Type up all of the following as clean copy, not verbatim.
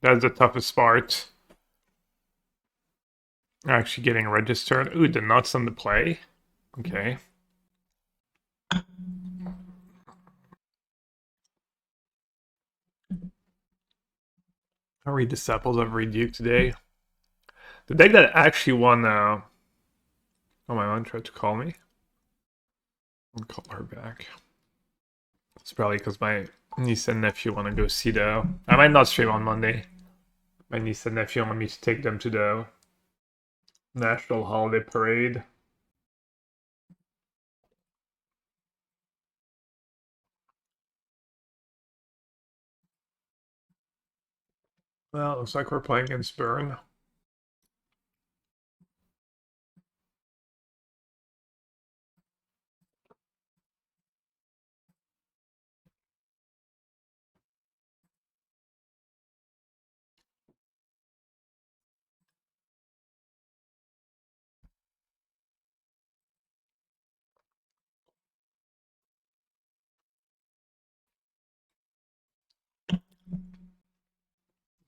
That's the toughest part. Actually getting registered. Ooh, the nuts on the play. Okay. I'll read Disciples of Reduke today. The deck that actually won, oh, my mom tried to call me. I'll call her back. It's probably because my niece and nephew want to go see I might not stream on Monday. My niece and nephew want me to take them to the National Holiday Parade. Well, it looks like we're playing against Burn.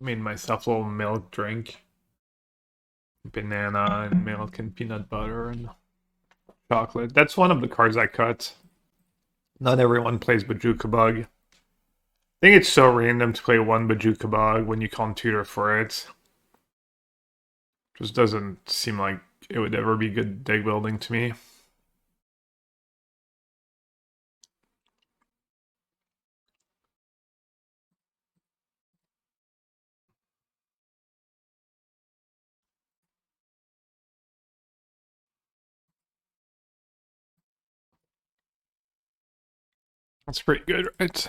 Made myself a little milk drink. Banana and milk and peanut butter and chocolate. That's one of the cards I cut. Not everyone plays Bajuka Bug. I think it's so random to play one Bajuka Bug when you can't tutor for it. Just doesn't seem like it would ever be good deck building to me. That's pretty good, right?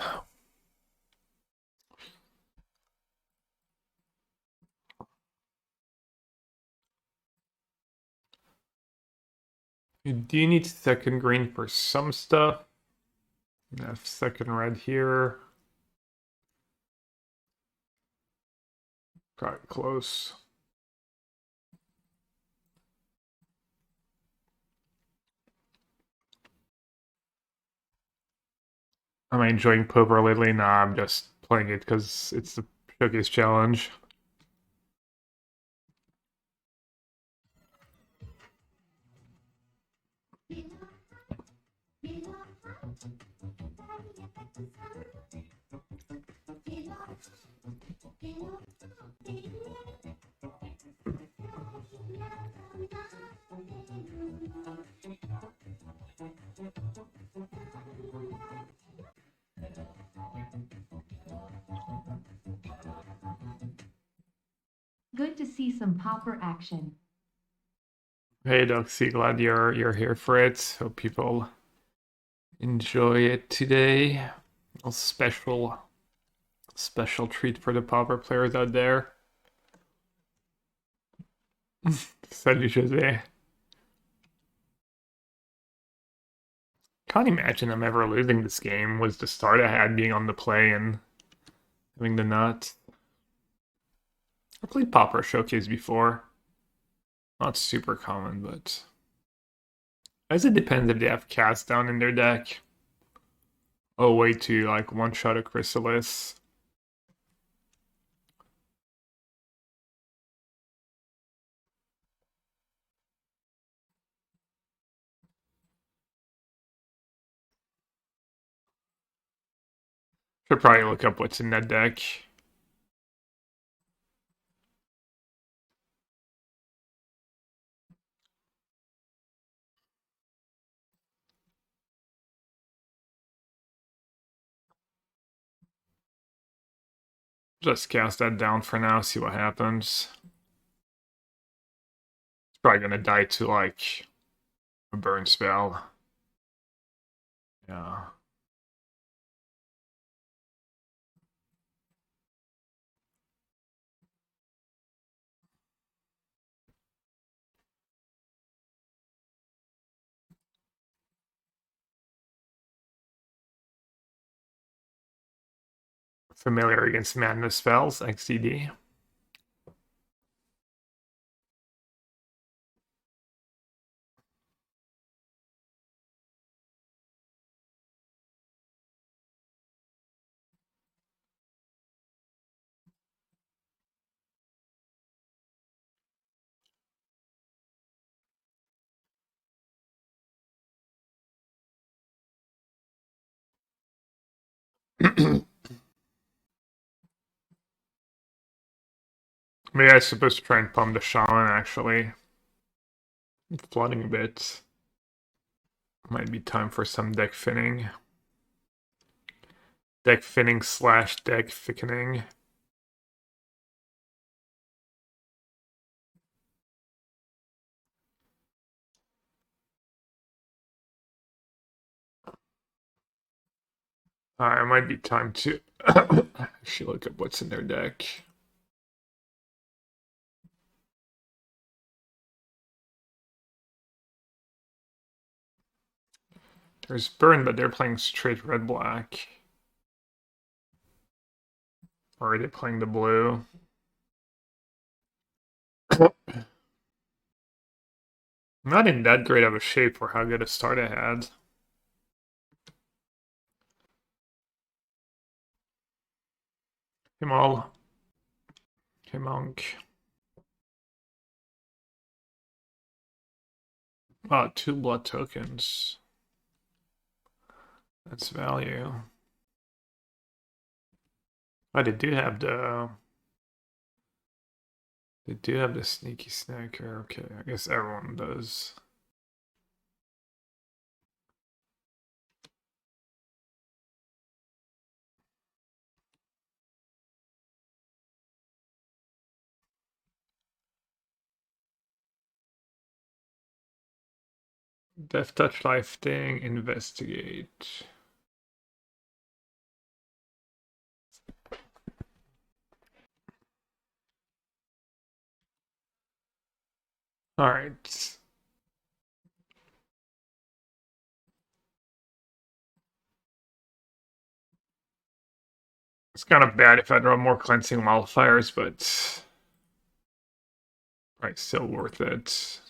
Do you need second green for some stuff? Have second red here. Got close. Am I enjoying Pauper lately? Nah, I'm just playing it because it's the showcase challenge. Good to see some Pauper action. Hey Doxy, glad you're here for it. Hope people enjoy it today. A special treat for the Pauper players out there. Salut Jose. Can't imagine them ever losing this game. Was the start I had being on the play and having the nut. I played Pauper Showcase before. Not super common, but I guess it depends if they have cast down in their deck. Oh, way to like one shot a Chrysalis. Should probably look up what's in that deck. Just cast that down for now, see what happens. It's probably gonna die to like a burn spell. Yeah. Familiar against madness spells, XCD. Maybe I'm supposed to try and pump the shaman, actually. I'm flooding a bit. Might be time for some deck finning. Deck finning slash deck thickening. It might be time to actually look up what's in their deck. There's Burn, but they're playing straight red-black. Or are they playing the blue? Not in that great of a shape for how good a start I had. Himal. Himonk. Oh, 2 blood tokens. That's value. Oh, they do have the... They do have the sneaky snacker. Okay, I guess everyone does. Death Touch Life thing, investigate. Alright. It's kind of bad if I draw more cleansing wildfires, but right, still worth it.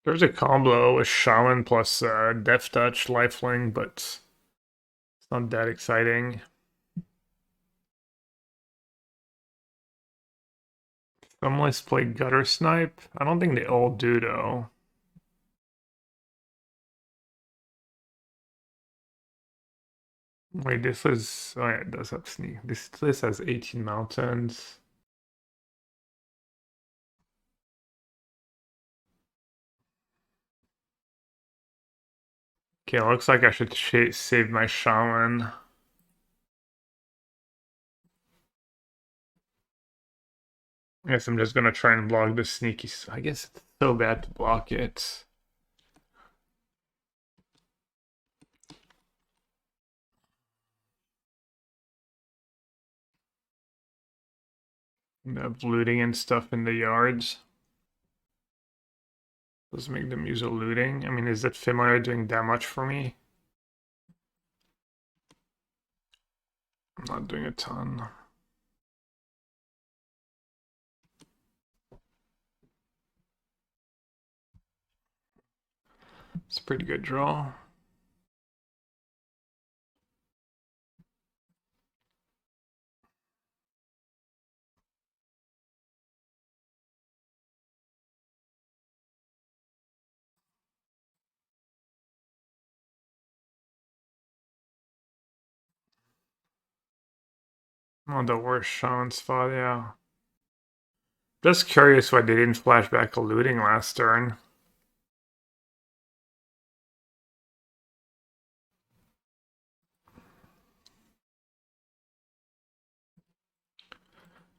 There's a combo with Shaman plus Death Touch, Lifelink, but it's not that exciting. Some lists play Gutter Snipe. I don't think they all do though. Wait, this is... Oh yeah, it does have sneak. This has 18 mountains. Okay, looks like I should save my Shaman. I guess I'm just gonna try and block the sneaky... I guess it's so bad to block it. You have looting and stuff in the yards. Does make them use a looting. I mean, is that familiar doing that much for me? I'm not doing a ton. It's a pretty good draw. Oh, the worst Shaman spot, yeah. Just curious why they didn't flash back a looting last turn.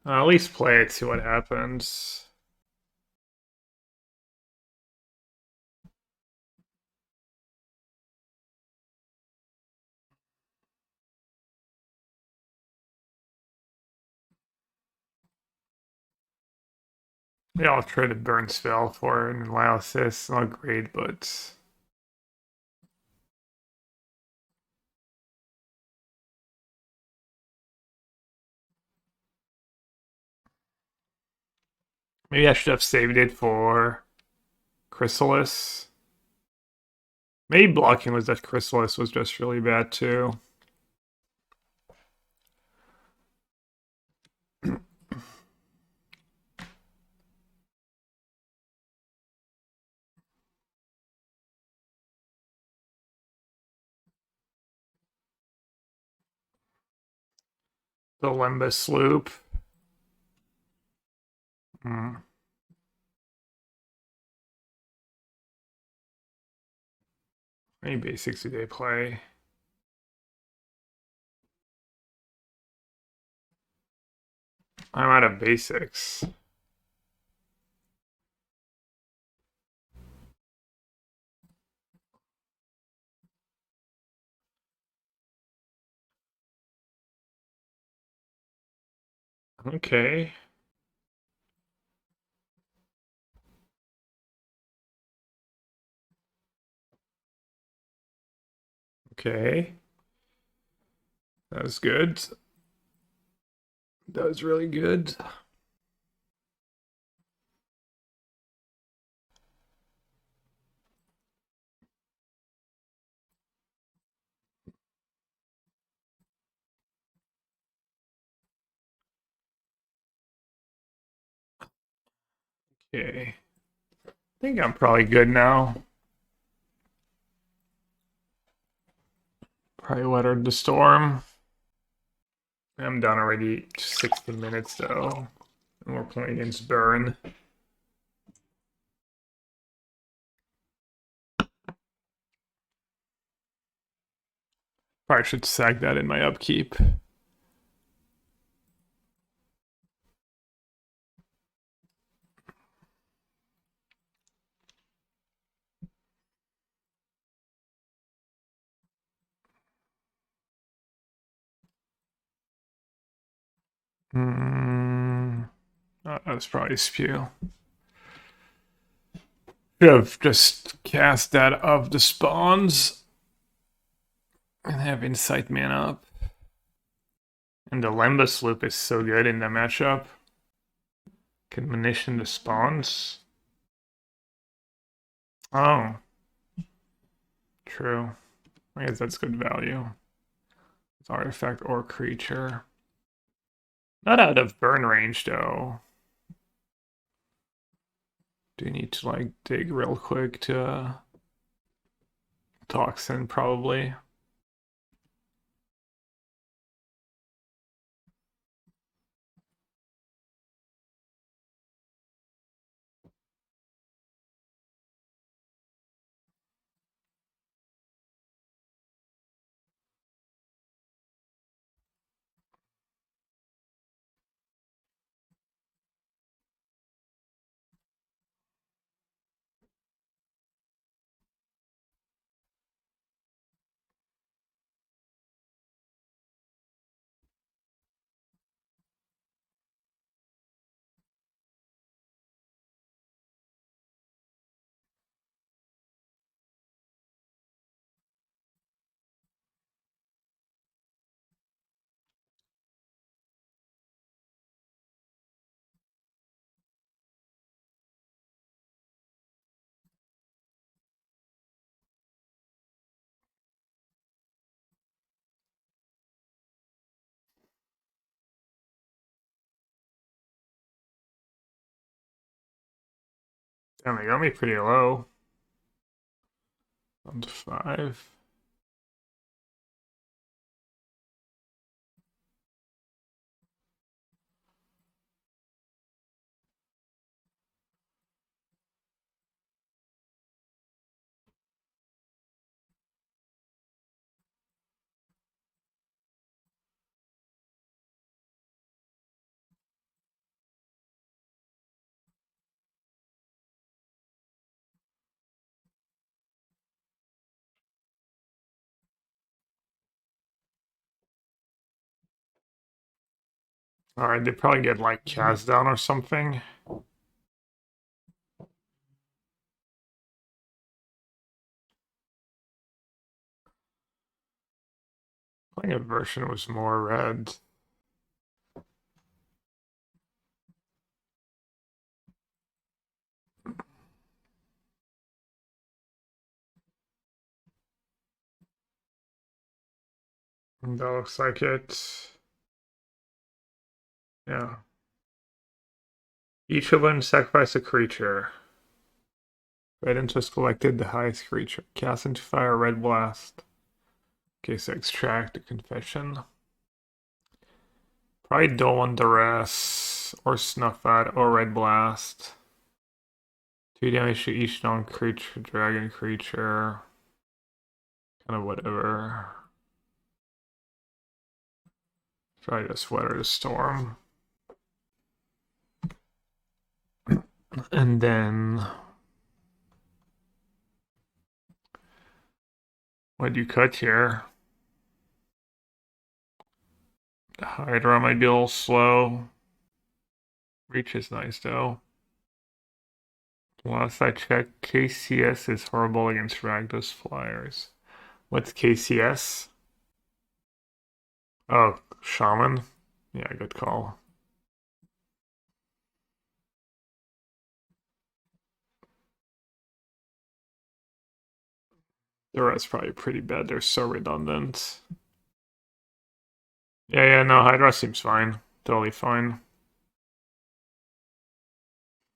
At least play it, see what happens. Yeah, I'll try to burn spell for an analysis. Not great, but maybe I should have saved it for Chrysalis. Maybe blocking was that Chrysalis was just really bad too. The Limbus loop. Hmm. Any basics do they play? I'm out of basics. Okay. Okay. That was good. That was really good. Okay. I think I'm probably good now. Probably weathered the storm. I'm done already. 60 minutes though. And we're playing against Burn. Probably should sag that in my upkeep. That's probably spew. Should have just cast that of the spawns and have Insight Man up. And the Lembus loop is so good in the matchup. Can munition the spawns. Oh, true. I guess that's good value. It's artifact or creature. Not out of burn range though. Do you need to like dig real quick to Toxin probably? Damn, they got me pretty low. On to 5. Alright, they probably get like cast down or something. Playing a version was more red. That looks like it. Yeah. Each of them sacrifice a creature. Red interest collected the highest creature. Cast into fire, red blast. Case extract a confession. Probably don't want Duress or Snuffat or Red Blast. 2 damage to each non-creature, dragon creature. Kind of whatever. Try just Weather the Storm. And then what do you cut here? The Hydra might be a little slow. Reach is nice though. Last I checked, KCS is horrible against Rakdos Flyers. What's KCS? Oh, Shaman? Yeah, good call. The rest probably pretty bad. They're so redundant. Yeah, no, Hydra seems fine. Totally fine.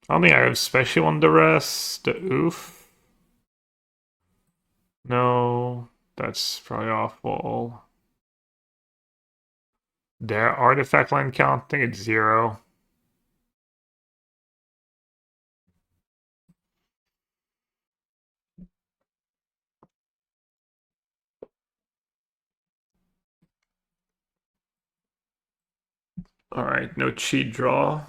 I don't think I have especially on the rest. The oof. No, that's probably awful. Their artifact line count, I think it's 0. Alright, no cheat draw.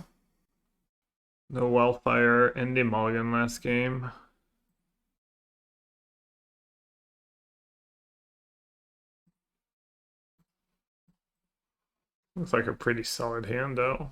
No Wildfire and the mulligan last game. Looks like a pretty solid hand though.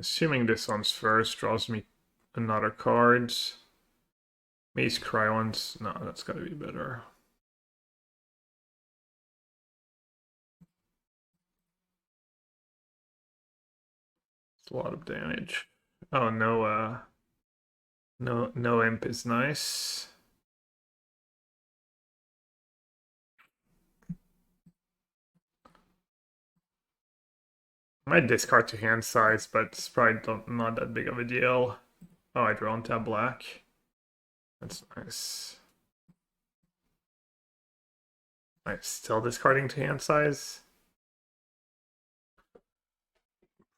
Assuming this one's first, draws me another card. Maze Cry ones. No, that's gotta be better. It's a lot of damage. Oh no, no imp is nice. I might discard to hand size, but it's probably not that big of a deal. Oh, I draw on tab black. That's nice. I'm still discarding to hand size.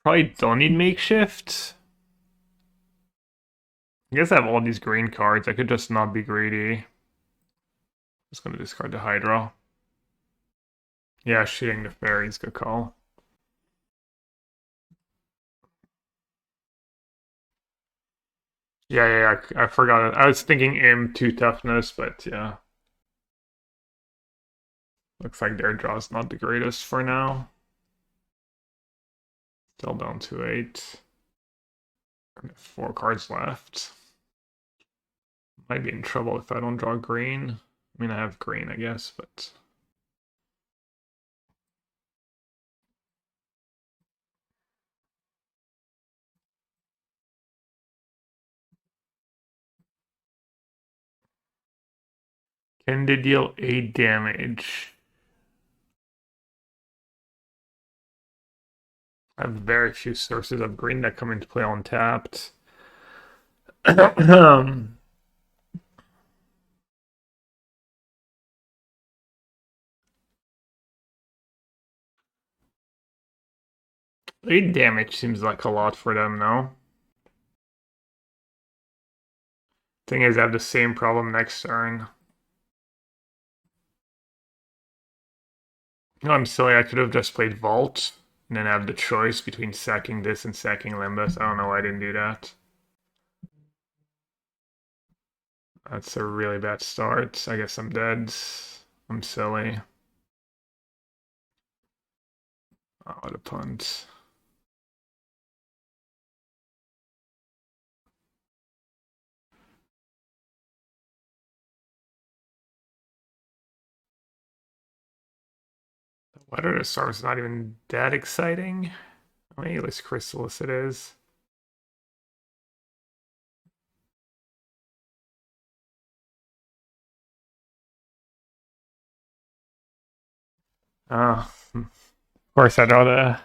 Probably don't need makeshift. I guess I have all these green cards. I could just not be greedy. Just gonna discard the Hydra. Yeah, shooting the fairies, good call. Yeah, I forgot it. I was thinking M2 toughness, but yeah. Looks like their draw's not the greatest for now. Still down to 8. 4 cards left. Might be in trouble if I don't draw green. I mean, I have green, I guess, but... Can they deal 8 damage? I have very few sources of green that come into play untapped. 8 damage seems like a lot for them, no? Thing is, I have the same problem next turn. No, I'm silly. I could have just played Vault and then have the choice between sacking this and sacking Limbus. I don't know why I didn't do that. That's a really bad start. I guess I'm dead. I'm silly. Oh, what a punt. The Weather of the Storm is not even that exciting. I mean, at least Chrysalis it is. Oh, of course I draw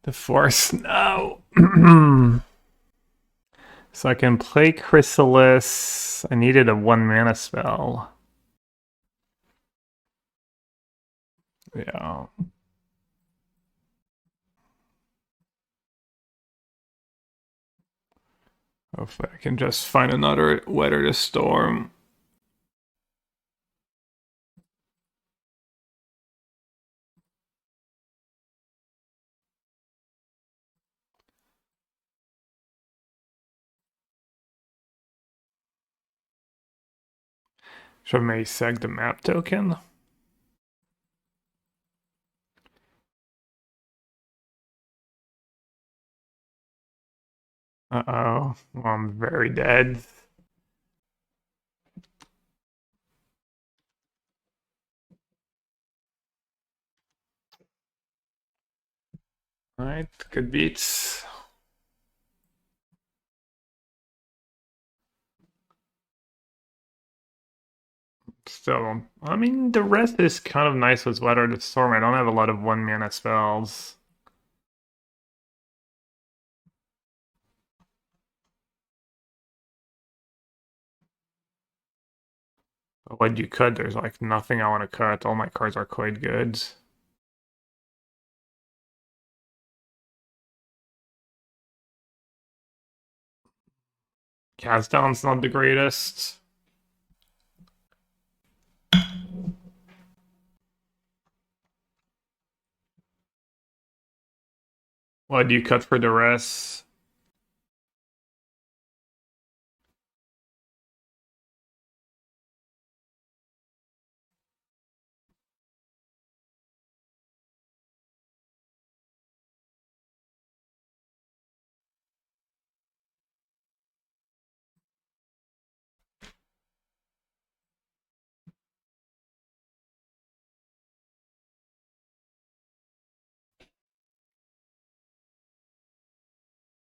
the force. No. So I can play Chrysalis. I needed a 1 mana spell. Yeah. Hopefully I can just find another Weather the Storm. Should I maybe seg the map token? Uh-oh. Well, I'm very dead. Alright, good beats. Still, I mean, the rest is kind of nice with Weather the Storm. I don't have a lot of 1 mana spells. But what you cut, there's like nothing I want to cut. All my cards are quite good. Cast down's not the greatest. What do you cut for the rest?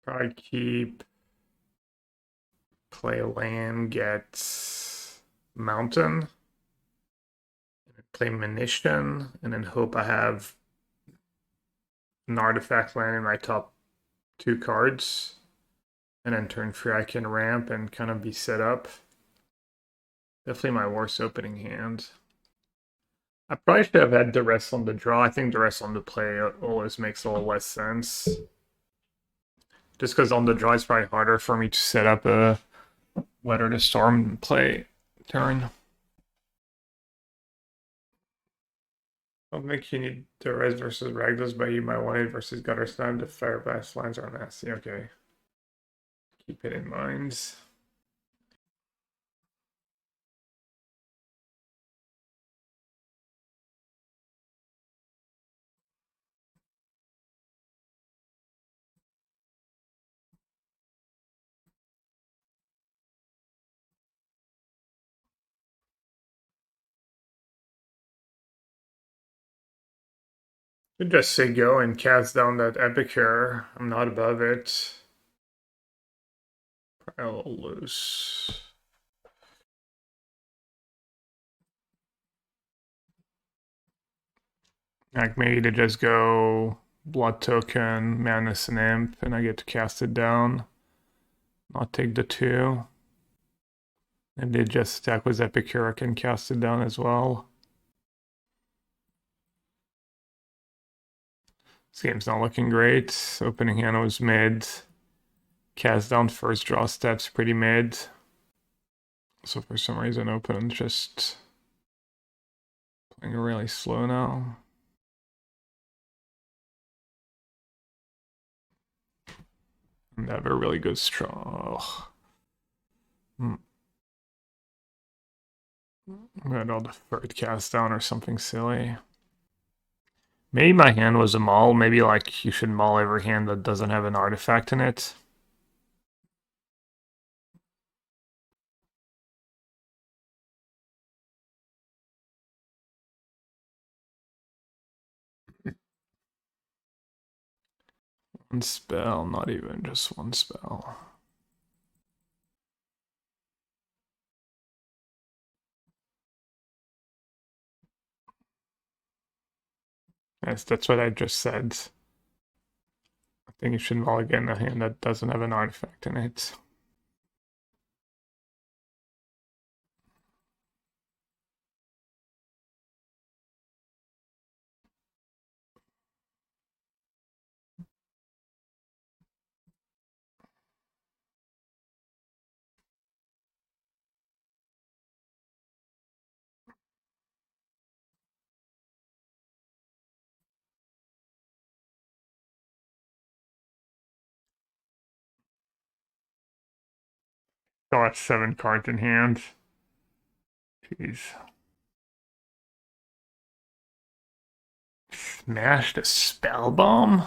Probably keep, play land, get mountain, play munition, and then hope I have an artifact land in my top 2 cards. And then turn 3 I can ramp and kind of be set up. Definitely my worst opening hand. I probably should have had the rest on the draw. I think the rest on the play always makes a little less sense. Just because on the draw it's probably harder for me to set up a Weather the Storm play turn. I don't think you need the res versus Ragdos, but you might want it versus Guttersnap. The Fire Blast lines are nasty. Okay. Keep it in mind. Should just say go and cast down that Epicure. I'm not above it. I'll lose. Like maybe to just go Blood Token, Madness and Imp, and I get to cast it down. Not take the 2. And they just stack with Epicure, I can cast it down as well. This game's not looking great. Opening hand was mid. Cast down first draw steps pretty mid. So for some reason open just playing really slow now. Never really good strong. I had all the third cast down or something silly. Maybe my hand was a maul. Maybe like you should maul every hand that doesn't have an artifact in it. One spell, not even just one spell. Yes, that's what I just said. I think you should mulligan a hand that doesn't have an artifact in it. Got 7 cards in hand. Jeez. Smashed a spell bomb?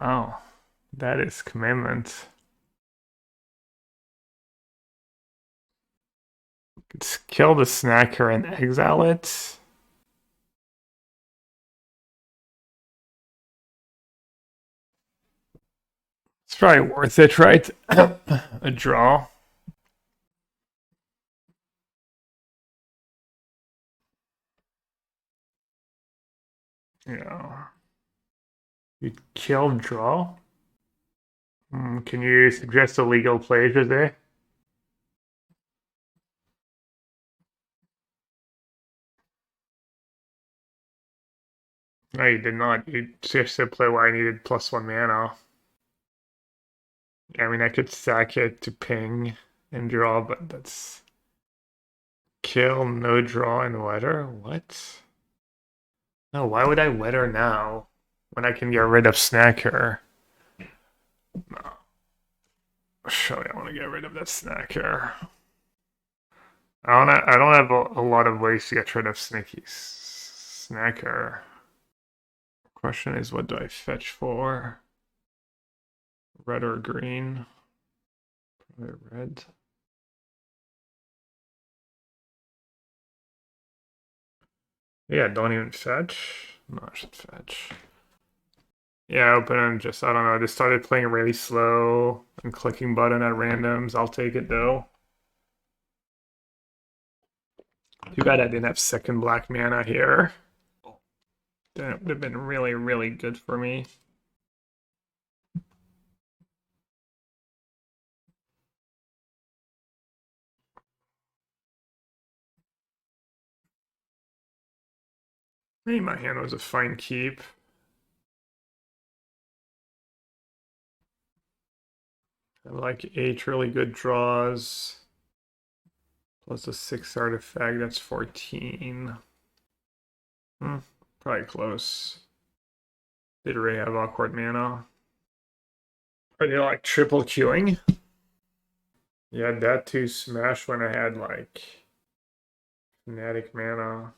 Oh, that is commitment. Let's kill the snacker and exile it. It's probably worth it, right? A draw. Yeah. You kill draw? Can you suggest a legal play, Jose? No, you did not. You suggested a play where I needed +1 mana. I mean, I could sack it to ping and draw, but that's... Kill, no draw, and weather? What? No, why would I weather now? When I can get rid of snacker? No. Surely I want to get rid of that snacker. I don't have a lot of ways to get rid of Sneaky Snacker. Question is, what do I fetch for? Red or green? Probably red. Yeah, don't even fetch. No, I should fetch. Yeah, open and just, I don't know, I just started playing really slow and clicking button at randoms. I'll take it though. Too bad I didn't have second black mana here. That would have been really, really good for me. Maybe my hand was a fine keep. I have like 8 really good draws. Plus a 6 artifact, that's 14. Probably close. Did Ray have awkward mana? Are they like triple queuing? Yeah, that too smash when I had like fanatic mana.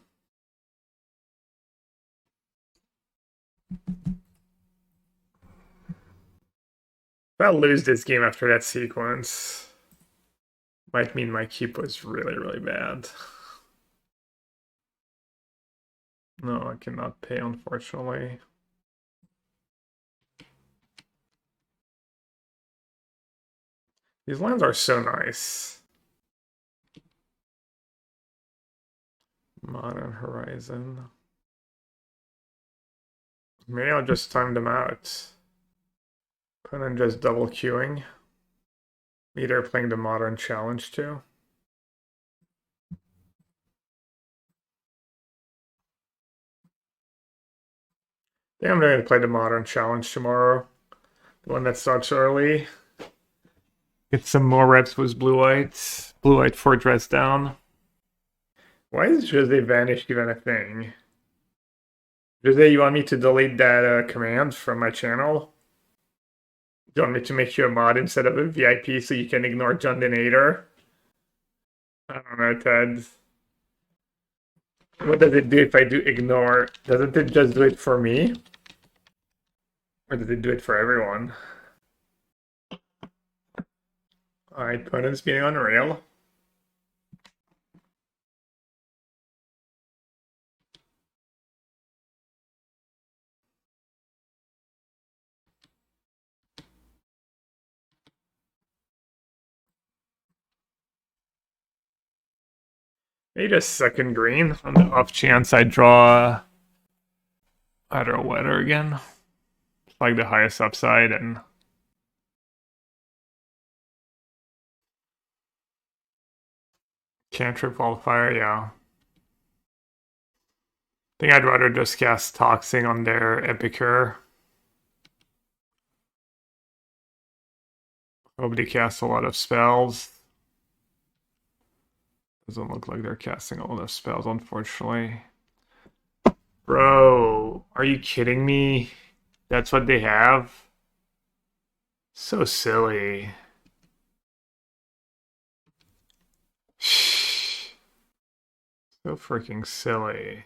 If I lose this game after that sequence, might mean my keep was really, really bad. No, I cannot pay, unfortunately. These lands are so nice. Modern Horizon. Maybe I'll just time them out. Put in just double queuing. Either playing the Modern Challenge too. I think I'm going to play the Modern Challenge tomorrow. The one that starts early. Get some more reps with blue-white. Blue-white 4 dress down. Why is Jose Vanish even a thing? Jose, you want me to delete that command from my channel? Do you want me to make you a mod instead of a VIP so you can ignore John Denator? I don't know, Ted. What does it do if I do ignore? Doesn't it just do it for me? Or does it do it for everyone? Alright, opponent's being on rail. Maybe just second green on the off chance I draw Wetter again. It's like the highest upside and cantrip Wildfire, yeah. I think I'd rather just cast Toxing on their Epicure. Hope they cast a lot of spells. Doesn't look like they're casting a lot of spells, unfortunately. Bro, are you kidding me? That's what they have? So silly. So freaking silly.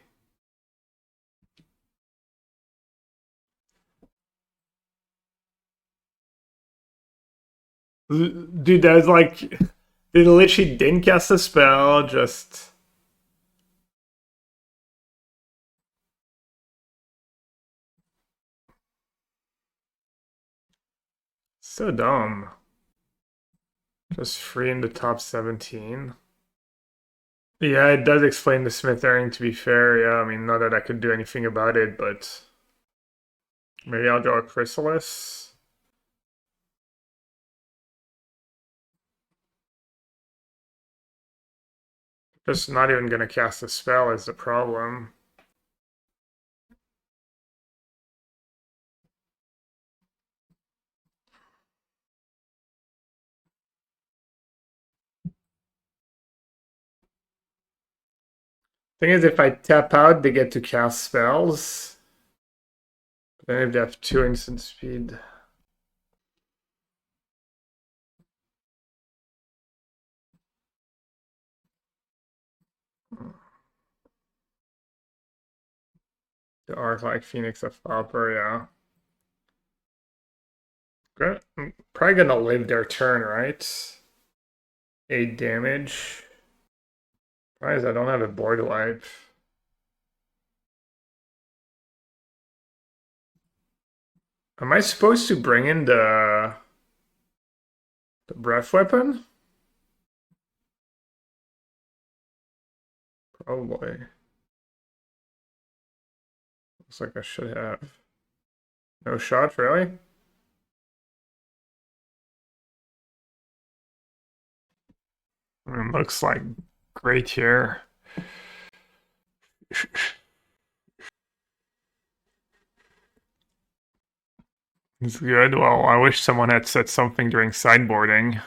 Dude, that was like, they literally didn't cast a spell, just. So dumb. Just free in the top 17. Yeah, it does explain the Smithering, to be fair. Yeah, I mean, not that I could do anything about it, but maybe I'll draw a Chrysalis. Just not even going to cast a spell is the problem. Thing is, if I tap out, they get to cast spells. Then if they have 2 instant speed. The arc like Phoenix of Pauper, yeah. I'm probably gonna live their turn, right? 8 damage. Surprised I don't have a board wipe. Am I supposed to bring in the breath weapon? Probably. Looks like I should have. No shot, really? Looks like great here. It's good. Well, I wish someone had said something during sideboarding.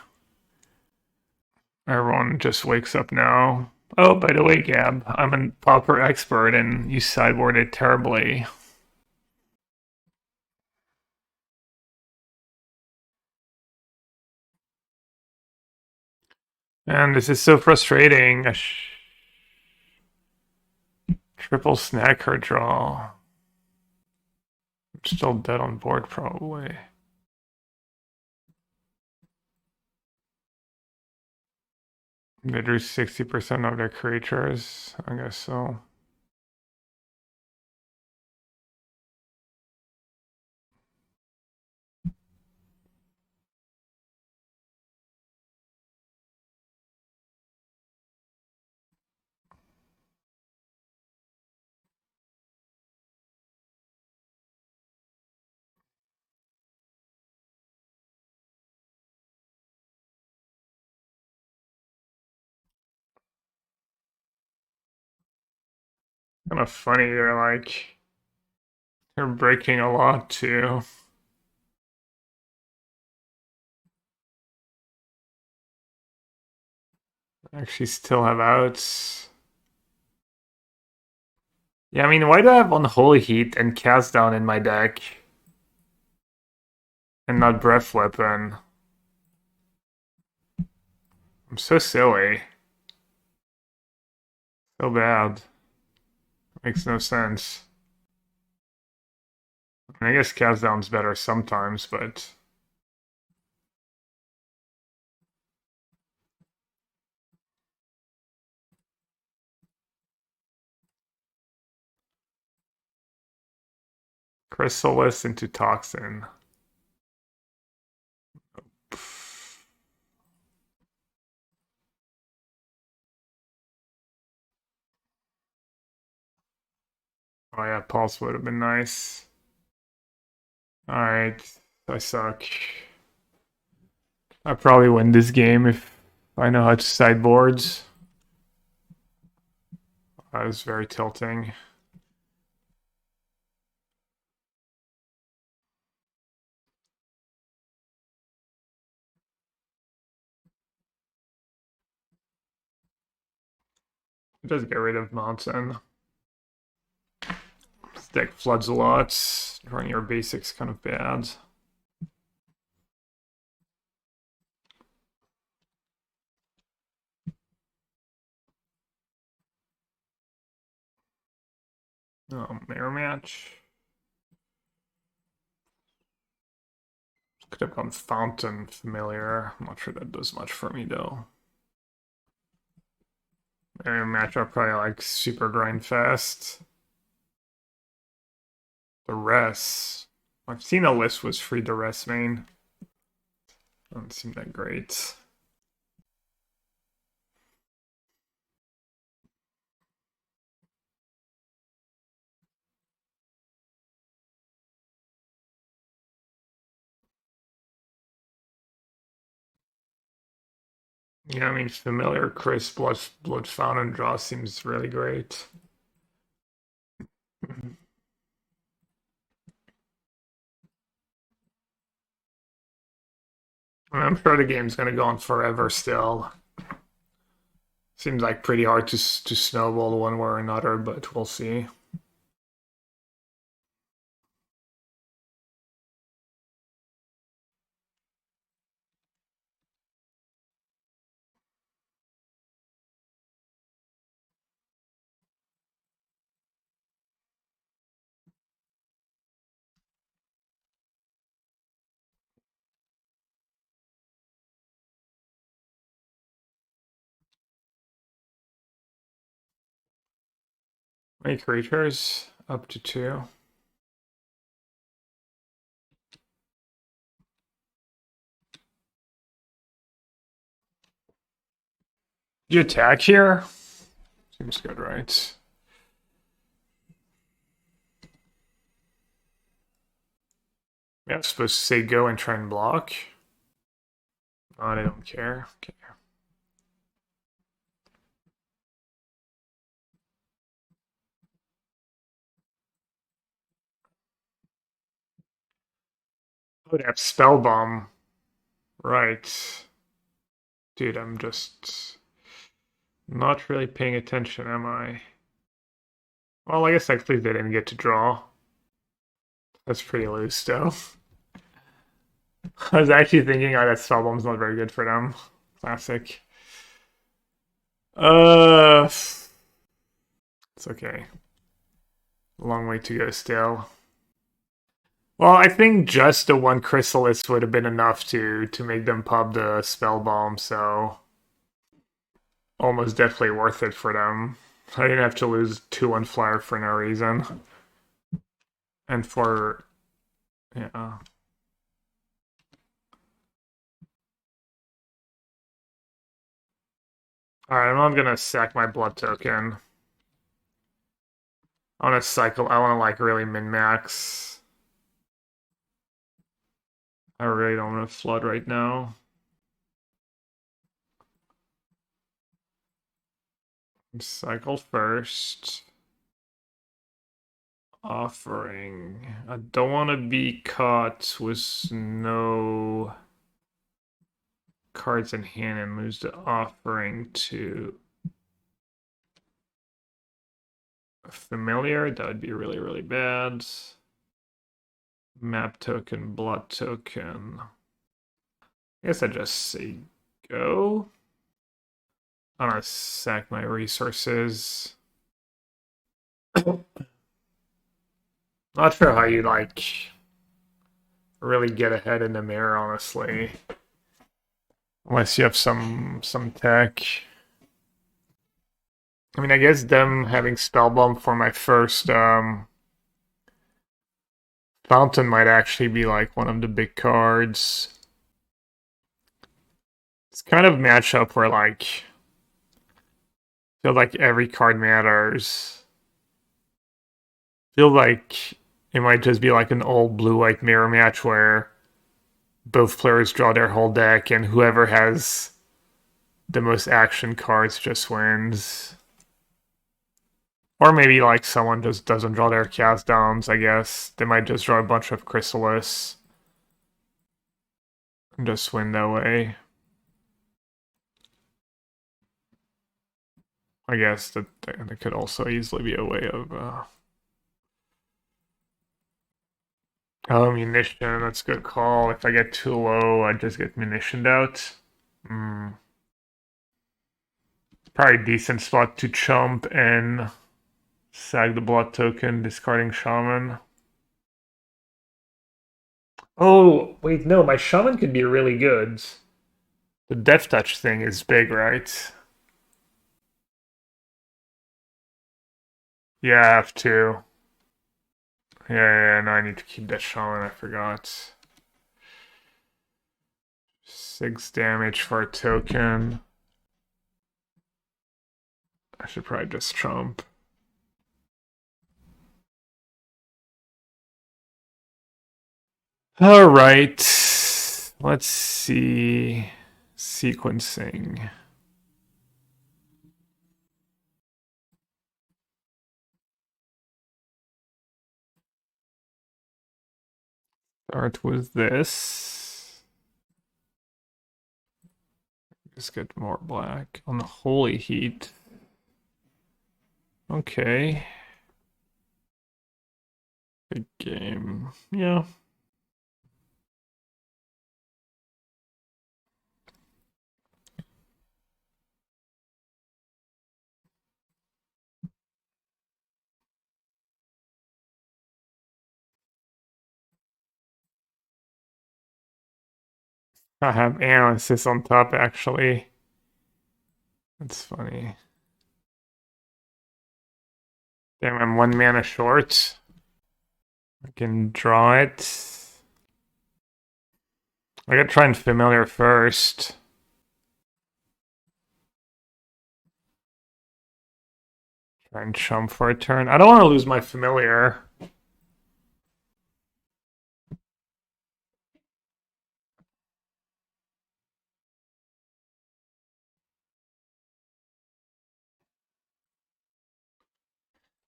Everyone just wakes up now. Oh, by the way, Gab, I'm a Pauper expert and you sideboarded terribly. And this is so frustrating. A triple snack card draw. I'm still dead on board, probably. They drew 60% of their creatures. I guess so. Kind of funny. They're breaking a lot too. Actually, still have outs. Yeah, I mean, why do I have Unholy Heat and Cast Down in my deck? And not Breath Weapon? I'm so silly. So bad. Makes no sense. I guess Cast Down's better sometimes, but... Chrysalis into Toxin. Oh yeah, Pulse would have been nice. Alright, I suck. I probably win this game if I know how to sideboards. That was very tilting. Just get rid of Mountain. This deck floods a lot. Drawing your basics kind of bad. Mirror match. Could have gone Fountain Familiar. I'm not sure that does much for me though. Mirror match I probably like Super Grind Fast. The rest. I've seen a list was free the rest main. Doesn't seem that great. Yeah, I mean, familiar, crisp, blood fountain draw seems really great. I'm sure the game's gonna go on forever still. Seems like pretty hard to snowball one way or another, but we'll see. Many creatures? Up to 2. You attack here? Seems good, right? Yeah, I'm supposed to say go and try and block. Oh, I don't care. Okay. Would have spell bomb. Right. Dude, I'm just not really paying attention, am I? Well, I guess actually they didn't get to draw. That's pretty loose, though. I was actually thinking, oh, that spell bomb's not very good for them. Classic. It's okay. Long way to go still. Well, I think just the one Chrysalis would have been enough to make them pub the spell bomb, so almost definitely worth it for them. I didn't have to lose 2-1 flyer for no reason. And for yeah. Alright, I'm not gonna sack my blood token. I wanna cycle, I wanna like really min-max. I really don't want to flood right now. Cycle first. Offering. I don't want to be caught with no cards in hand and lose the offering to a familiar. That would be really, really bad. Map token, blood token. I guess I just say go. I'm gonna sack my resources. Not sure how you like really get ahead in the mirror, honestly. Unless you have some tech. I mean, I guess them having Spellbomb for my first Fountain might actually be like one of the big cards. It's kind of matchup where like I feel like every card matters. Feel like it might just be like an old blue-white mirror match where both players draw their whole deck and whoever has the most action cards just wins. Or maybe like someone just doesn't draw their cast downs, I guess. They might just draw a bunch of Chrysalis and just win that way. I guess that could also easily be a way of oh, munition, that's a good call. If I get too low, I just get munitioned out. Probably a decent spot to chump and sag the blood token, discarding shaman. Oh, wait, no, my shaman could be really good. The death touch thing is big, right? Yeah, I have to. Yeah, no, I need to keep that shaman, I forgot. 6 damage for a token. I should probably just chump. All right. Let's see. Sequencing. Start with this. Just get more black on the holy heat. Okay. Big game. Yeah. I have analysis on top actually. That's funny. Damn, I'm 1 mana short. I can draw it. I gotta try and familiar first. Try and chump for a turn. I don't want to lose my familiar.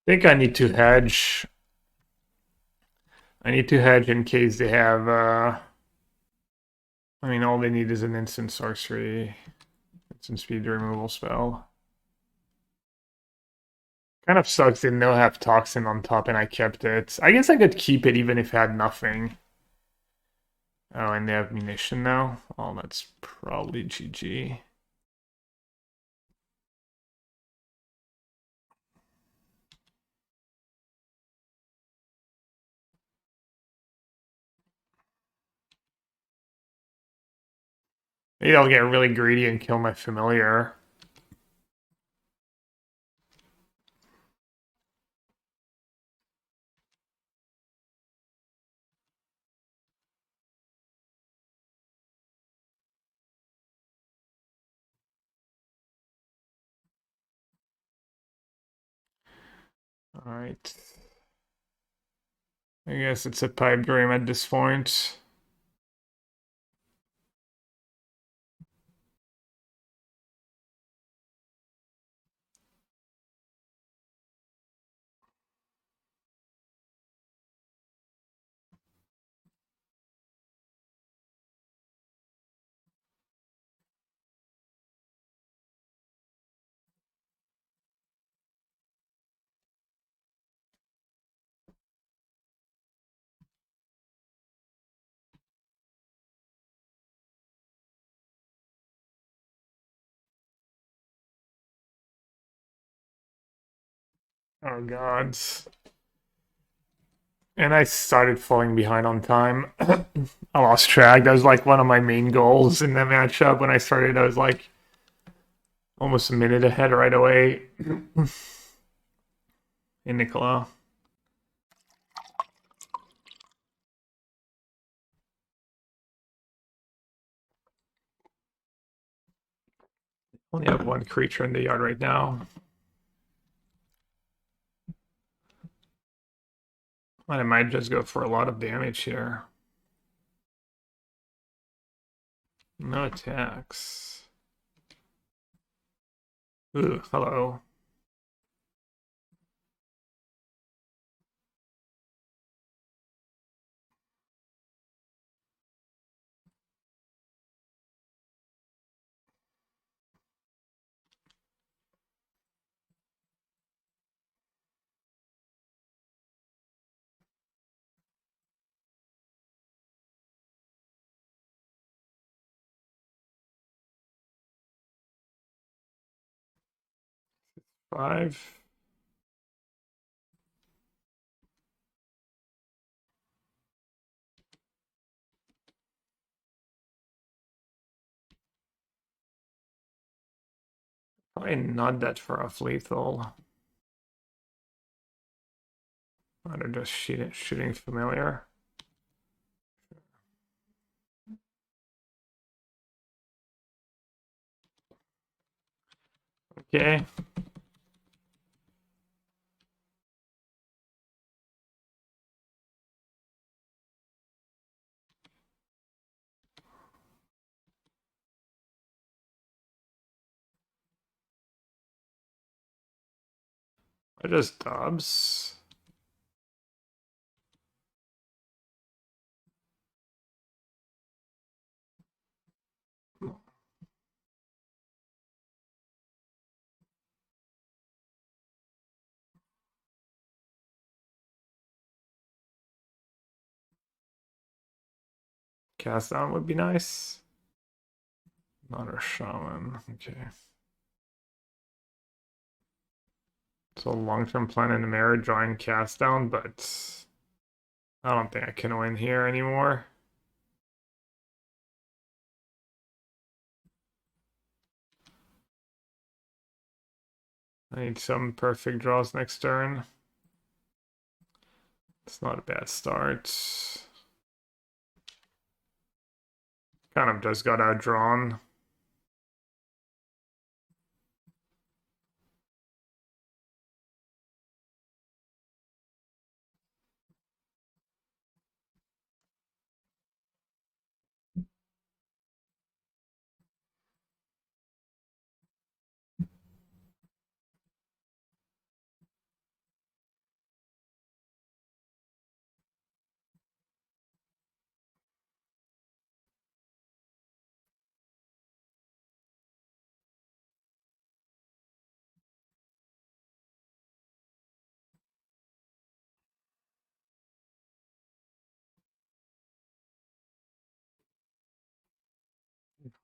I think I need to hedge. I need to hedge in case they have I mean all they need is an instant sorcery. Instant speed removal spell. Kind of sucks they don't have toxin on top and I kept it. I guess I could keep it even if it had nothing. Oh, and they have munition now? Oh, that's probably GG. Maybe I'll get really greedy and kill my familiar. Alright. I guess it's a pipe dream at this point. Oh god. And I started falling behind on time. I lost track. That was like one of my main goals in the matchup. When I started, I was like almost a minute ahead right away. In Nicola. Only have 1 creature in the yard right now. I might just go for a lot of damage here. No attacks. Ooh, hello. Five. Probably not that far off lethal. They're just shooting familiar. Okay. I just dubs. Cast down would be nice. Not a shaman. Okay. So long-term plan in the mirror, drawing cast down, but I don't think I can win here anymore. I need some perfect draws next turn. It's not a bad start. Kind of just got outdrawn.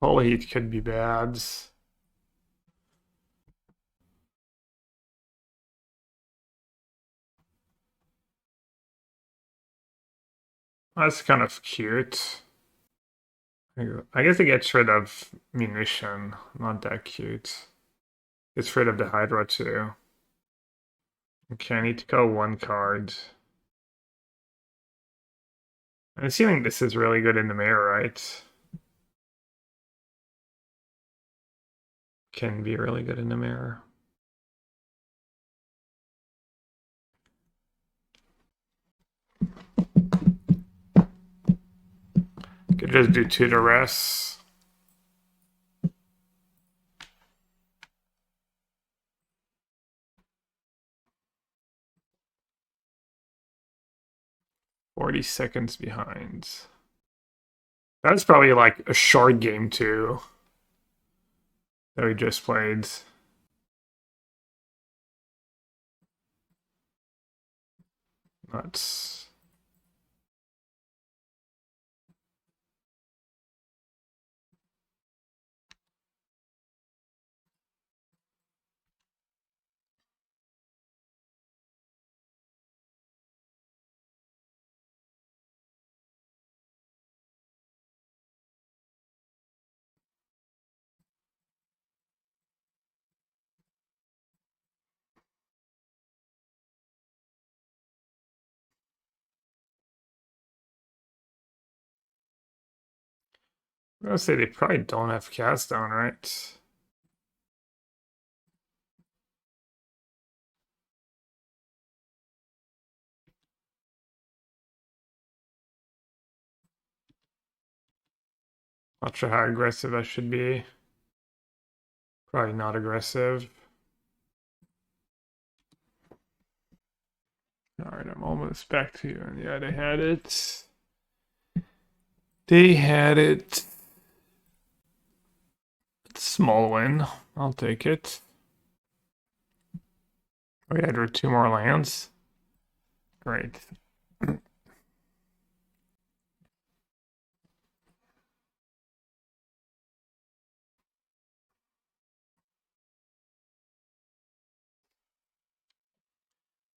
Holy heat could be bad. That's kind of cute. I guess it gets rid of munition. Not that cute. Gets rid of the Hydra too. Okay, I need to go one card. I'm assuming this is really good in the mirror, right? Can be really good in the mirror. Could just do two to rest. $40 behind. That's probably like a short game too that we just played. Nuts. I'm gonna say they probably don't have cast down, right? Not sure how aggressive I should be. Probably not aggressive. Alright, I'm almost back to you. And yeah, they had it. They had it. Small win. I'll take it. Oh yeah, there are 2 more lands. Great.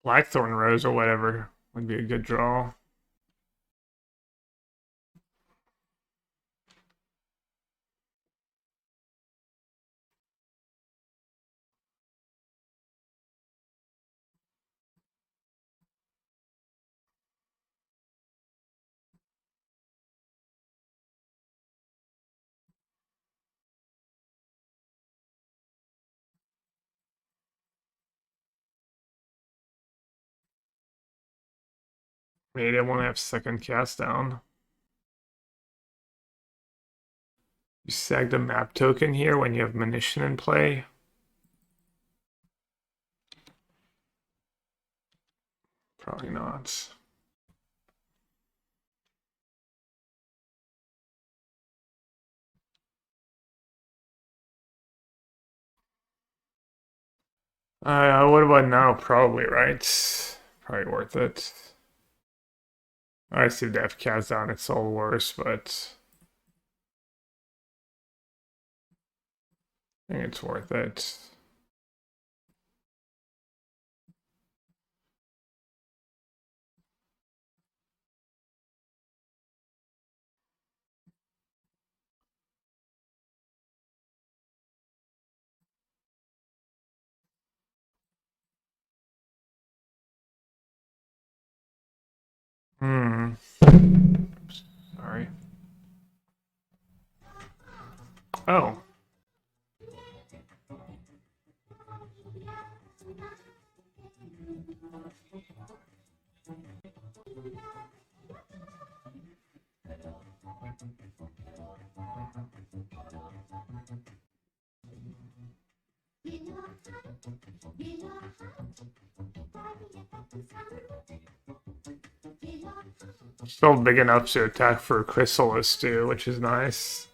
Blackthorn Rose or whatever would be a good draw. Maybe I won't have second cast down. You sag the map token here when you have munition in play. Probably not. What about now? Probably, right? Probably worth it. I see the F cast down, it's all worse, but I think it's worth it. Hmm. Sorry. Oh. Still big enough to attack for Chrysalis too, which is nice.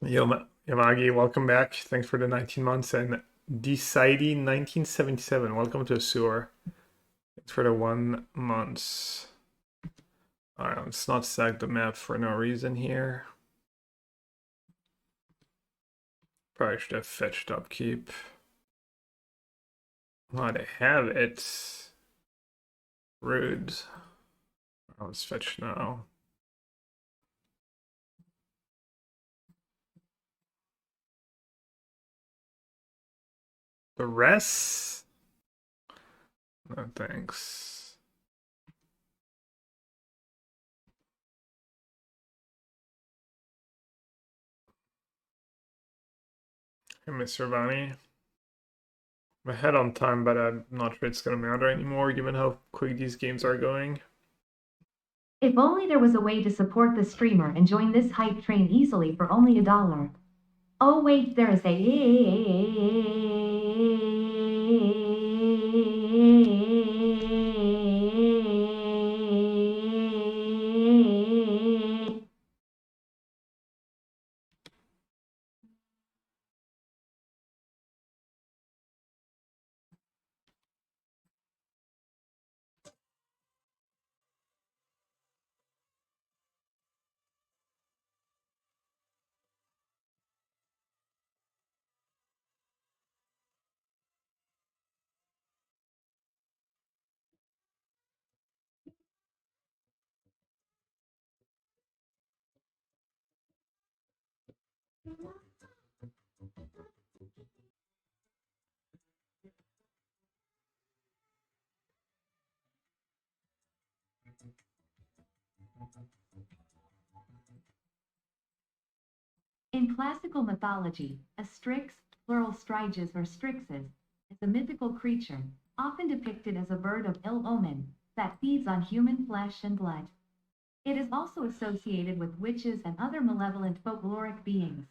Yamagi, welcome back. Thanks for the 19 months. And Decidey 1977, welcome to Sewer. Thanks for the 1 month. Alright, let's not sack the map for no reason here. Probably should have fetched upkeep. Oh, they have it. Rude. Let's fetch now. The rest? No thanks. Hey, Mr. Vani. I'm ahead on time, but I'm not sure it's gonna matter anymore given how quick these games are going. If only there was a way to support the streamer and join this hype train easily for only $1. Oh wait, there is a... In classical mythology, a Strix, plural striges or strixes, is a mythical creature, often depicted as a bird of ill omen, that feeds on human flesh and blood. It is also associated with witches and other malevolent folkloric beings.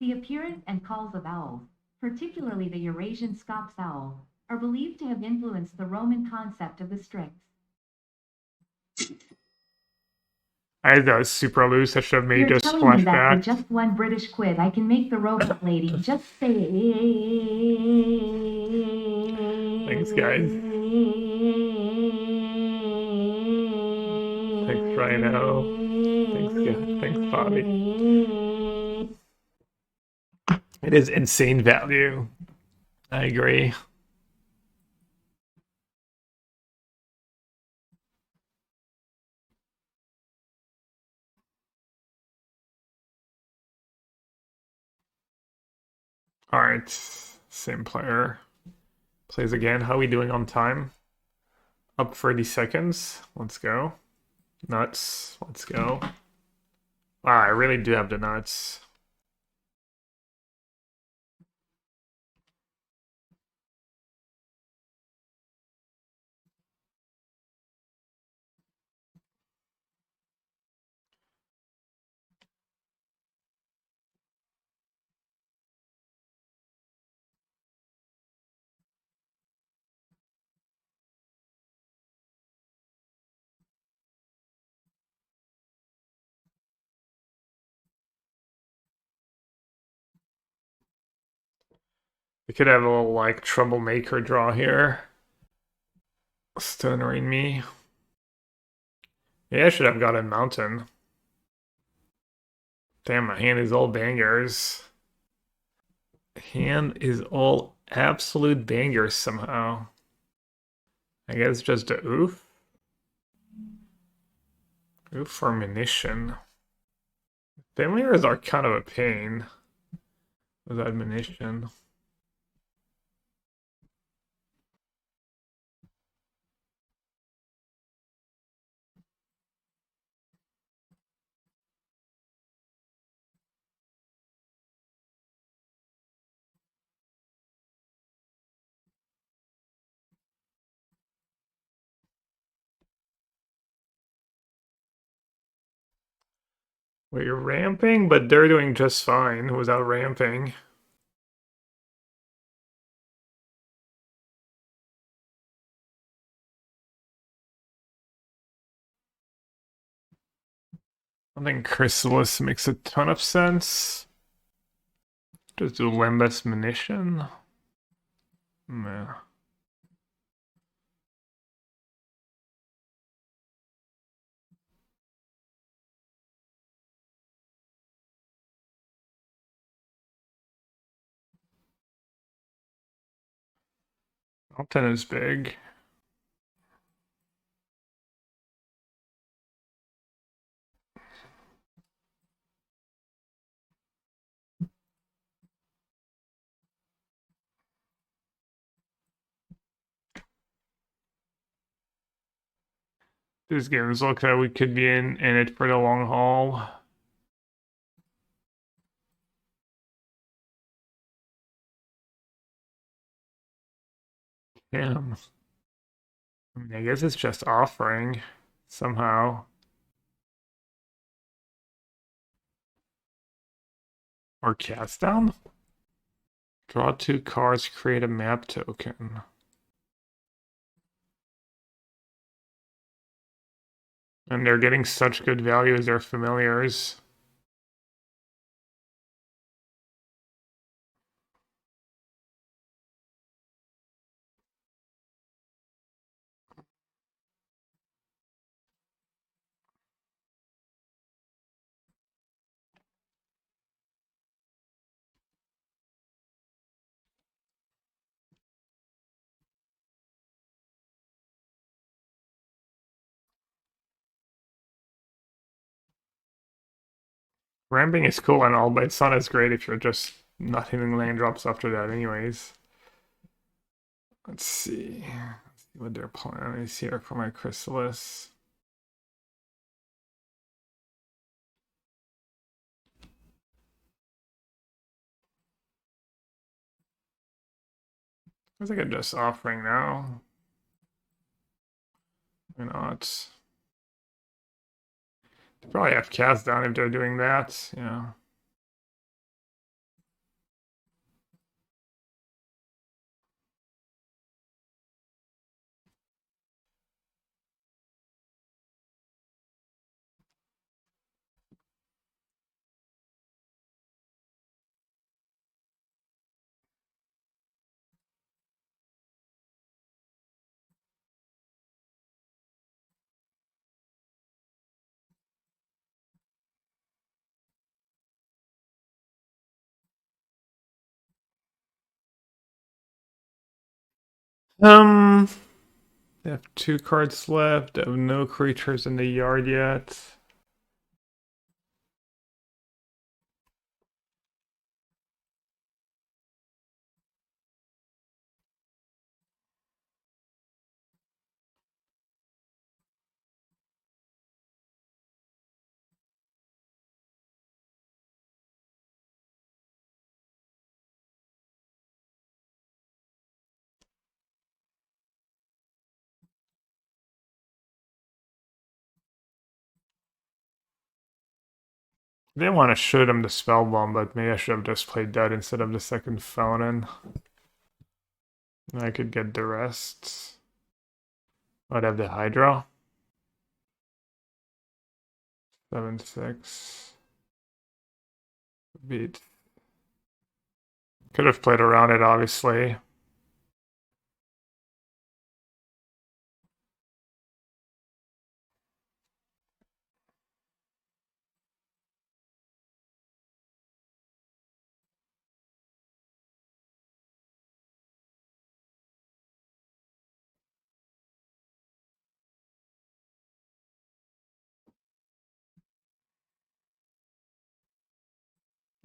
The appearance and calls of owls, particularly the Eurasian Scops owl, are believed to have influenced the Roman concept of the strix. I thought was super loose. I should have made You're just telling me that for flashback. just one British quid I can make the robot lady just say... Thanks, guys. Thanks, Rhino. Thanks, guys. Thanks, Bobby. It is insane value. I agree. All right, same player plays again. How are we doing on time? Up 30 seconds. Let's go. Nuts. Let's go. Wow, I really do have the nuts. We could have a little like troublemaker draw here. Stonering me. Yeah, I should have gotten mountain. Damn, my hand is all bangers. Hand is all absolute bangers somehow. I guess just a oof. Oof for munition. Familiars are kind of a pain with admonition. Well, you're ramping, but they're doing just fine without ramping. I think Chrysalis makes a ton of sense. Just do Lembas Munition. Meh. Mountain is big. These games look like we could be in it for the long haul. Damn. I mean, I guess it's just offering somehow. Or cast down? Draw 2 cards, create a map token. And they're getting such good value as their familiars. Ramping is cool and all, but it's not as great if you're just not hitting land drops after that anyways. Let's see. Let's see what their plan is here for my Chrysalis. I think I'm just offering now. Why not? They probably have cast down if they're doing that. Yeah. They have 2 cards left. They have no creatures in the yard yet. I didn't want to shoot him the spell bomb, but maybe I should have just played that instead of the second fountain. I could get the rest. I'd have the Hydra. 7/6. Beat. Could have played around it, obviously.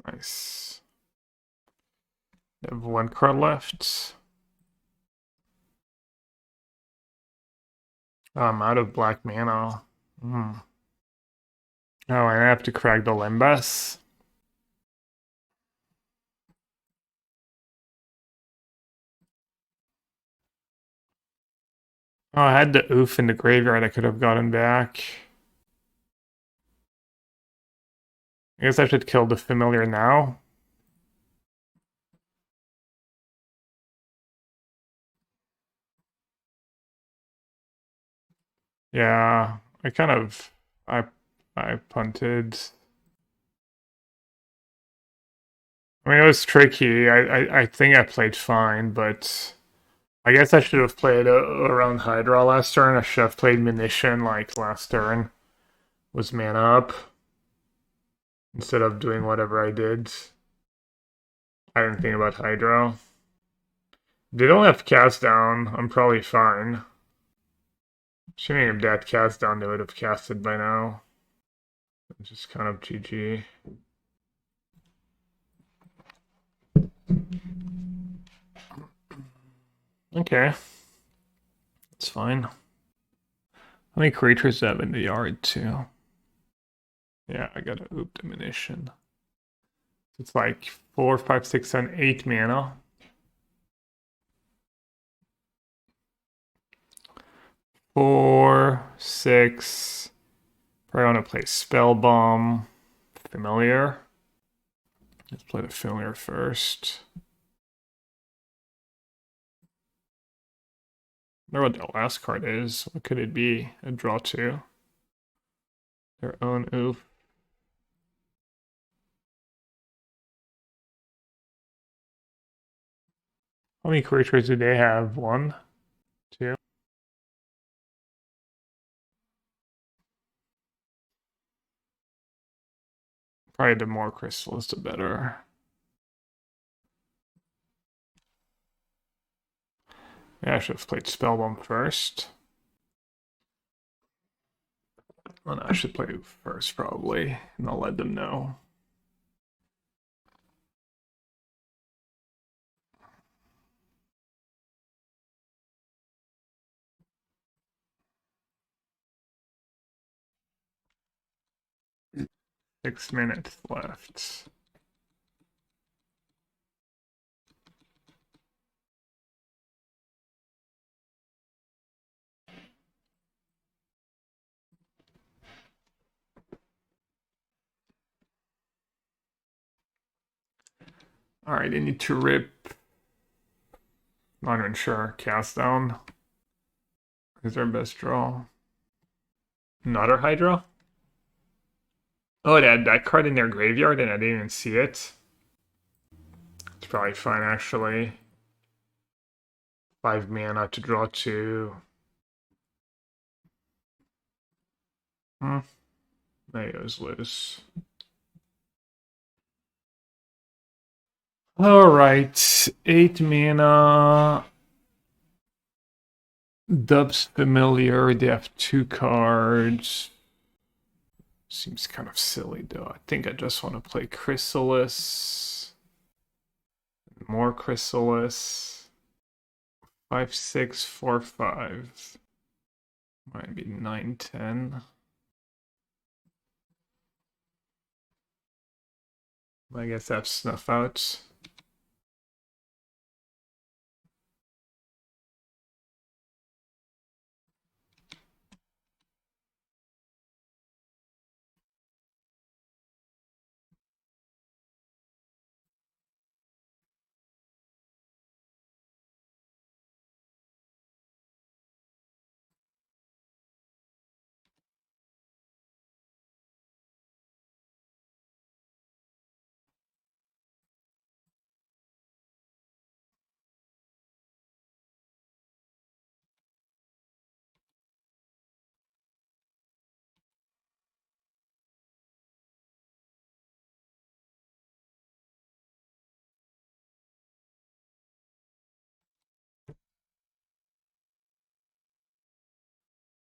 Nice. I have 1 card left. Oh, I'm out of black mana. Hmm. Oh, I have to crack the Limbus. Oh, I had the Oof in the graveyard I could have gotten back. I guess I should kill the familiar now. Yeah, I I punted. I mean, it was tricky. I think I played fine, but I guess I should have played around Hydra last turn. I should have played Munition like last turn. Was mana up instead of doing whatever I did. I didn't think about Hydra. They don't have cast down. I'm probably fine. Assuming if they had cast down, they would have casted by now. It's just kind of GG. Okay. That's fine. How many creatures do I have in the yard, too? Yeah, I got a Oop Diminution. It's like 4, 5, 6, 7, 8 mana. 4, 6. Probably want to play Spell Bomb. Familiar. Let's play the Familiar first. I wonder what the last card is. What could it be? A draw 2. Their own Oof. How many creatures do they have? 1, 2. Probably the more crystals, the better. Yeah, I should have played Spellbomb first. Well, no, I should play first, probably, and I'll let them know. Six minutes left. Alright, they need to rip. Not even sure. Cast down is their best draw. Another Hydra? Oh, they had that card in their graveyard and I didn't even see it. It's probably fine actually. 5 mana to draw 2. Maybe it was loose. Alright, 8 mana. Dub's familiar, they have 2 cards. Seems kind of silly though. I think I just want to play Chrysalis. More Chrysalis. 5, 6, 4, 5. Might be 9, 10. I guess that's snuff out.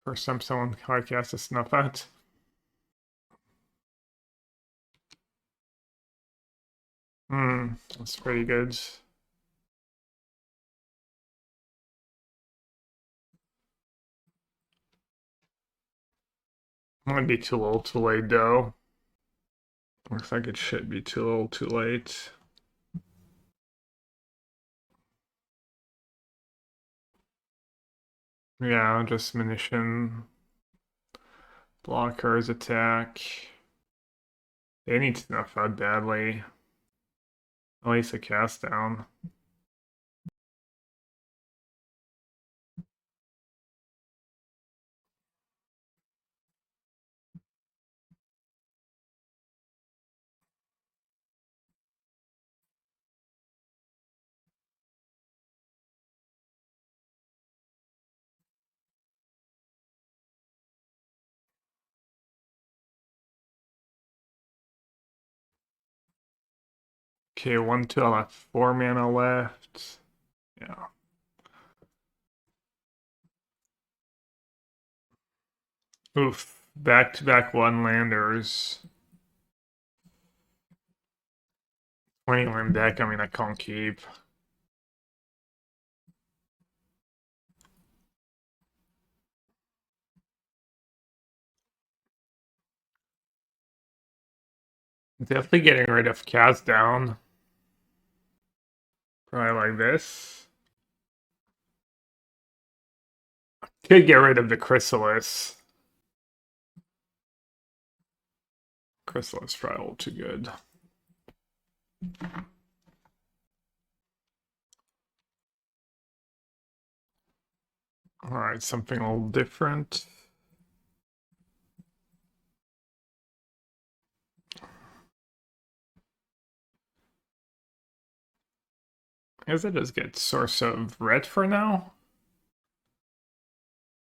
First time someone hard cast a snuff out. That's pretty good. Might be too little too late though. Looks like it should be too little too late. Yeah, just munition. Blockers attack. They need snuff out badly. At least a cast down. Okay, 1, 2, I'll have 4 mana left. Yeah. Oof. Back-to-back one-landers. 20-land deck, I mean, I can't keep. Definitely getting rid of cast down. Probably like this. Could get rid of the Chrysalis. Chrysalis probably a little too good. Alright, something a little different. I guess I just get Source of Red for now.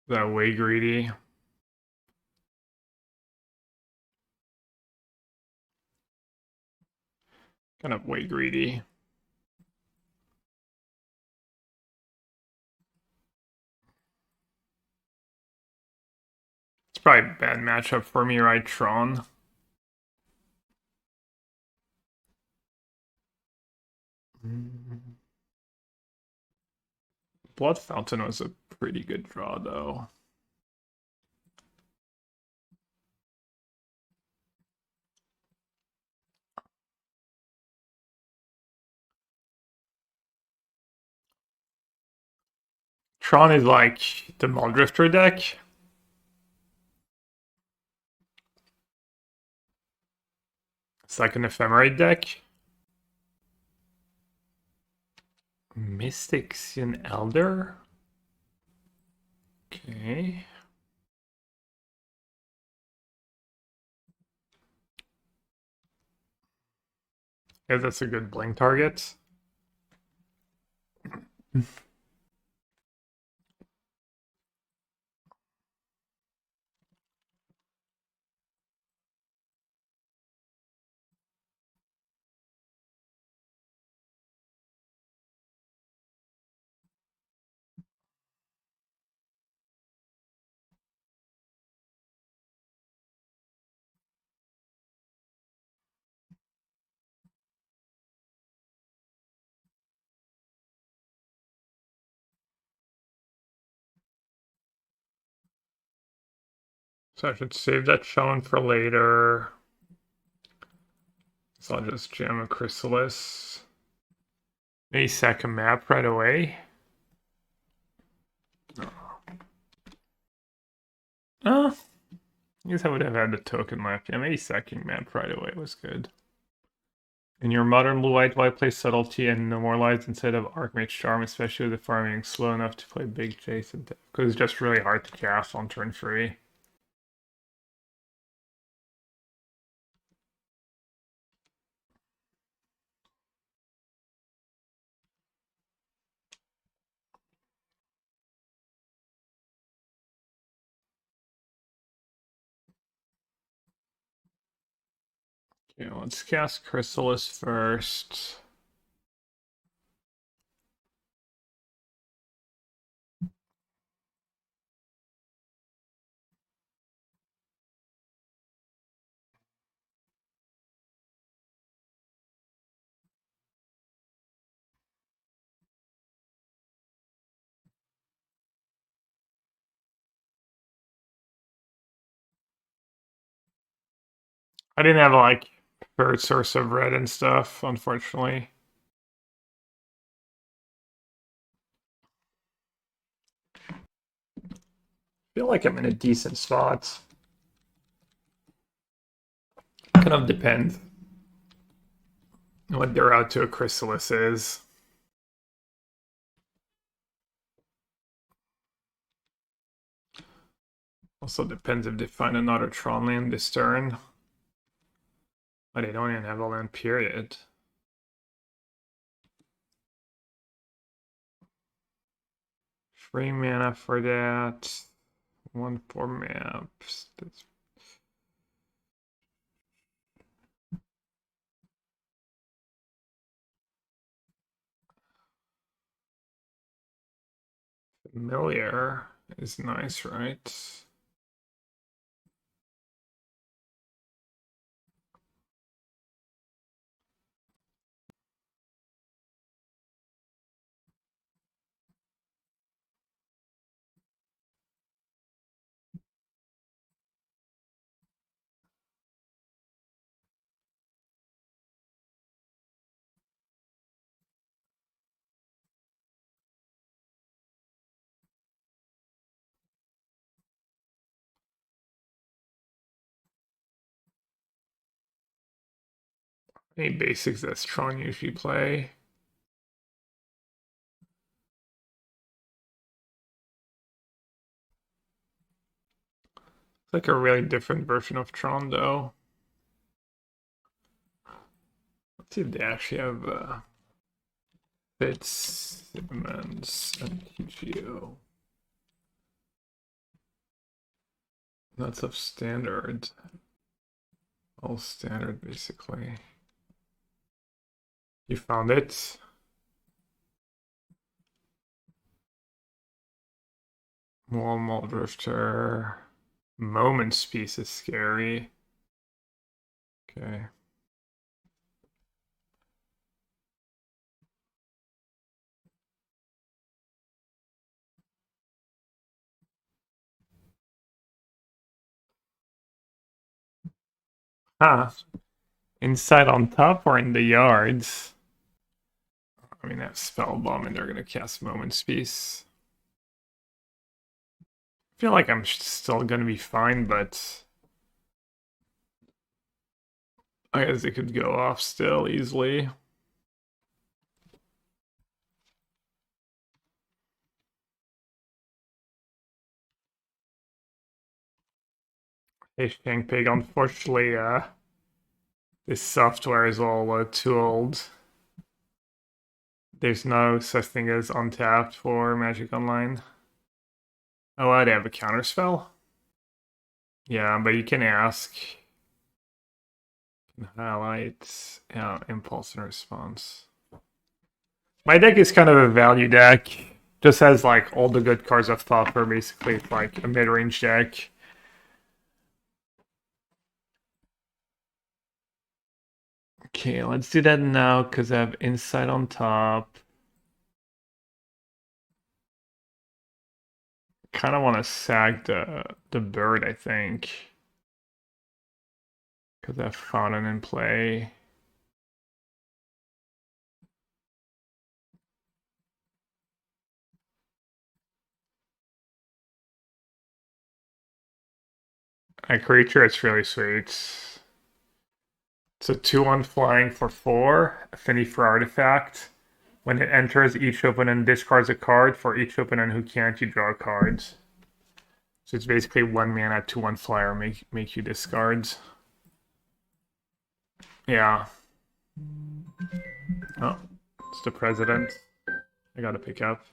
That way greedy. Kind of way greedy. It's probably a bad matchup for me, right, Tron? Blood Fountain was a pretty good draw, though. Tron is like the Muldrifter deck. It's like an Ephemerate deck. Mystic Sin Elder? Okay. Yeah, that's a good blink target. So I should save that challenge for later. So I'll just jam a Chrysalis. Maybe sack a map right away. I guess I would have had the token left. Yeah, maybe sacking map right away was good. In your modern blue-white, why play Subtlety and No More Lies instead of Archmage Charm, especially with the farming slow enough to play Big Chase? Because it's just really hard to cast on turn 3. Okay, let's cast Chrysalis first. I didn't have like third source of red and stuff, unfortunately. Feel like I'm in a decent spot. Kind of depends what their out to a Chrysalis is. Also depends if they find another Tron land this turn. But they don't even have a land, period. Free mana for that. 1/4 maps. That's familiar. Is nice, right? Any basics that Tron usually play. It's like a really different version of Tron, though. Let's see if they actually have Fitzsimmons and MTGO. That's of standard. All standard, basically. You found it? Wall Drifter. Moments piece is scary. Okay. Ah, inside on top or in the yards? I mean, that's Spellbomb and they're gonna cast Moments piece. I feel like I'm still gonna be fine, but I guess it could go off still easily. Hey, Shank Pig, unfortunately, this software is all too old. There's no such thing as untapped for Magic Online. Oh, they have a counterspell? Yeah, but you can ask. Highlight, yeah, impulse and response. My deck is kind of a value deck. Just has like all the good cards of Pauper, basically. It's like a mid-range deck. Okay, let's do that now because I have insight on top. Kind of want to sack the bird, I think. Because I have Fountain in play. A creature, it's really sweet. It's a 2/1 flying for 4, affinity for artifact. When it enters, each opponent discards a card. For each opponent who can't, you draw cards. So it's basically 1 mana, 2/1 flyer, make you discard. Yeah. Oh, it's the president. I gotta pick up.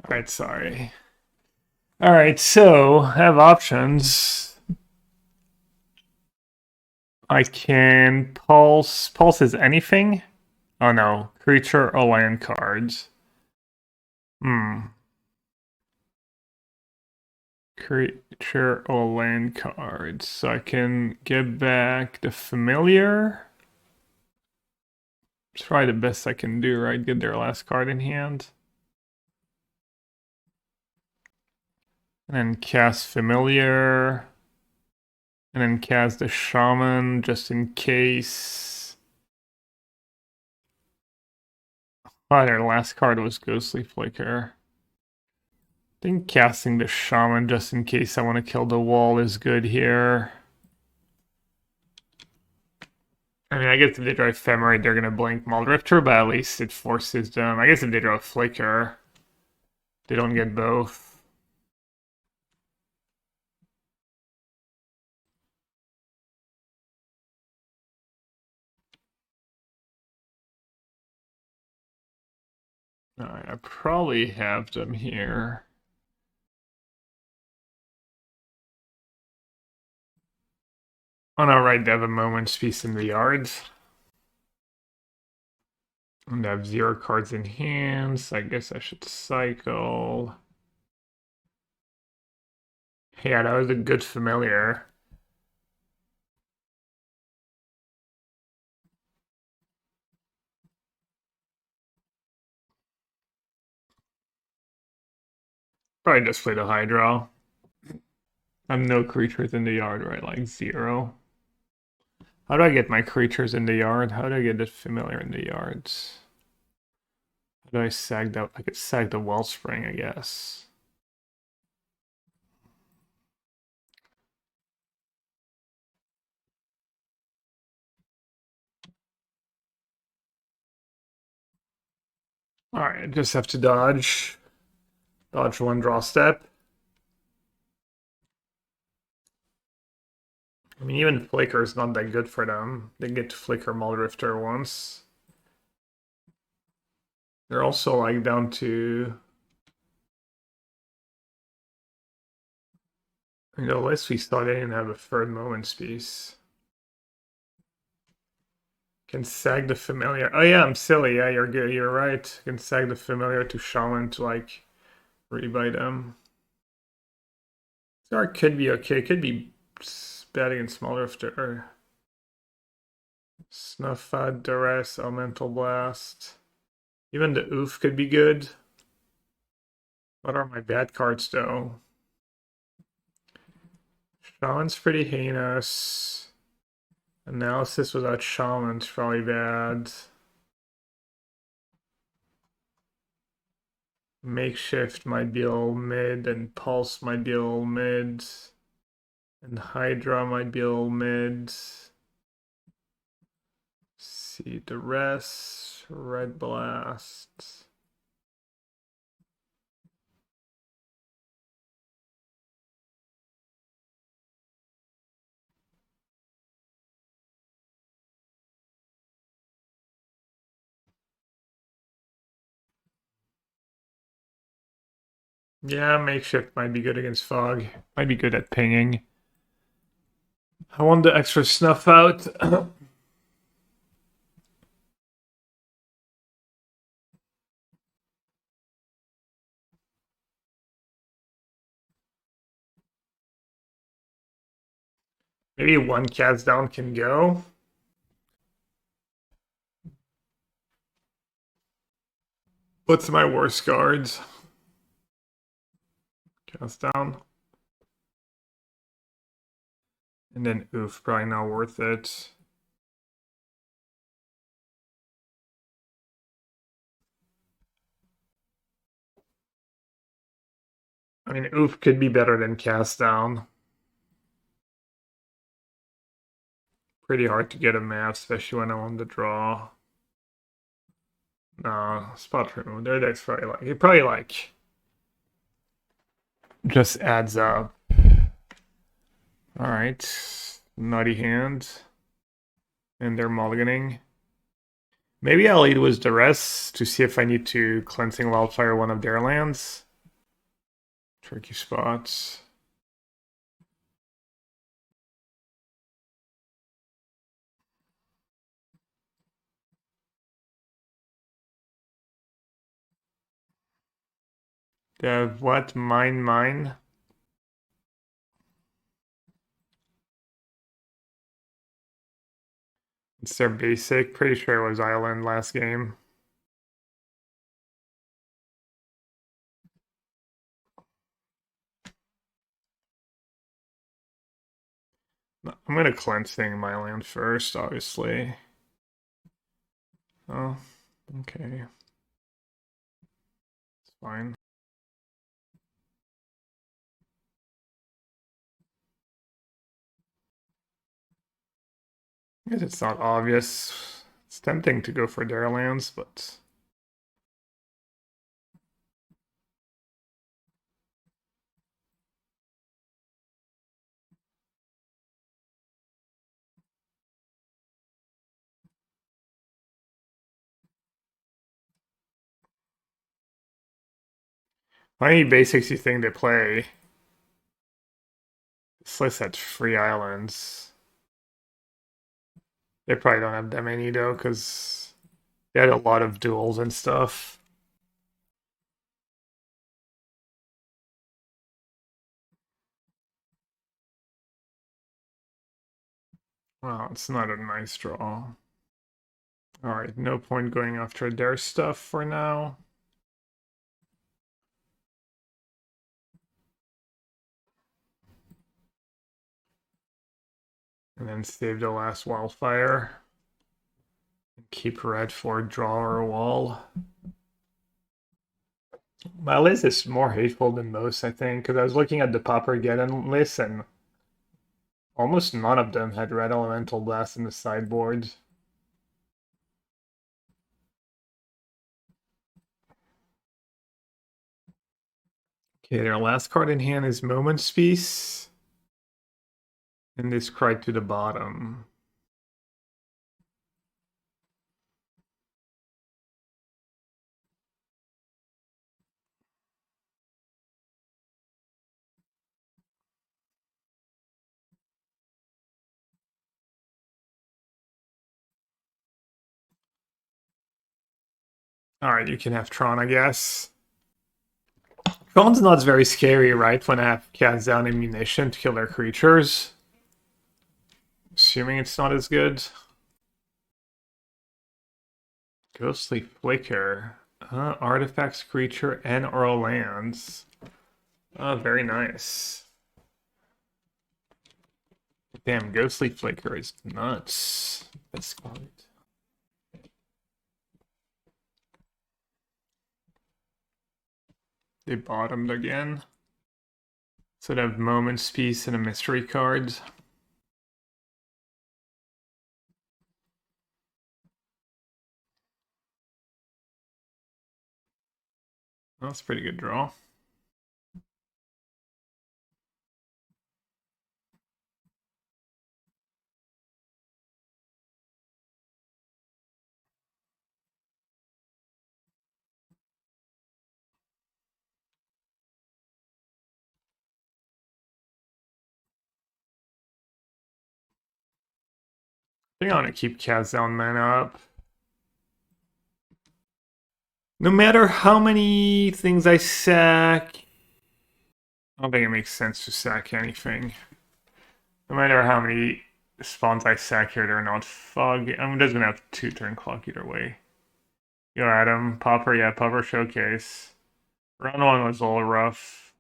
Alright, sorry. Alright, so I have options. I can pulse. Pulse is anything? Oh no. Creature or land cards. Hmm. Creature or land cards. So I can get back the familiar. It's probably the best I can do, right? Get their last card in hand. And then cast familiar. And then cast the shaman just in case. Oh, their last card was Ghostly Flicker. I think casting the shaman just in case I want to kill the wall is good here. I mean, I guess if they draw Ephemerate, they're gonna blink Muldrifter, but at least it forces them. I guess if they draw Flicker, they don't get both. Alright, I probably have them here. Oh no, right, they have a Moment's Peace in the yards. And I have 0 cards in hand, so I guess I should cycle. Yeah, that was a good familiar. Probably just play the Hydra. I have no creatures in the yard, right? Like 0. How do I get my creatures in the yard? How do I get the familiar in the yards? How do I sag that? I could sag the Wellspring, I guess. Alright, I just have to dodge. Dodge 1 draw step. I mean, even Flicker is not that good for them. They get to Flicker Muldrifter once. They're also like down to... You know, last we saw they didn't have a third Moments piece. Can sag the familiar. Oh yeah, I'm silly. Yeah, you're good. You're right. Can sag the familiar to Shaman to like rebuy them. Or could be okay. Could be bad against Muldrifter. Snuff out, Duress, Elemental Blast. Even the Oof could be good. What are my bad cards though? Shaman's pretty heinous. Analysis without Shaman's probably bad. Makeshift might be a little mid, and Pulse might be a little mid. And Hydra might be a little mid. See the rest. Red Blast. Yeah, Makeshift might be good against Fog. Might be good at pinging. I want the extra snuff out. Maybe 1 cast down can go. What's my worst cards? Cast down. And then oof, probably not worth it. I mean, oof could be better than cast down. Pretty hard to get a map, especially when I want to draw. No, spot remove. Their deck's probably like it probably like just adds up. Alright. Nutty hand. And they're mulliganing. Maybe I'll lead with Duress to see if I need to cleansing wildfire one of their lands. Tricky spots. They have what? Mine? It's their basic. Pretty sure it was Island last game. I'm gonna cleansing my land first, obviously. Oh, okay. It's fine. I guess it's not obvious. It's tempting to go for their lands, but how many basics do you think they play? This list had 3 islands. They probably don't have that many though, because They had a lot of duels and stuff. Well, it's not a nice draw. Alright, no point going after their stuff for now. And then save the last Wildfire. And keep red for draw or wall. My list is more hateful than most, I think, because I was looking at the Pauper Geddon list and almost none of them had red elemental blast in the sideboard. Okay, their last card in hand is Moment's Peace. And this cried to the bottom. Alright, you can have Tron, I guess. Tron's not very scary, right? When I have cast down ammunition to kill their creatures. Assuming it's not as good. Ghostly Flicker. Artifacts, creature, and or lands. Very nice. Damn, Ghostly Flicker is nuts. Best card. They bottomed again. So they have Moment's Peace and a mystery card. That's a pretty good draw. I think I want to keep cast down mana up. No matter how many things I sack, I don't think it makes sense to sack anything. No matter how many spawns I sack here, they're not fog. I'm just gonna have 2-turn clock either way. Yo, Adam, Pauper, yeah, Pauper Showcase. Round 1 was all rough.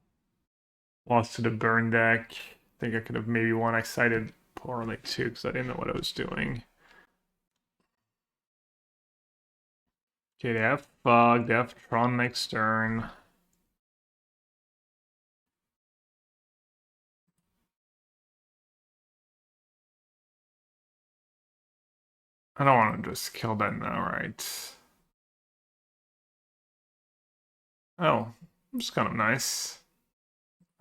Lost to the burn deck. I think I could have maybe won. I cited poorly too because I didn't know what I was doing. Okay, they have fog, they have Tron next turn. I don't want to just kill that now, right? Oh, it's kind of nice.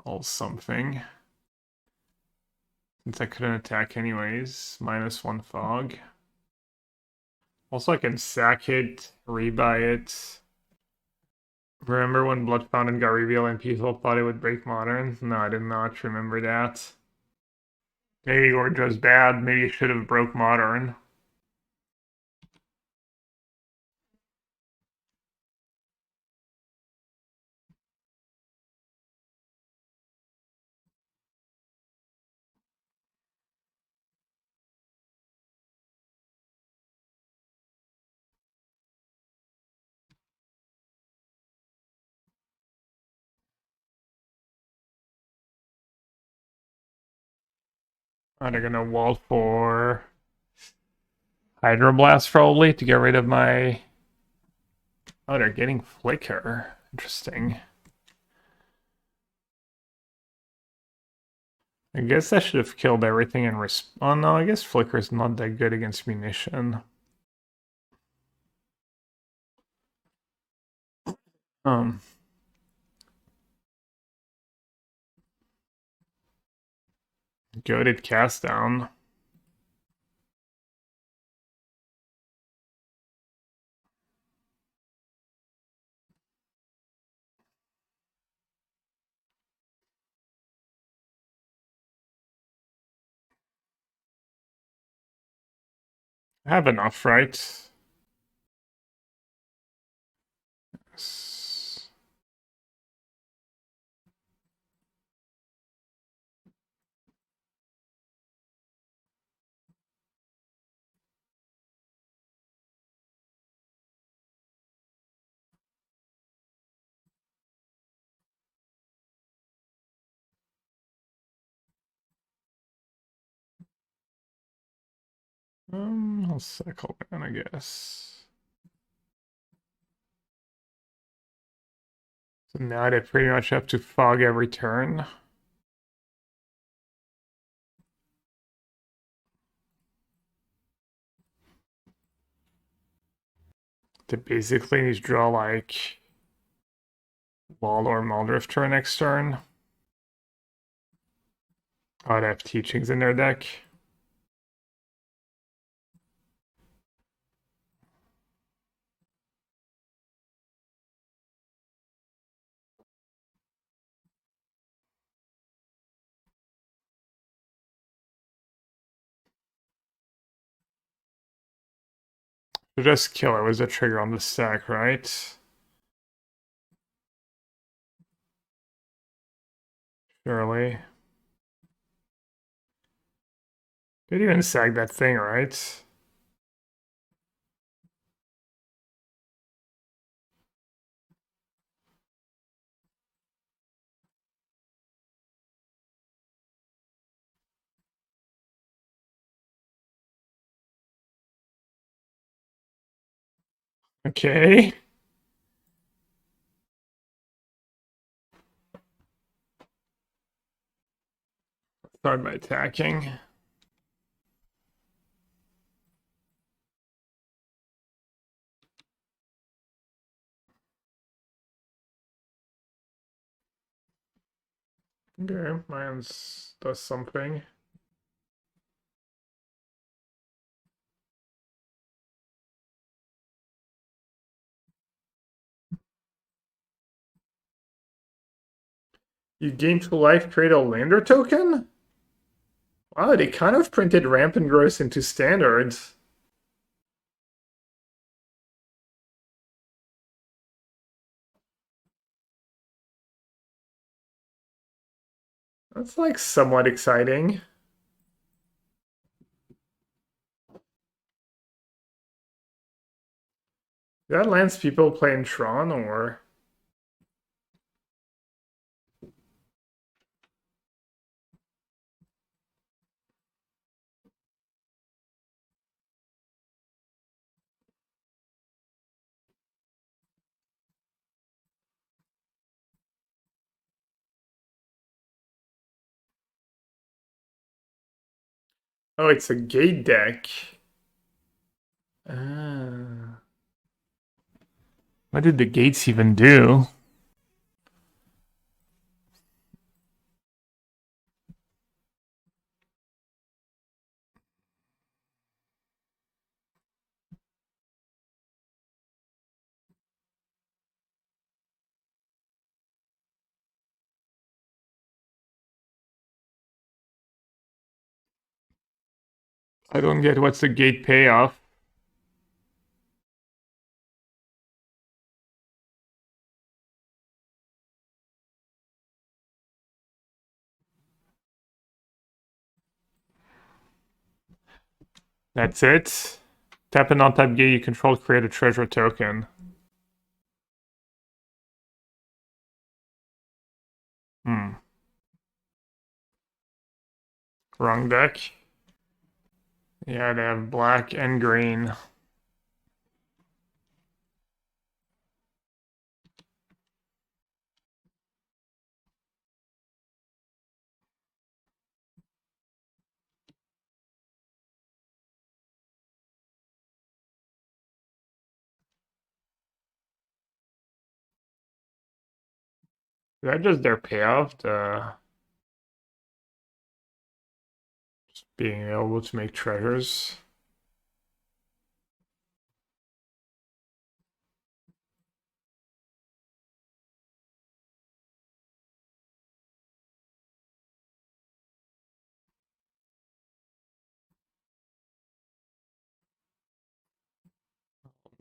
All something. Since I couldn't attack anyways, -1 fog. Also, I can sack it, rebuy it. Remember when Blood Fountain got revealed and people thought it would break Modern? No, I did not remember that. Maybe you were just bad, maybe you should have broke Modern. Oh, they're gonna wall for Hydroblast probably to get rid of my... Oh, they're getting Flicker. Interesting. I guess I should have killed everything and oh no, I guess Flicker's not that good against munition. Um. Goaded cast down. I have enough, right? I'll cycle in, I guess. So now I pretty much have to fog every turn. To basically need to draw like Wall or Muldrifter next turn. I'd have Teachings in their deck. So just kill it was a trigger on the stack, right? Surely. Could even sag that thing, right? Okay. Start by attacking. Okay, mine's does something. You gain 2 life, create a lander token? Wow, they kind of printed Rampant Growth into standards. That's like somewhat exciting. That lands people playing Tron or oh, it's a gate deck. Ah. What did the gates even do? I don't get what's the gate payoff. That's it. Tap an on-tap gate you control, create a treasure token. Hmm. Wrong deck. Yeah, they have black and green. Is that just their payoff? Just being able to make treasures?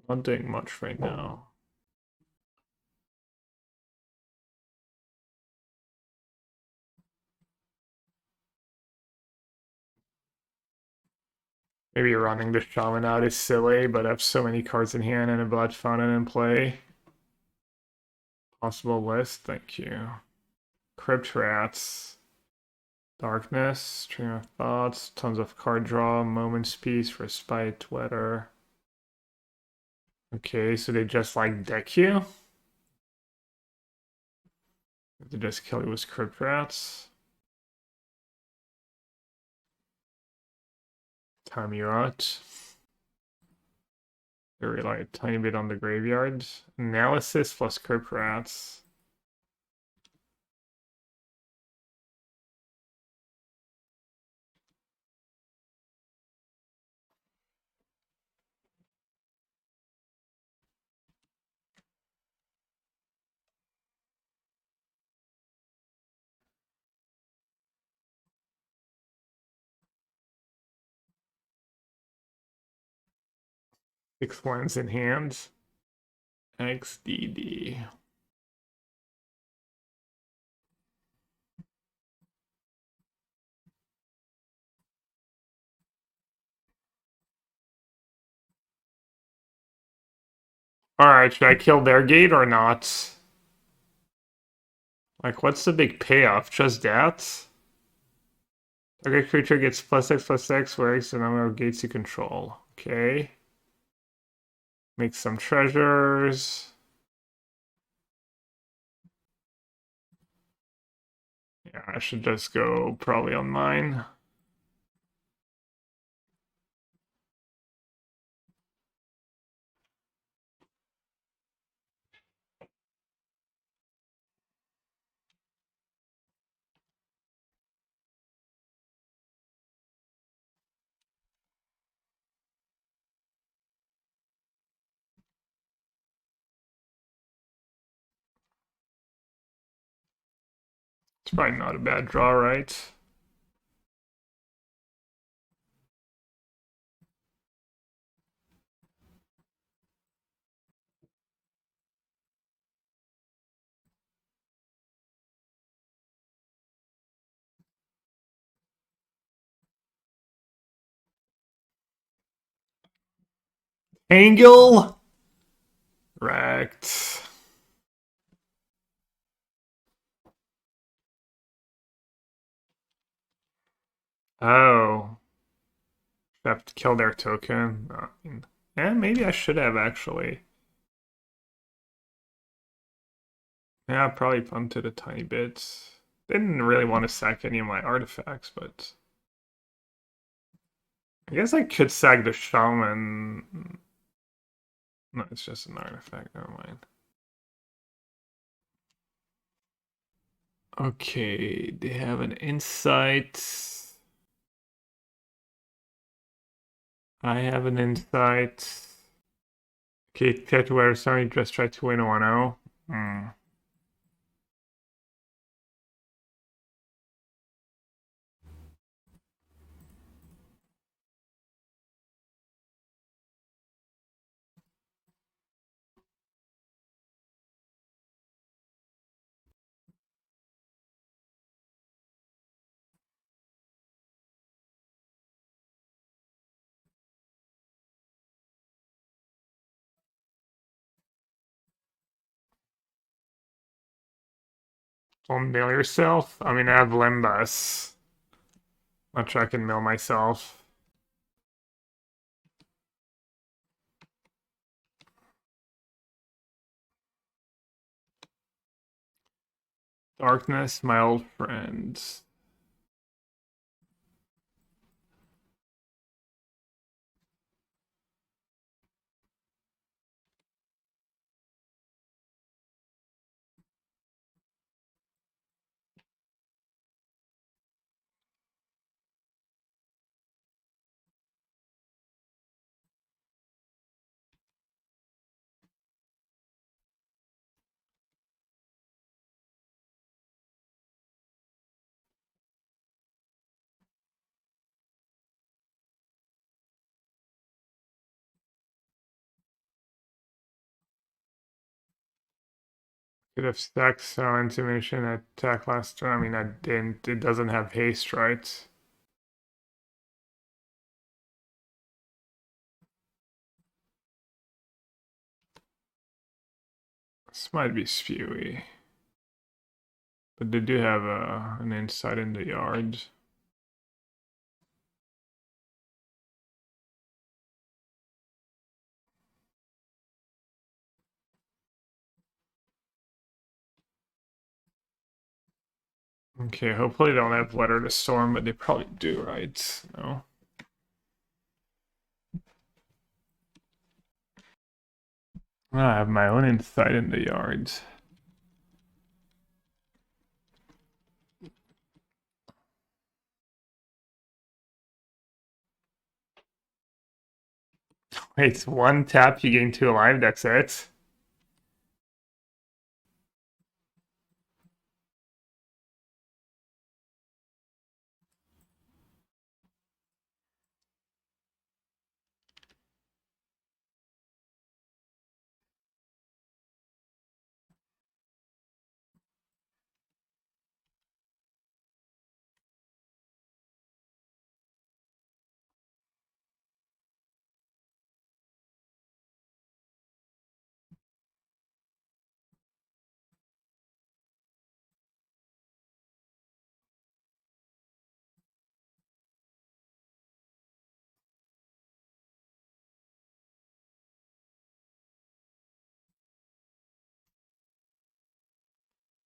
Not doing much right now. Maybe running the shaman out is silly, but I have so many cards in hand and a blood fountain in play. Possible list, thank you. Crypt rats. Darkness, stream of thoughts, tons of card draw, moment's peace, respite, weather. Okay, so they just like deck you? They just kill you with crypt rats? Time you out. They rely a tiny bit on the graveyard. Analysis plus crypt rats. Six lands in hand. XDD. Alright, should I kill their gate or not? Like, what's the big payoff? Just that? Target creature gets +X/+X where X is the number of gates you control. Okay. Make some treasures. Yeah, I should just go probably on mine. It's probably not a bad draw, right? Angle? Wrecked. Oh. I have to kill their token. Yeah, maybe I should have actually. Yeah, I probably punted a tiny bit. Didn't really want to sack any of my artifacts, but I guess I could sack the shaman. No, it's just an artifact, never mind. Okay, they have an insight. I have an insight. Okay, try to wear something, just try to win a 1-0. Don't mill yourself. I mean, I have Limbus. Not sure I can mill myself. Darkness, my old friend. Could have stacked so intimidation attack last turn. I mean, I didn't. It doesn't have haste, right? This might be spewy. But they do have an insight in the yard. Okay, hopefully they don't have Weather to Storm, but they probably do, right? No. I have my own insight in the yards. Wait, it's one tap, you gain 2 alive, that's it?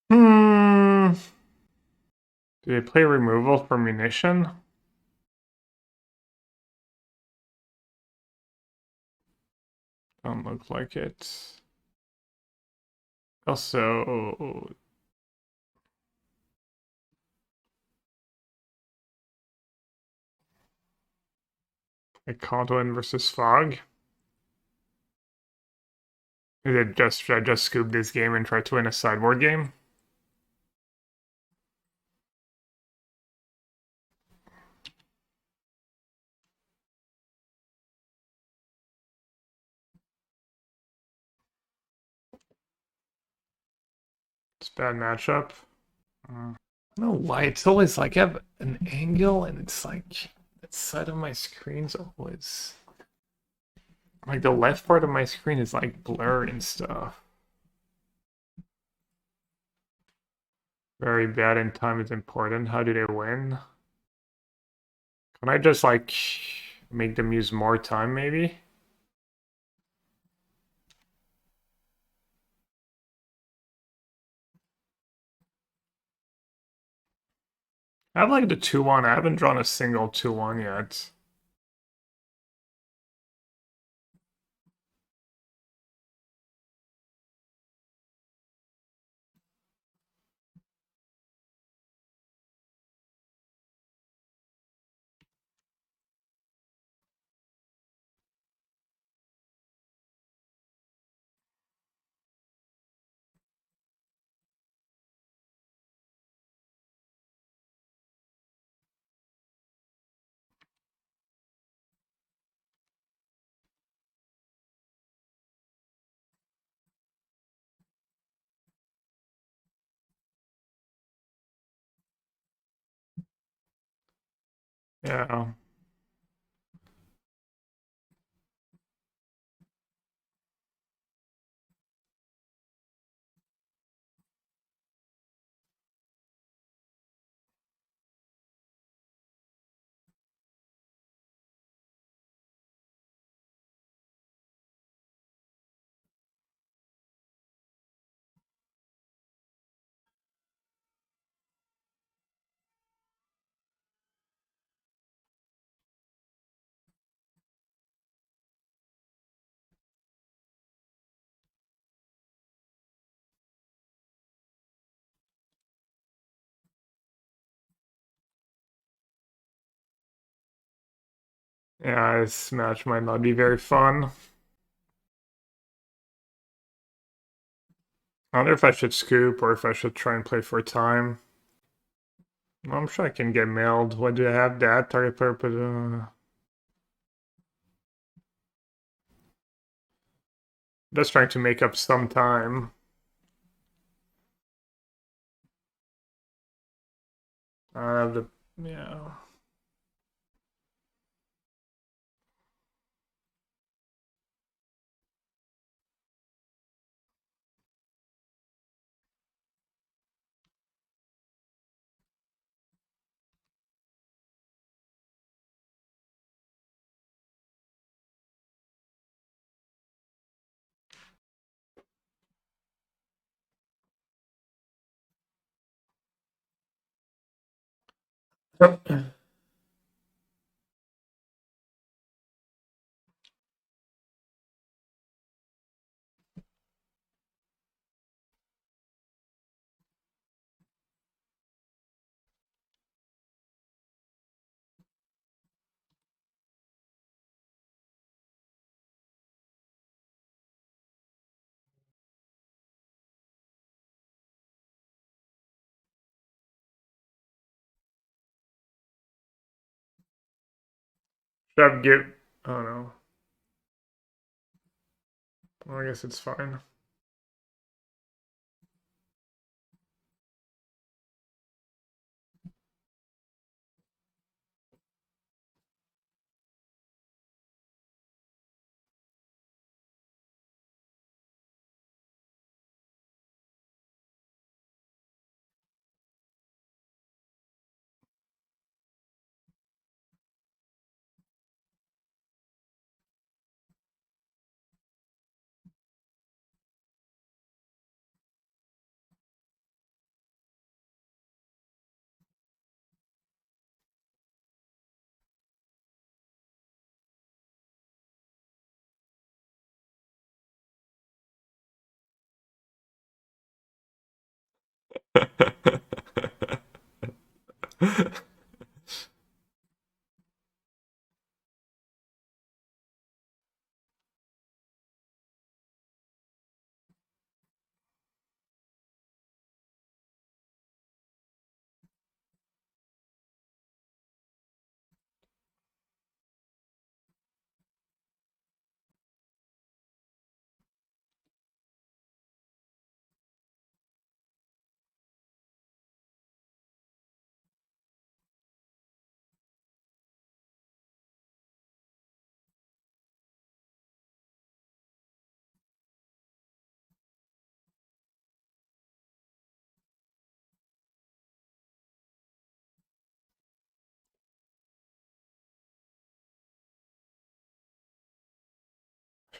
Hmm. Do they play removal for munition? Don't look like it. Also, a Caldwell versus Fog. Should I just scoop this game and try to win a sideboard game? It's a bad matchup. I don't know why it's always like I have an angle and it's like that side of my screen's always like the left part of my screen is like blurred and stuff. Very bad in time is important. How do they win? Can I just like make them use more time maybe? I have like the 2-1. I haven't drawn a single 2-1 yet. Yeah. Yeah, this match might not be very fun. I wonder if I should scoop or if I should try and play for time. I'm sure I can get mailed. What do I have? That target player put just trying to make up some time. I have the yeah. Should I give? I don't know. Well, I guess it's fine.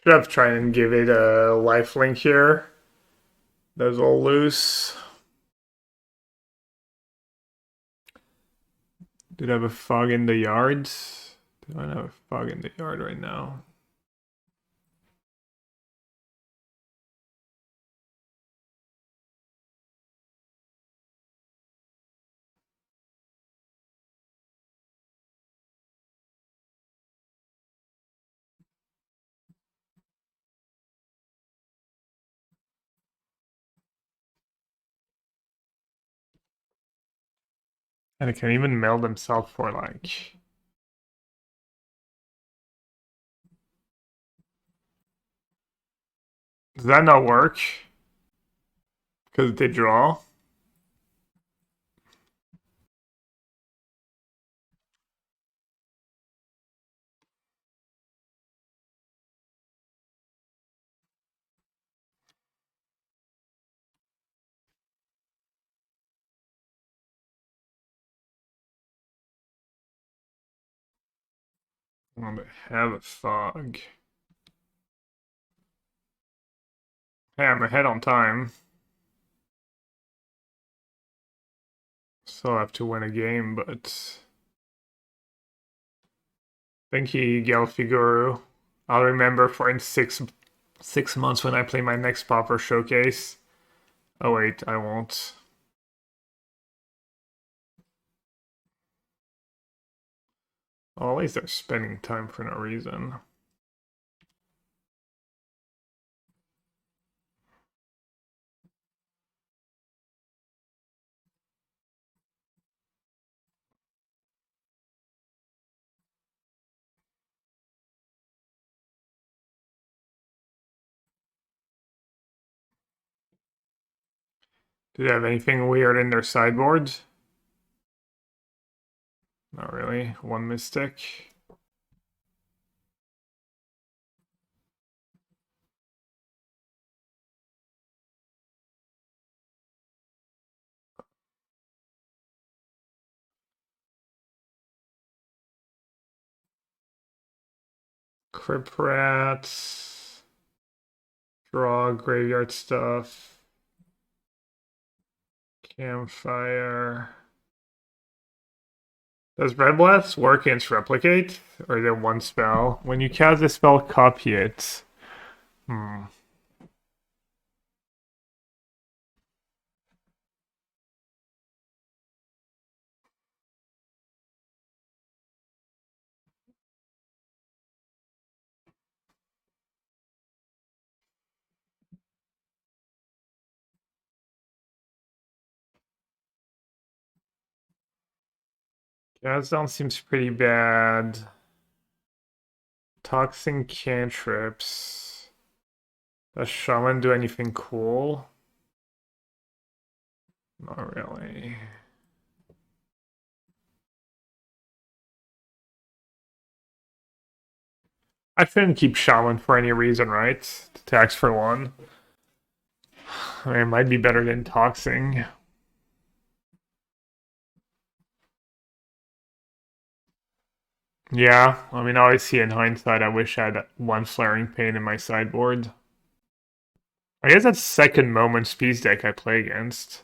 Should have tried and give it a life link here. Those all loose. Did I have a fog in the yard? Do I have a fog in the yard right now? And it can even mail themselves for like. Does that not work? Because they draw? Well, they have a fog. Hey, I'm ahead on time. Still have to win a game, but thank you, Gelfiguru. I'll remember for in 6 months when I play my next Pauper showcase. Oh wait, I won't. Oh, at least they're spending time for no reason. Do they have anything weird in their sideboards? Not really. One Mystic. Crypt Rats. Draw graveyard stuff. Campfire. Does Red Blast work against Replicate? Or is it one spell? When you cast the spell, copy it. Hmm. Gazdon seems pretty bad. Toxin cantrips. Does Shaman do anything cool? Not really. I shouldn't keep Shaman for any reason, right? Tax for one. I mean, it might be better than Toxing. Yeah, I mean, obviously in hindsight, I wish I had one Flaring Pain in my sideboard. I guess that's second moment speed deck I play against.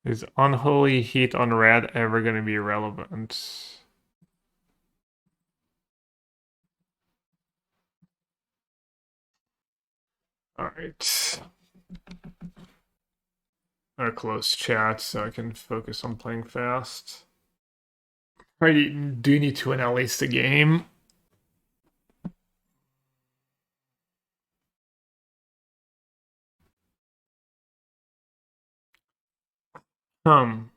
Is Unholy Heat on red ever going to be relevant? Alright. A close chat so I can focus on playing fast. I do need to win at least a game. Um,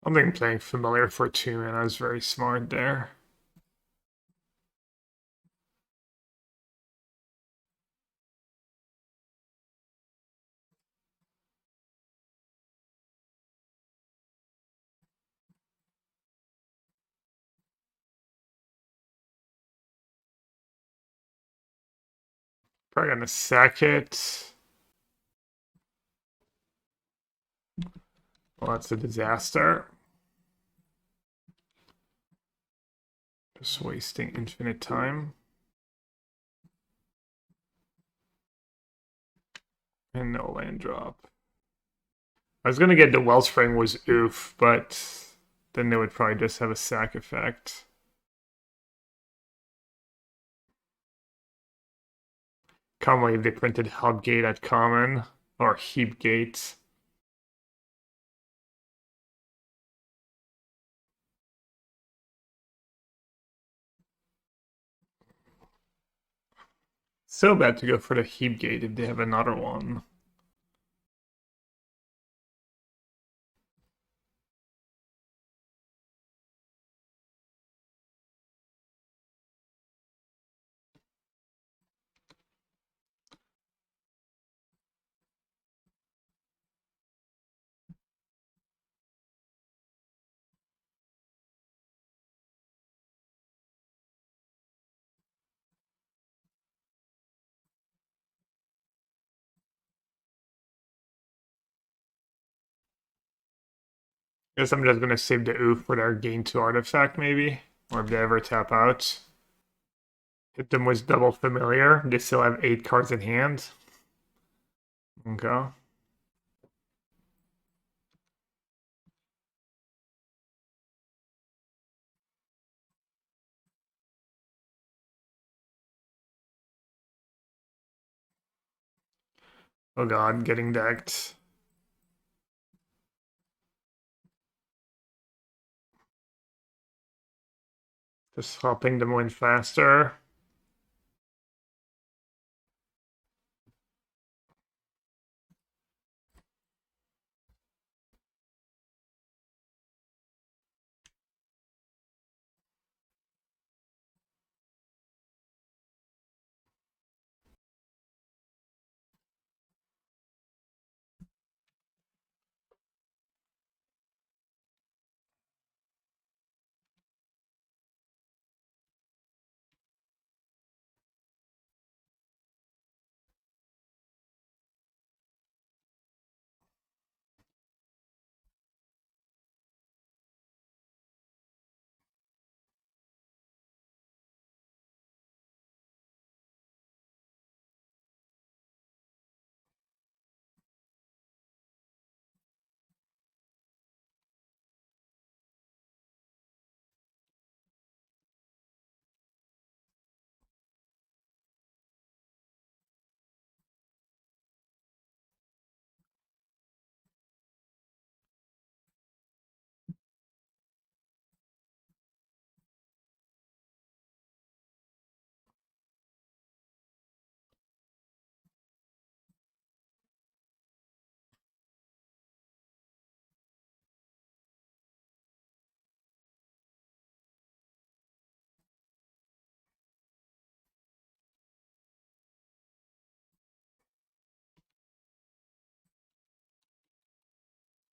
I think playing familiar for 2 mana is very smart there. Probably gonna sack it. Well, that's a disaster. Just wasting infinite time. And no land drop. I was gonna get the Wellspring was oof, but then they would probably just have a sack effect. Commonly they printed Hubgate at common, or Heapgate. So bad to go for the Heapgate if they have another one. Guess I'm just gonna save the oof for their gain 2 artifact maybe. Or if they ever tap out. Hit them with double familiar. They still have 8 cards in hand. Okay. Oh god, getting decked. Just helping them win faster.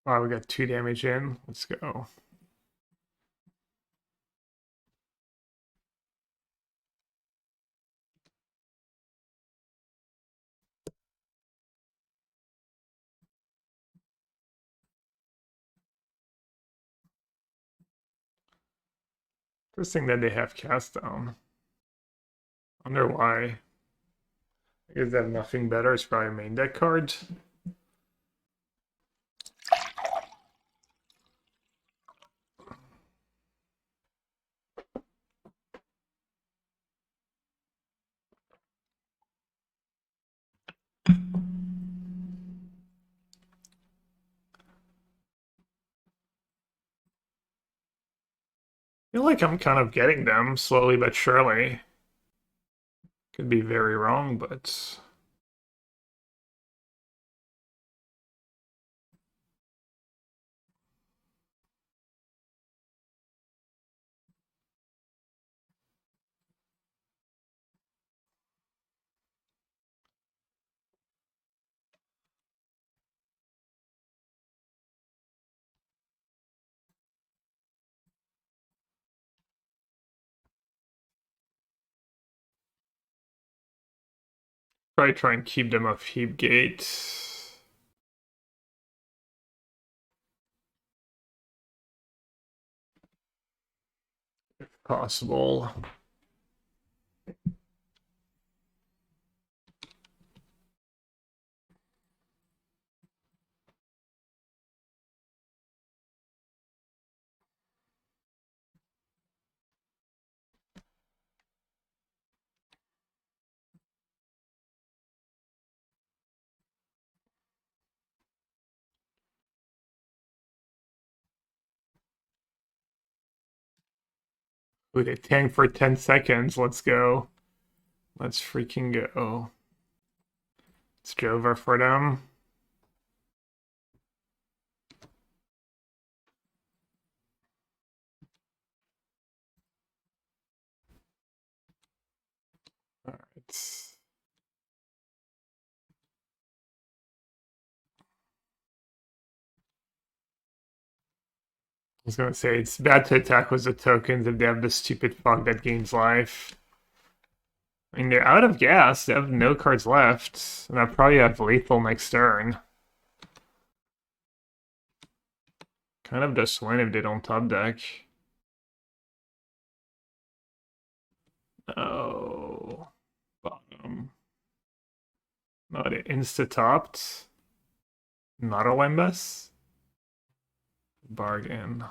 Wow, we got 2 damage in. Let's go. Interesting that they have cast down. Wonder why. I guess they have nothing better. It's probably a main deck card. I feel like I'm kind of getting them slowly but surely. Could be very wrong, but probably try and keep them off heap gate. If possible. Ooh, they tank for 10 seconds. Let's go. Let's freaking go. It's Jover for them. Alright. I was gonna say, it's bad to attack with the tokens if they have the stupid fog that gains life. I mean, they're out of gas. They have no cards left. And I probably have lethal next turn. Kind of just win if they don't top deck. Oh. Bottom. No, they insta-topped. Not a Lembas. Bargain.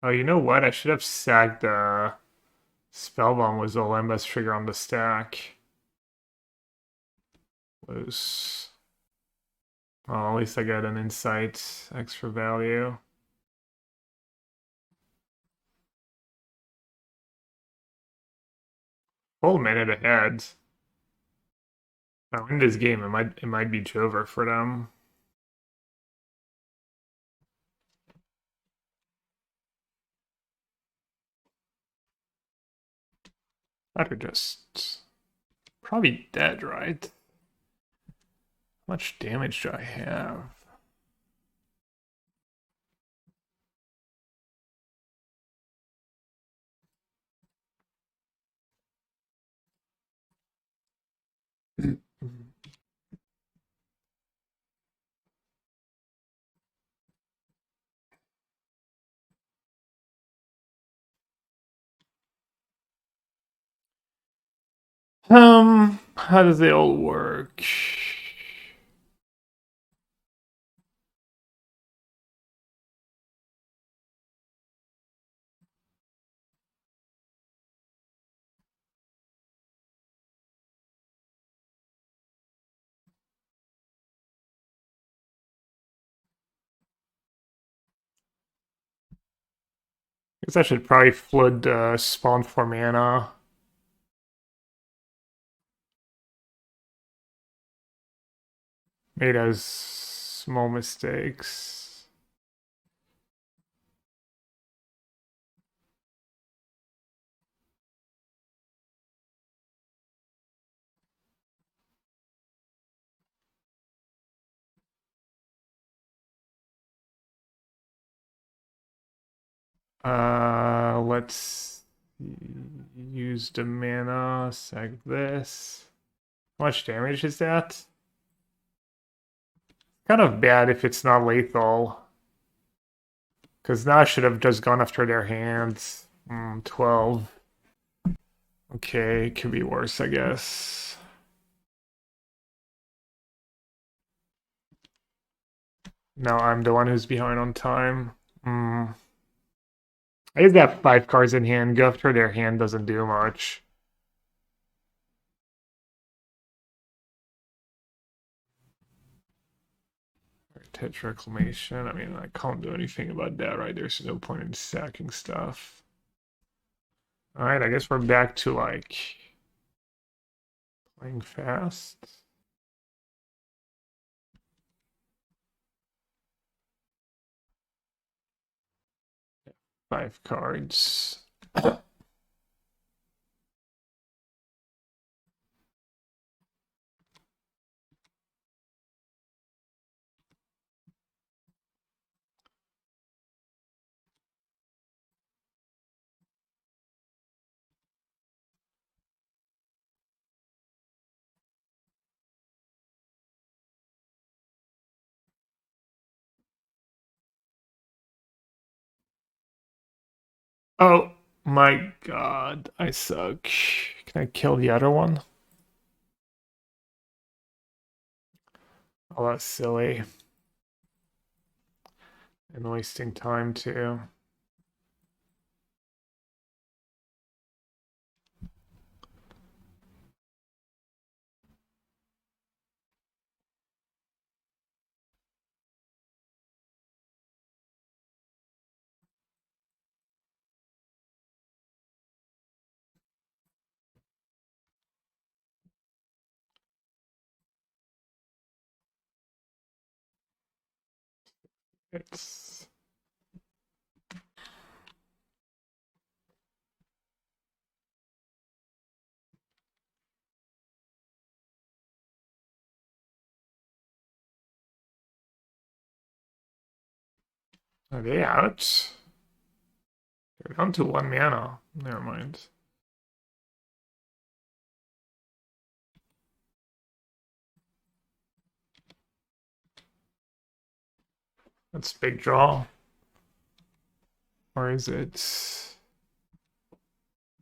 Oh, you know what? I should have sacked the Spellbomb was the Lembas trigger on the stack. Loose. Well, at least I got an insight extra value. Full minute ahead. If I win this game, it might be Jover for them. That are just probably dead, right? How much damage do I have? How does it all work? Guess I should probably flood spawn for mana. Made as small mistakes. Let's use the mana, sack this. How much damage is that? Kind of bad if it's not lethal. Because now I should have just gone after their hands. 12. Okay, could be worse, I guess. Now I'm the one who's behind on time. I guess they have 5 cards in hand. Go after their hand doesn't do much. Touch Reclamation. I mean, I can't do anything about that, right? There's no point in sacking stuff. Alright, I guess we're back to, like, playing fast. Five cards. Oh my god, I suck. Can I kill the other one? Oh, that's silly. And wasting time too. It's Are they out? They're down to 1 mana. Never mind. That's big draw. Or is it?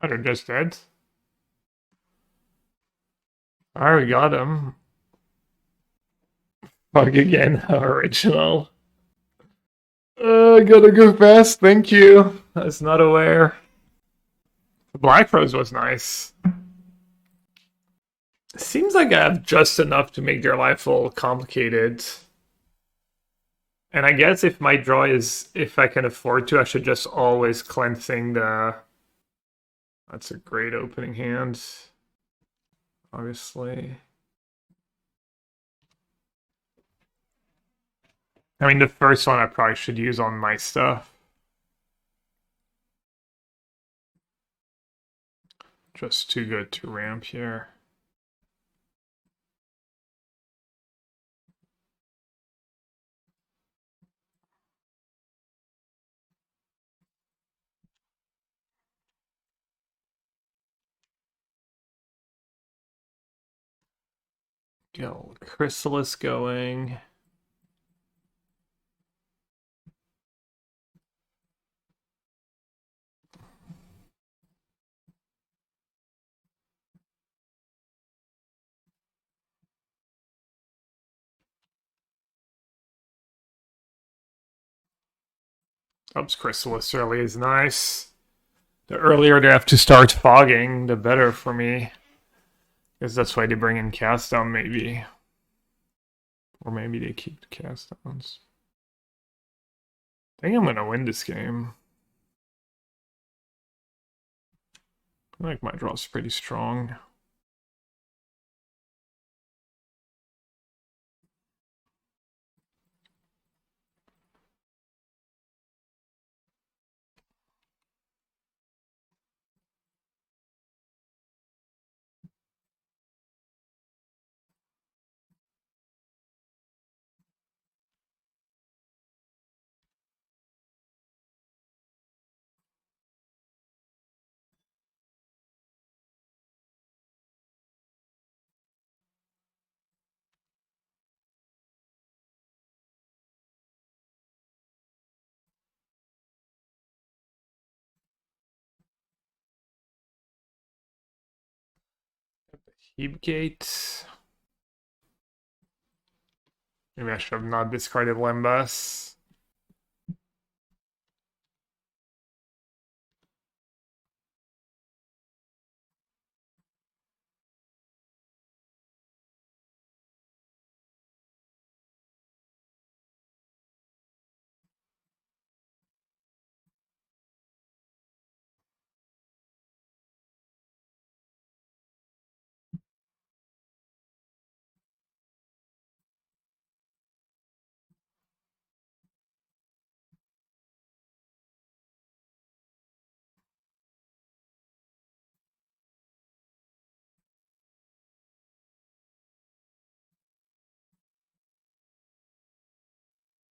Oh, they're just dead. Alright, we got him. Fuck again, original. Gotta go fast, thank you. I was not aware. The Black Rose was nice. Seems like I have just enough to make their life a little complicated. And I guess if my draw is, if I can afford to, I should just always cleansing the... That's a great opening hand. Obviously. I mean, the first one I probably should use on my stuff. Just too good to ramp here. Go Chrysalis going. Oops, Chrysalis early is nice. The earlier they have to start fogging, the better for me. Because that's why they bring in cast down, maybe. Or maybe they keep the cast downs. I think I'm gonna win this game. I think my draw's pretty strong. Heapgate. Maybe I should have not discarded Limbus.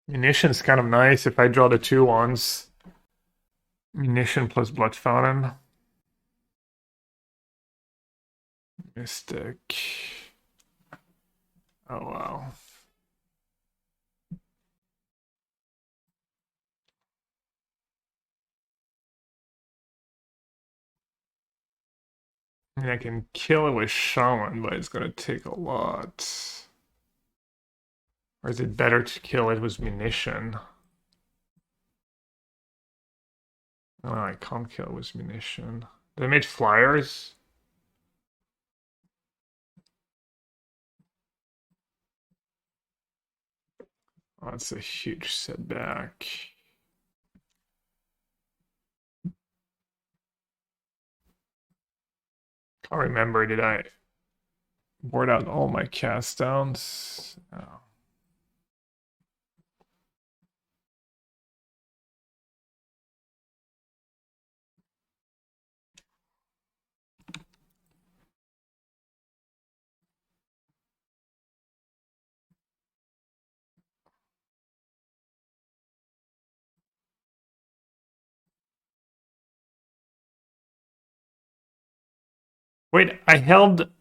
Munition's kind of nice if I draw the 2/1s. Munition plus Blood Fountain. Mystic. Oh wow. I mean, I can kill it with Shaman, but it's gonna take a lot. Or is it better to kill it with Munition? Oh, I can't kill it with Munition. They made flyers? Oh, that's a huge setback. I remember, did I board out all my cast downs? Oh. Wait, I held.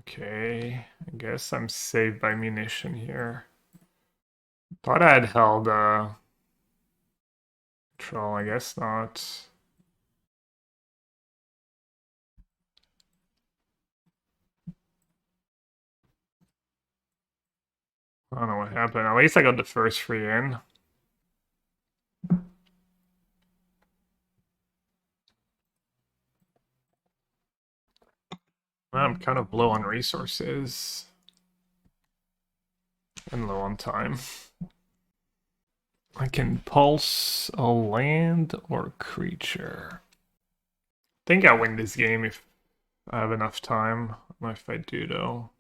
Okay, I guess I'm saved by Munition here. Thought I had held Troll, I guess not. I don't know what happened. At least I got the first free in. I'm kind of low on resources. And low on time. I can pulse a land or creature. I think I win this game if I have enough time. If I do, though.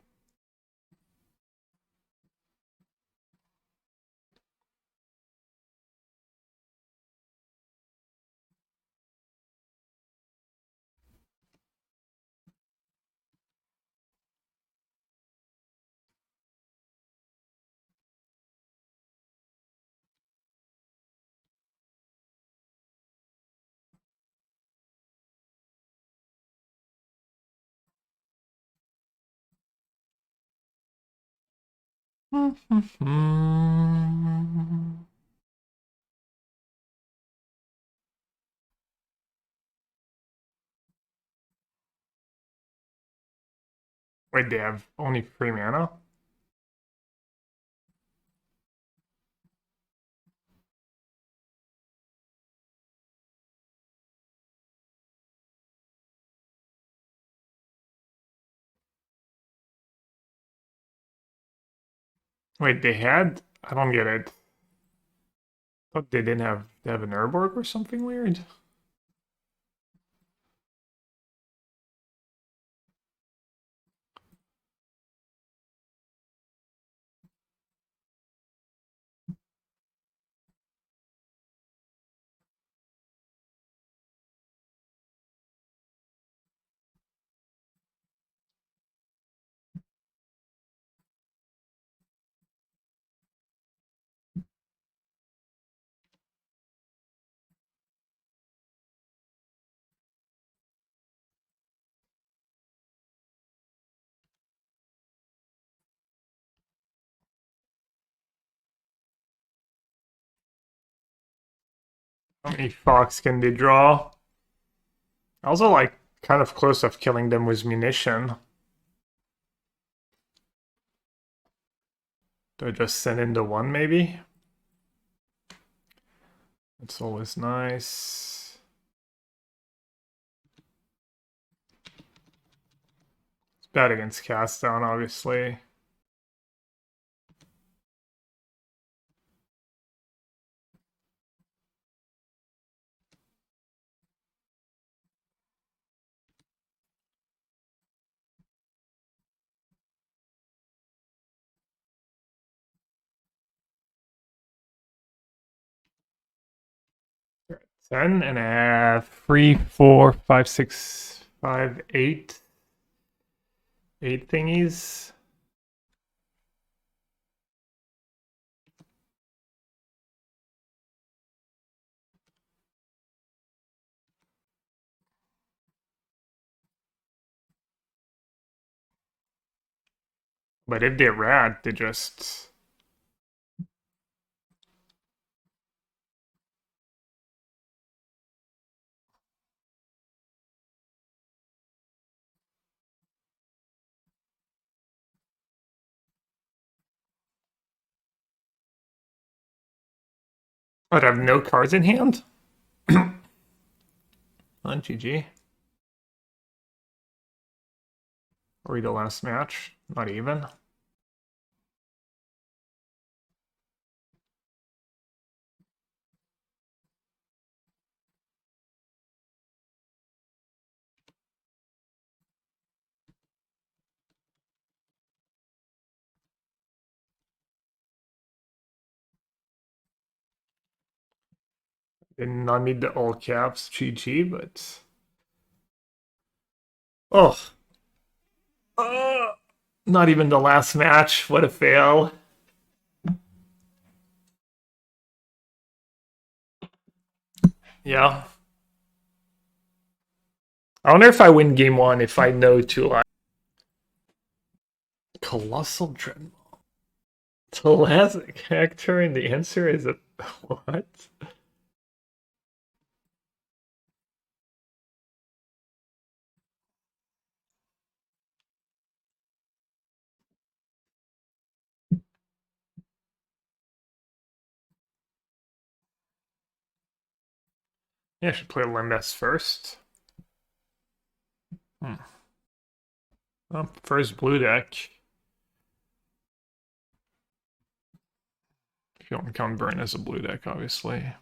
Wait, they have only 3 mana? Wait, they had? I don't get it. Thought they didn't have. They have an Urborg or something weird? How many Fox can they draw? I also like Kind of close of killing them with munition. Do I just send in the one, maybe? That's always nice. It's bad against cast down, obviously. Ten and a half, 3, 4, 5, 6, 5, 8. 8 thingies. But if they're red, they just... I'd have no cards in hand? On GG. Or the last match. Not even. Did not need the all caps GG, but... Oh. Not even the last match. What a fail. Yeah. I wonder if I win game one if I know two lines. Colossal Dreadnought. The last character and the answer is a... What? Yeah, I should play Limbus first. First blue deck. If you don't count Burn as a blue deck, obviously.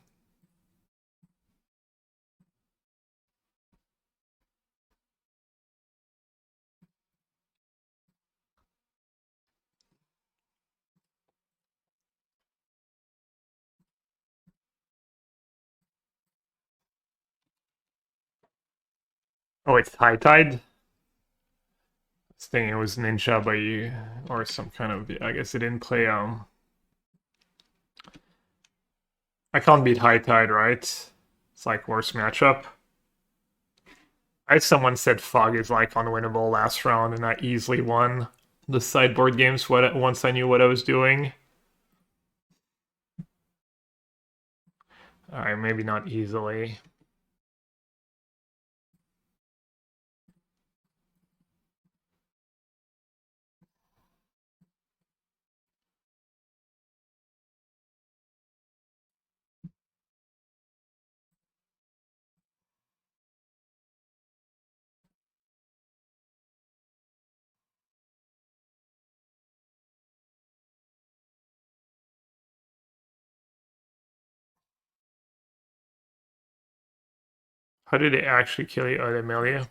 Oh, it's High Tide? I was thinking it was Ninja by you, or some kind of... I guess it didn't play... I can't beat High Tide, right? It's like worst matchup. Someone said Fog is like unwinnable last round, and I easily won the sideboard games once I knew what I was doing. Alright, maybe not easily. How did it actually kill you, Amelia?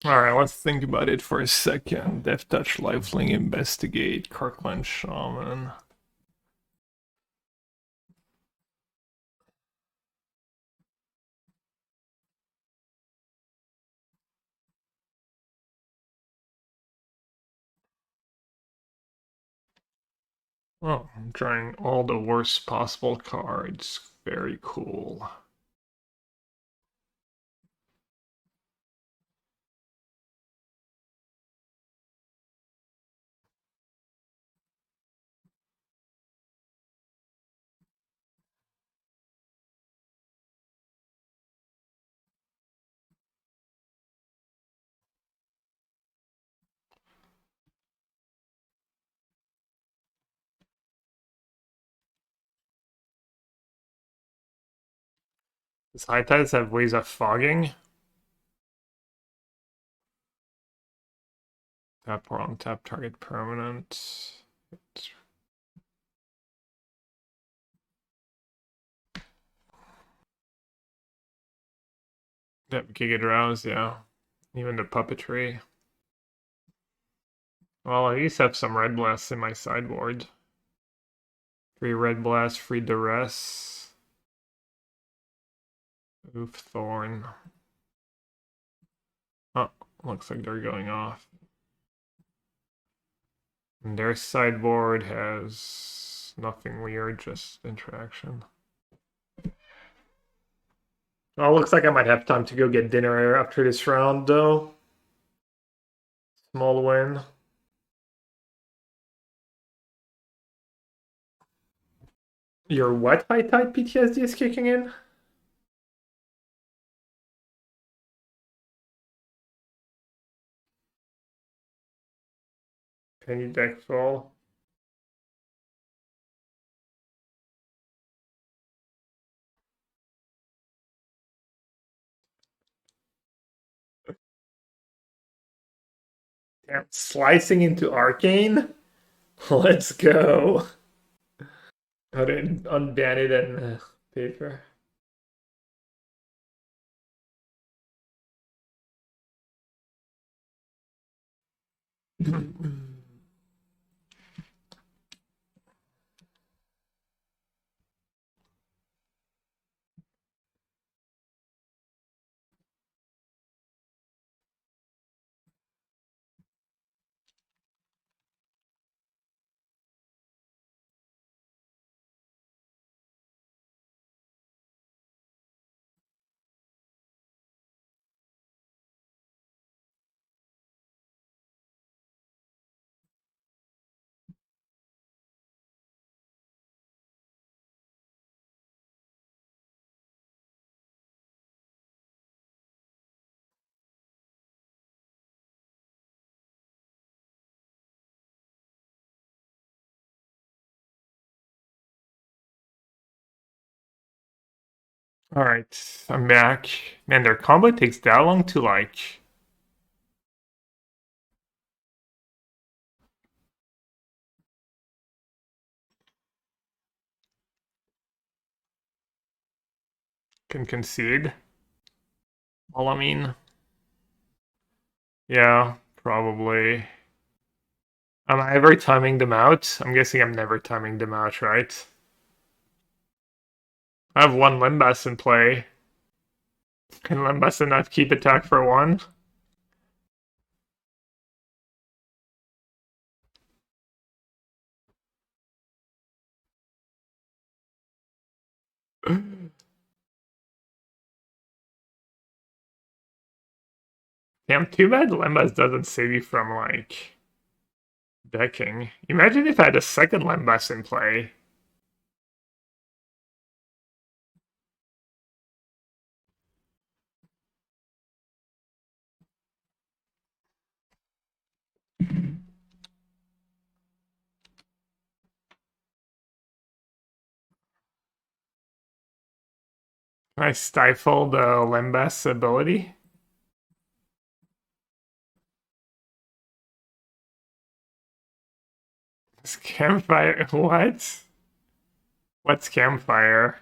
Alright, let's think about it for a second. Death Touch, Lifelink, Investigate, Kirkland Shaman. Oh, I'm drawing all the worst possible cards. Very cool. Does high tides have ways of fogging? Tap or on tap target permanent. Yep, Giga Drowse, yeah. Even the puppetry. Well, I used to have some red blasts in my sideboard. 3 red blasts, free duress. Oof, thorn. Oh, looks like they're going off. And their sideboard has nothing weird, just interaction. Oh, looks like I might have time to go get dinner after this round, though. Small win. Your what high tide PTSD is kicking in? Can you deck fall? Damn, slicing into arcane? Let's go. How to unban it and paper. Alright, I'm back. Man, their combo takes that long to like. Can concede. Well, I mean, yeah, probably. Am I ever timing them out? I'm guessing I'm never timing them out, right? I have one Limbas in play. Can Limbas not keep attack for one? Damn, too bad Limbas doesn't save you from, like, decking. Imagine if I had a second Limbas in play. Can I stifle the Limbas ability? Is campfire. What? What's campfire?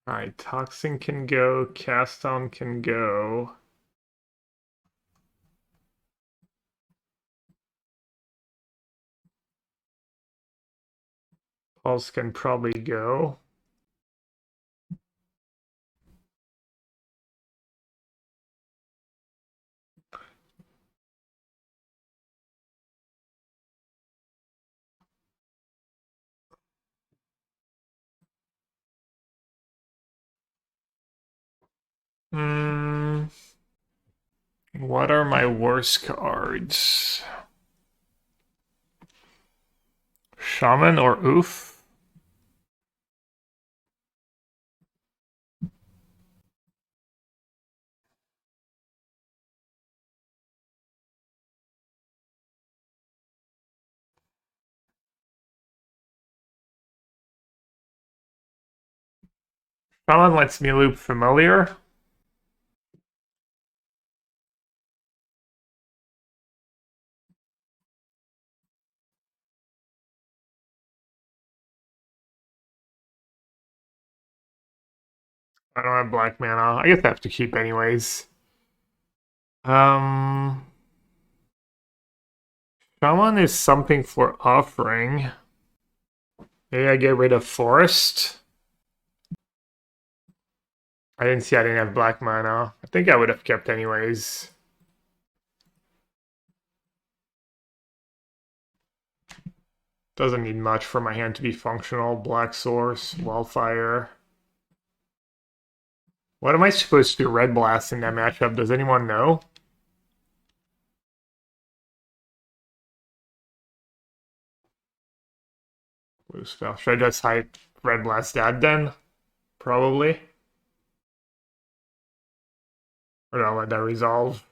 Alright, Toxin can go, Cast On can go. Pulse can probably go. Hmm. What are my worst cards? Shaman or Oof? Shaman lets me loop familiar. I don't have black mana. I guess I have to keep anyways. Shaman is something for offering. Maybe I get rid of forest. I didn't see I didn't have black mana. I think I would have kept anyways. Doesn't need much for my hand to be functional. Black source, wildfire. What am I supposed to do red blast in that matchup? Does anyone know? Blue spell. Should I just hide red blast that then? Probably. Or I'll let that resolve.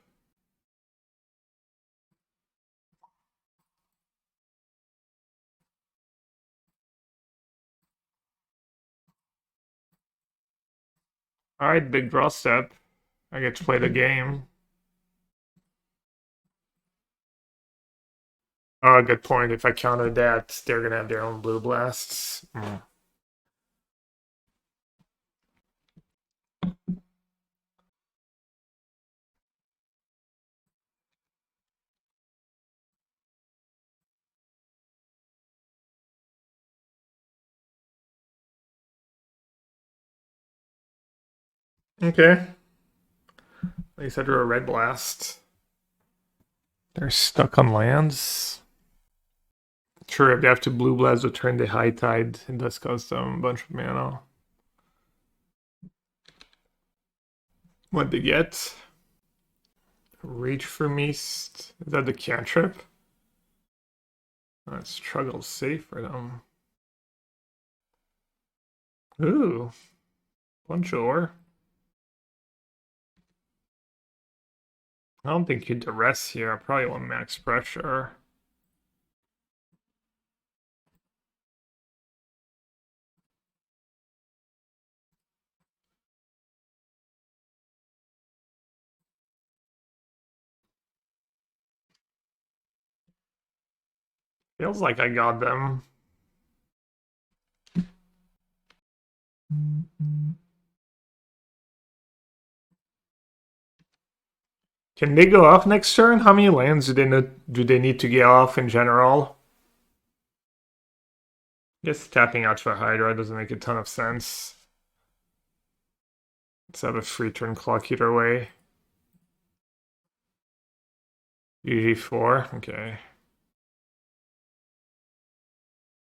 Alright, big draw step. I get to play the game. Oh, good point. If I counter that, they're gonna have their own blue blasts. Okay. At least I drew a red blast. They're stuck on lands. Sure, if they have to blue blast or turn the high tide, it does cost them a bunch of mana. What they get? Reach for East. Is that the cantrip? That struggle safe for them. Ooh. Bunch of ore. I don't think you'd arrest here. I probably want max pressure. Feels like I got them. Can they go off next turn? How many lands do they need to get off in general? I guess tapping out for Hydra doesn't make a ton of sense. Let's have a free turn clock either way. UG4, okay.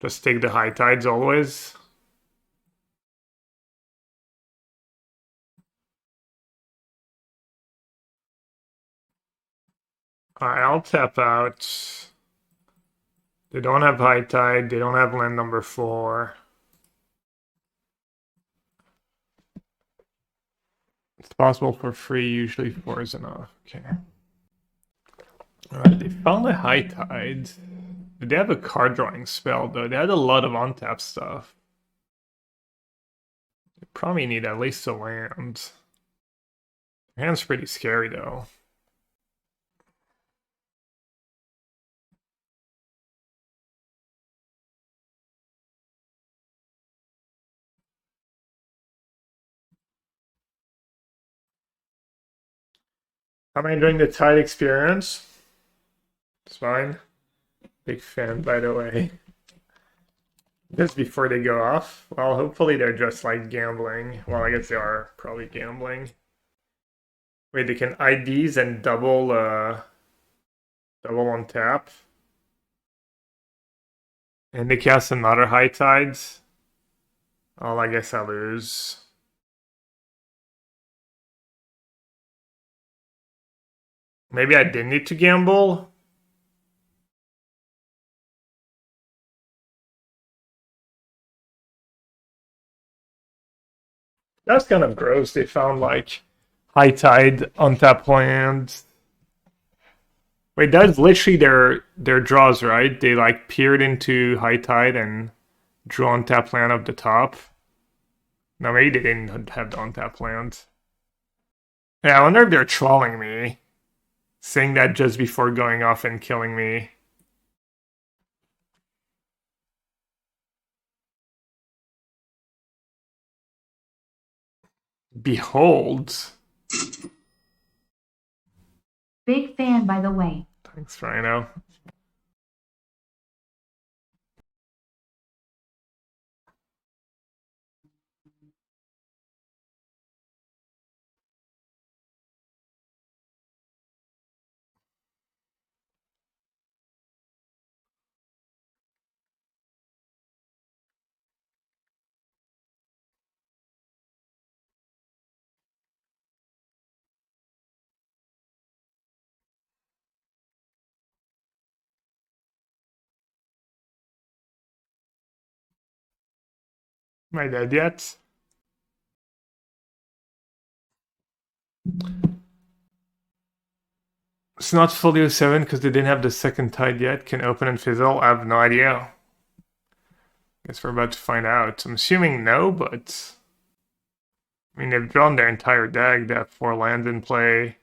Just take the high tides always. Alright, I'll tap out. They don't have high tide, they don't have land number 4. It's possible for free, usually 4 is enough. Okay. Alright, they found a high tide. Did they have a card drawing spell though? They had a lot of untap stuff. They probably need at least a land. Their hand's pretty scary though. How am I enjoying the Tide experience? It's fine. Big fan, by the way. Just before they go off. Well, hopefully they're just like gambling. Well, I guess they are probably gambling. Wait, they can IDs and double on tap. And they cast another high tides. Oh, I guess I lose. Maybe I didn't need to gamble. That's kind of gross. They found like high tide untap land. Wait, that's literally their draws, right? They like peered into high tide and drew untap land up the top. No, maybe they didn't have the untap land. Yeah, I wonder if they're trolling me. Saying that just before going off and killing me. Behold. Big fan, by the way. Thanks, Rhino. Am I dead yet? It's not fully 07 because they didn't have the second tide yet. Can open and fizzle? I have no idea. Guess we're about to find out. I'm assuming no, but I mean they've drawn their entire deck. They have 4 lands in play.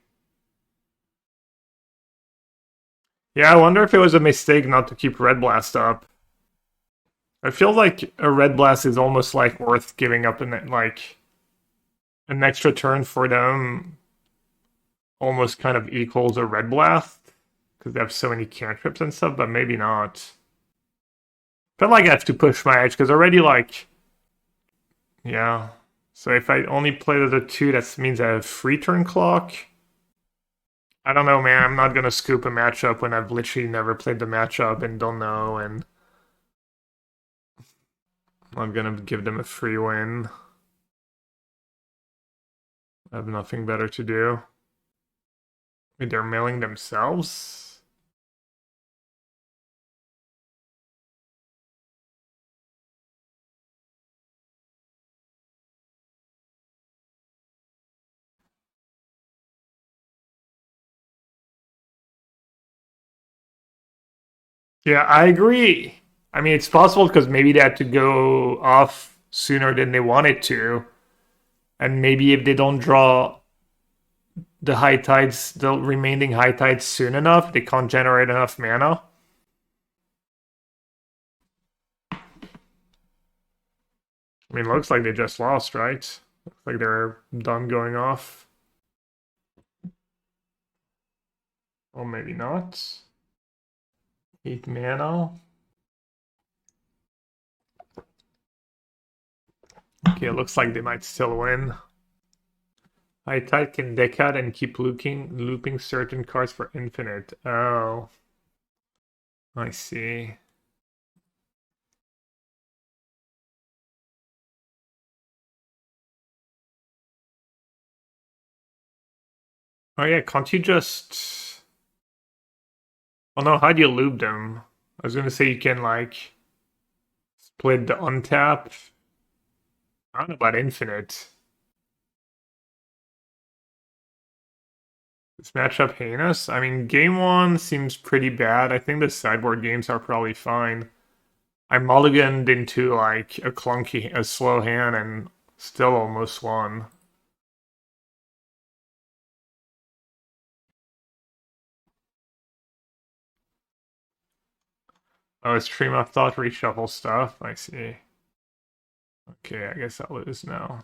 Yeah, I wonder if it was a mistake not to keep Red Blast up. I feel like a Red Blast is almost like worth giving up an extra turn for them. Almost kind of equals a Red Blast because they have so many cantrips and stuff, but maybe not. Feel like I have to push my edge because already yeah. So if I only play the 2, that means I have free turn clock. I don't know, man. I'm not gonna scoop a matchup when I've literally never played the matchup and don't know, and I'm gonna give them a free win. I have nothing better to do. Wait, they're milling themselves? Yeah, I agree. I mean, it's possible because maybe they had to go off sooner than they wanted to. And maybe if they don't draw the high tides, the remaining high tides soon enough, they can't generate enough mana. I mean, looks like they just lost, right? Looks like they're done going off. Or maybe not. 8 mana. Okay, it looks like they might still win. High tide can deck out and keep looping certain cards for infinite. Oh. I see. Oh yeah, can't you just... Oh no, how do you loop them? I was gonna say you can like split the untap. I don't know about infinite. This matchup heinous? I mean, game 1 seems pretty bad. I think the sideboard games are probably fine. I mulliganed into like a slow hand and still almost won. Oh, it's stream of thought reshuffle stuff. I see. Okay, I guess I'll lose now.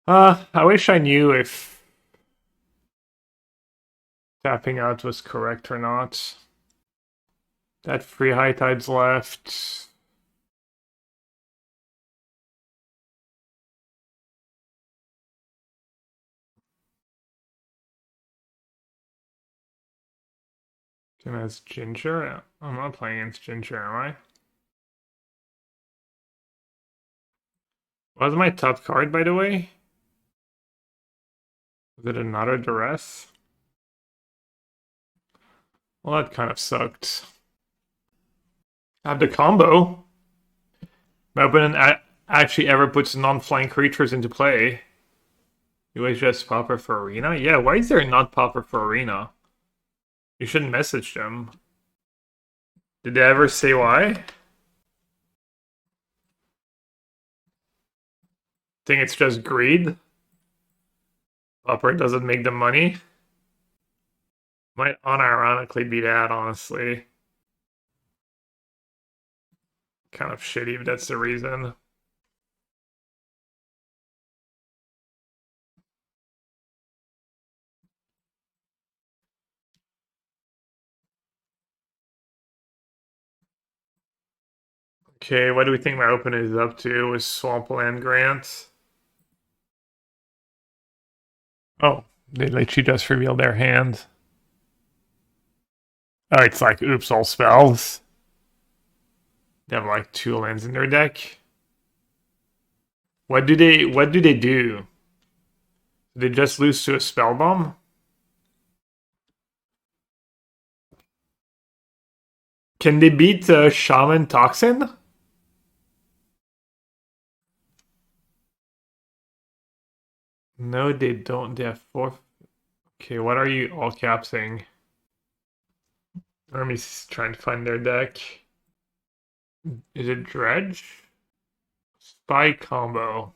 I wish I knew if tapping out was correct or not. That free high tides left. Game has Ginger. I'm not playing against Ginger, am I? What was my top card, by the way? Was it another Duress? Well, that kind of sucked. I have the combo. My opponent actually ever puts non-flying creatures into play. You always just Pauper for Arena? Yeah, why is there not Pauper for Arena? You shouldn't message them. Did they ever say why? Think it's just greed? Pauper doesn't make the money? Might unironically be that, honestly. Kind of shitty if that's the reason. Okay, what do we think my open is up to with Swampland Grant? Oh, they literally just revealed their hand. Oh, it's like oops, all spells. They have like 2 lands in their deck. What do they do? Did they just lose to a spell bomb? Can they beat Shaman Toxin? No, they don't. They have 4. Okay, what are you all capsing? Let me trying to find their deck. Is it Dredge? Spy combo.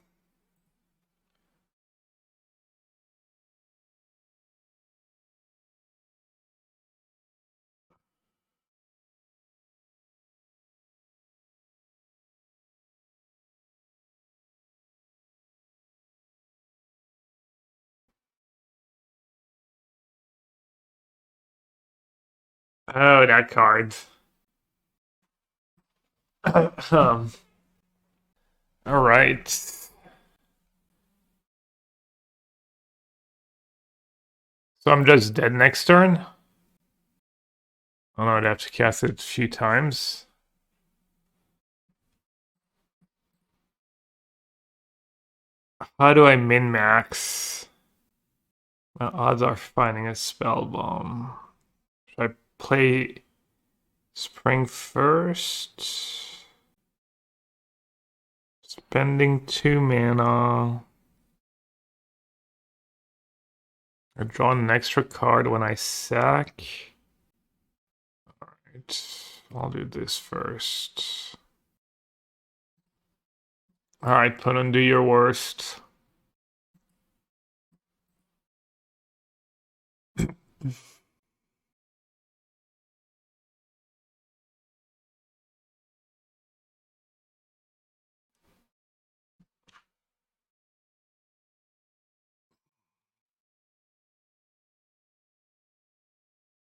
Oh, that card. All right. So I'm just dead next turn. Oh no, I'd have to cast it a few times. How do I min max? My odds are finding a spell bomb. Should I play Spring first? Spending 2 mana. I draw an extra card when I sack. Alright, I'll do this first. Alright, put on do your worst.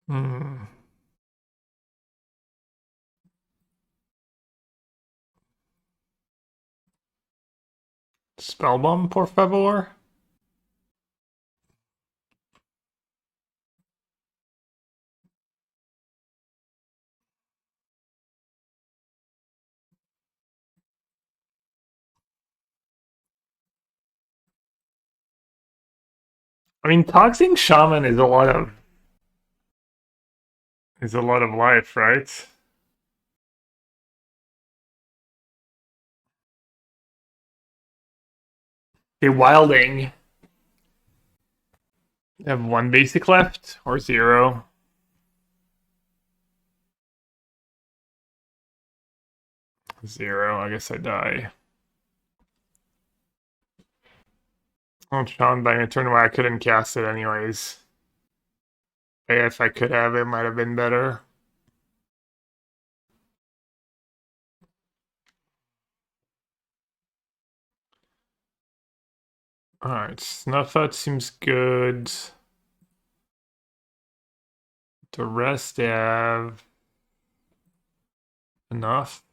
Hmm. Spellbomb, por favor. I mean, Toxing Shaman is a lot of life, right? Okay, Wilding. You have 1 basic left or 0? 0. I guess I die. Oh, Sean by a turn where I couldn't cast it anyways. If I could have, it might have been better. Alright, Snuff Out seems good. The rest have enough.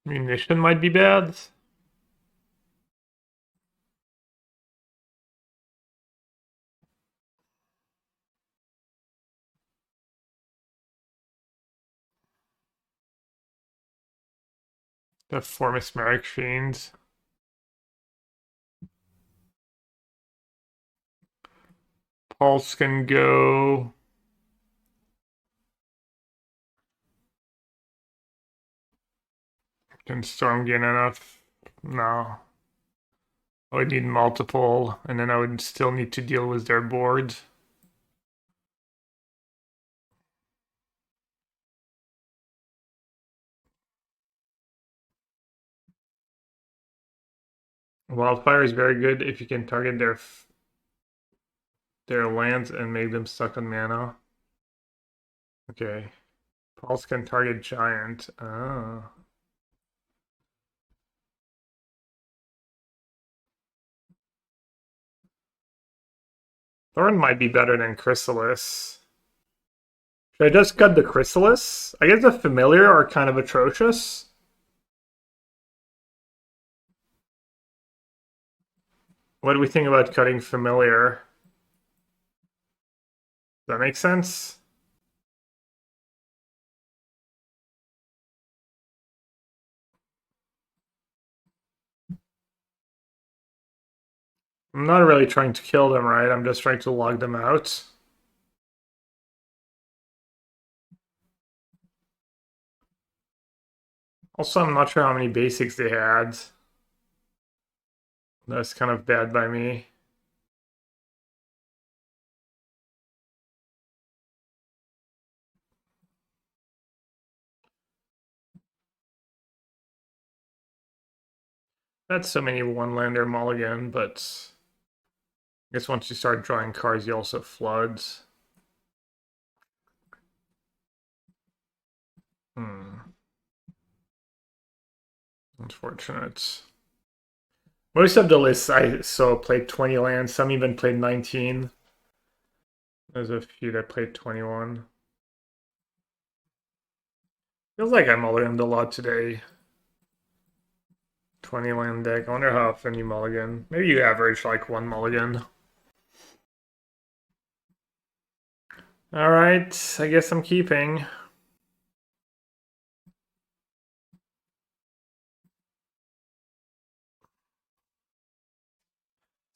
Munition might be bad. The 4 Mesmeric Fiends. Pulse can go. Can Storm gain enough? No. I would need multiple, and then I would still need to deal with their board. Wildfire is very good if you can target their lands and make them stuck on mana. Okay. Pulse can target giant. Oh. Thorn might be better than Chrysalis. Should I just cut the Chrysalis? I guess the Familiar are kind of atrocious. What do we think about cutting Familiar? Does that make sense? I'm not really trying to kill them, right? I'm just trying to log them out. Also, I'm not sure how many basics they had. That's kind of bad by me. That's so many one-lander mulligan, but I guess once you start drawing cards, you also flood. Unfortunate. Most of the lists I saw played 20 lands, some even played 19. There's a few that played 21. Feels like I mulliganed a lot today. 20 land deck. I wonder how often you mulligan. Maybe you average like one mulligan. Alright, I guess I'm keeping.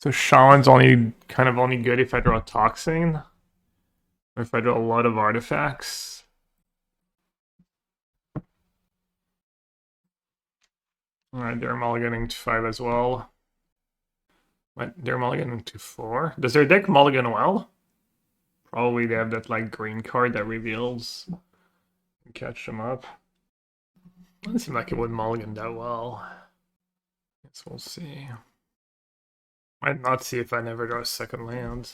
So Shaman's only good if I draw Toxin. Or if I draw a lot of artifacts. Alright, they're mulliganing to 5 as well. They're mulliganing to 4. Does their deck mulligan well? Probably they have that like green card that reveals. Catch them up. Doesn't seem like it would mulligan that well. Guess we'll see. Might not see if I never draw a second land.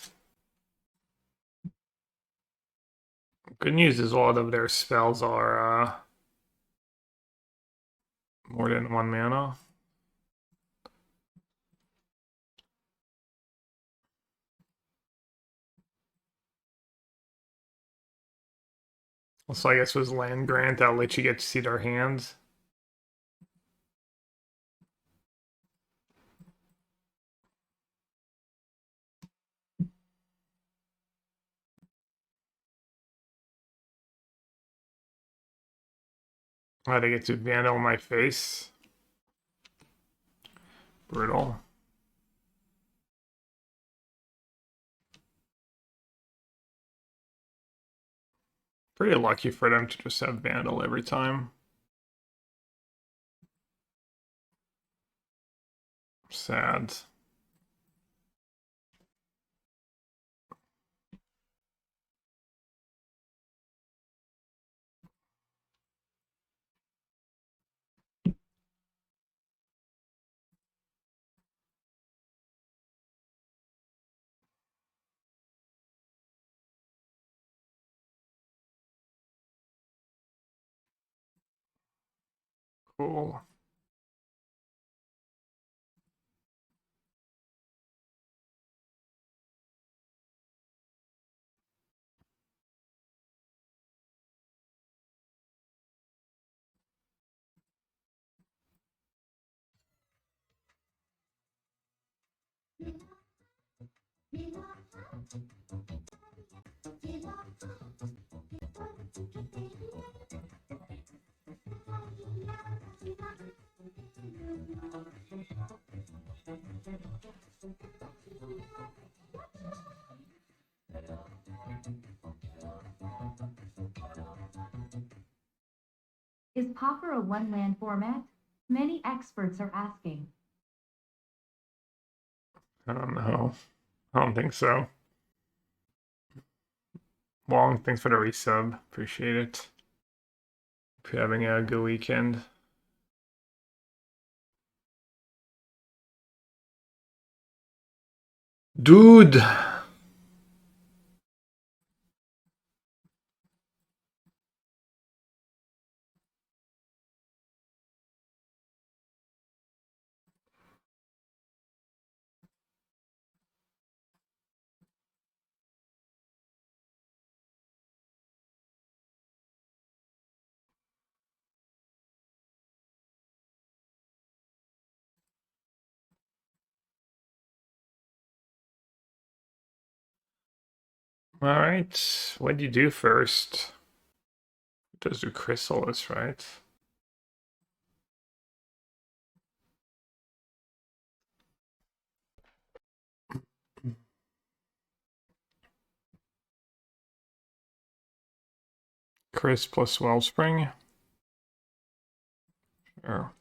Good news is a lot of their spells are more than 1 mana. Also, I guess with land grant, that'll let you get to see their hands. I they get to vandal my face. Brutal. Pretty lucky for them to just have vandal every time. Sad. Cool. Is Pauper a one-land format? Many experts are asking. I don't know. I don't think so. Wong, thanks for the resub. Appreciate it. Hope you're having a good weekend. Dude! Alright, what do you do first? Does do Chrysalis, right? Chris plus Wellspring. Sure.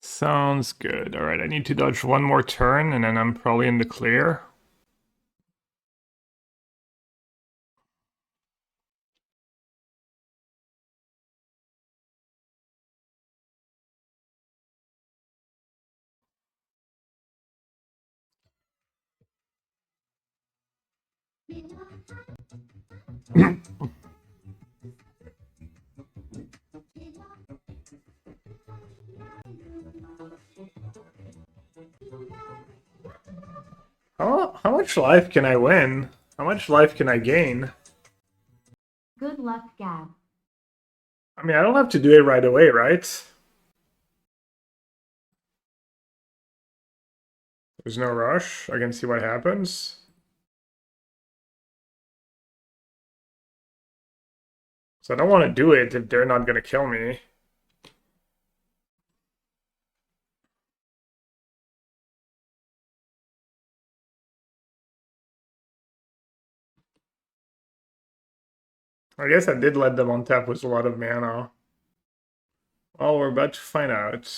Sounds good. Alright, I need to dodge one more turn and then I'm probably in the clear. How much life can I win? How much life can I gain? Good luck, Gab. I mean, I don't have to do it right away, right? There's no rush. I can see what happens. So I don't want to do it if they're not going to kill me. I guess I did let them on tap with a lot of mana. Well, we're about to find out.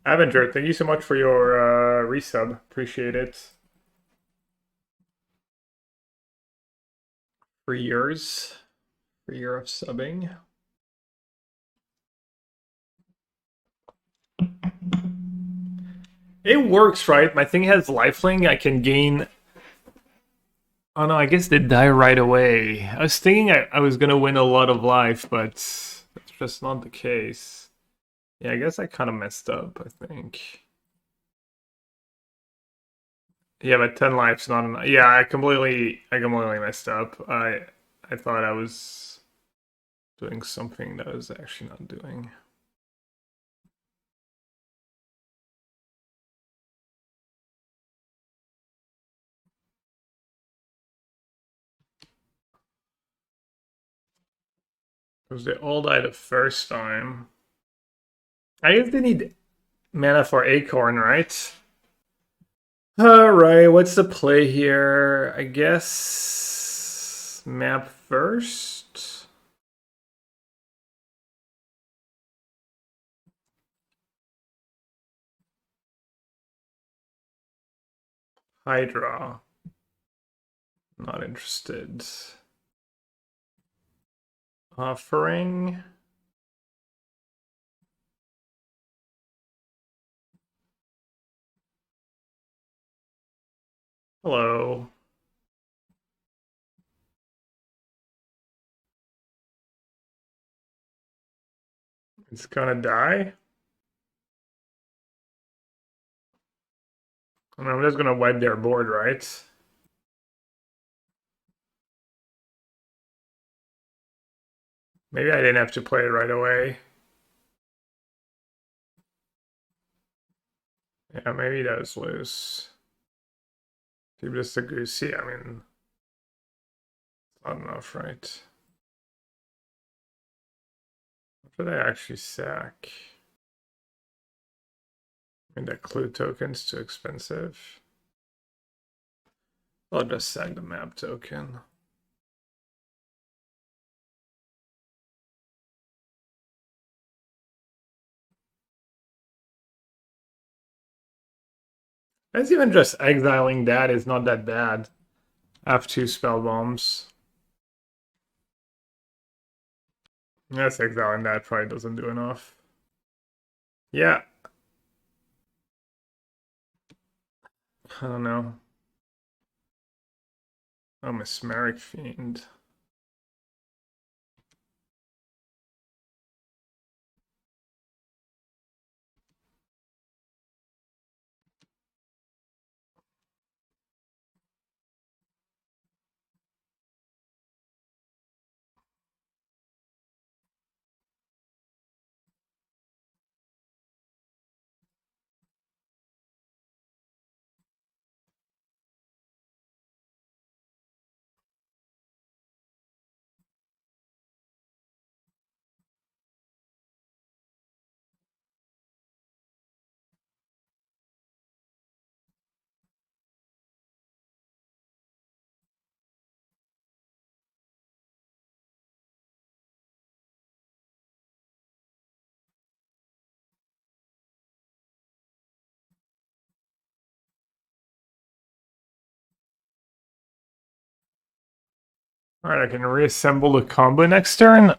Avenger, thank you so much for your resub. Appreciate it. 3 years. 3 year of subbing. It works, right? My thing has lifelink. I can gain. Oh no, I guess they die right away. I was thinking I was gonna win a lot of life, but that's just not the case. Yeah, I guess I kind of messed up, I think. Yeah, but 10 life's not enough. Yeah, I completely messed up. I thought I was doing something that I was actually not doing. Because they all died the first time. I guess they need mana for Acorn, right? Alright, what's the play here? I guess map first. Hydra. Not interested. Offering. Hello. It's gonna die. I mean, I'm just gonna wipe their board, right? Maybe I didn't have to play it right away. Yeah, maybe that was loose. Maybe just a goosey. I mean, not enough, right? What did I actually sack? I mean, that clue token's too expensive. I'll just sack the map token. That's even just exiling that is not that bad. I have 2 spell bombs. That's exiling that probably doesn't do enough. Yeah. I don't know. Oh, Mesmeric Fiend. Alright, I can reassemble the combo next turn.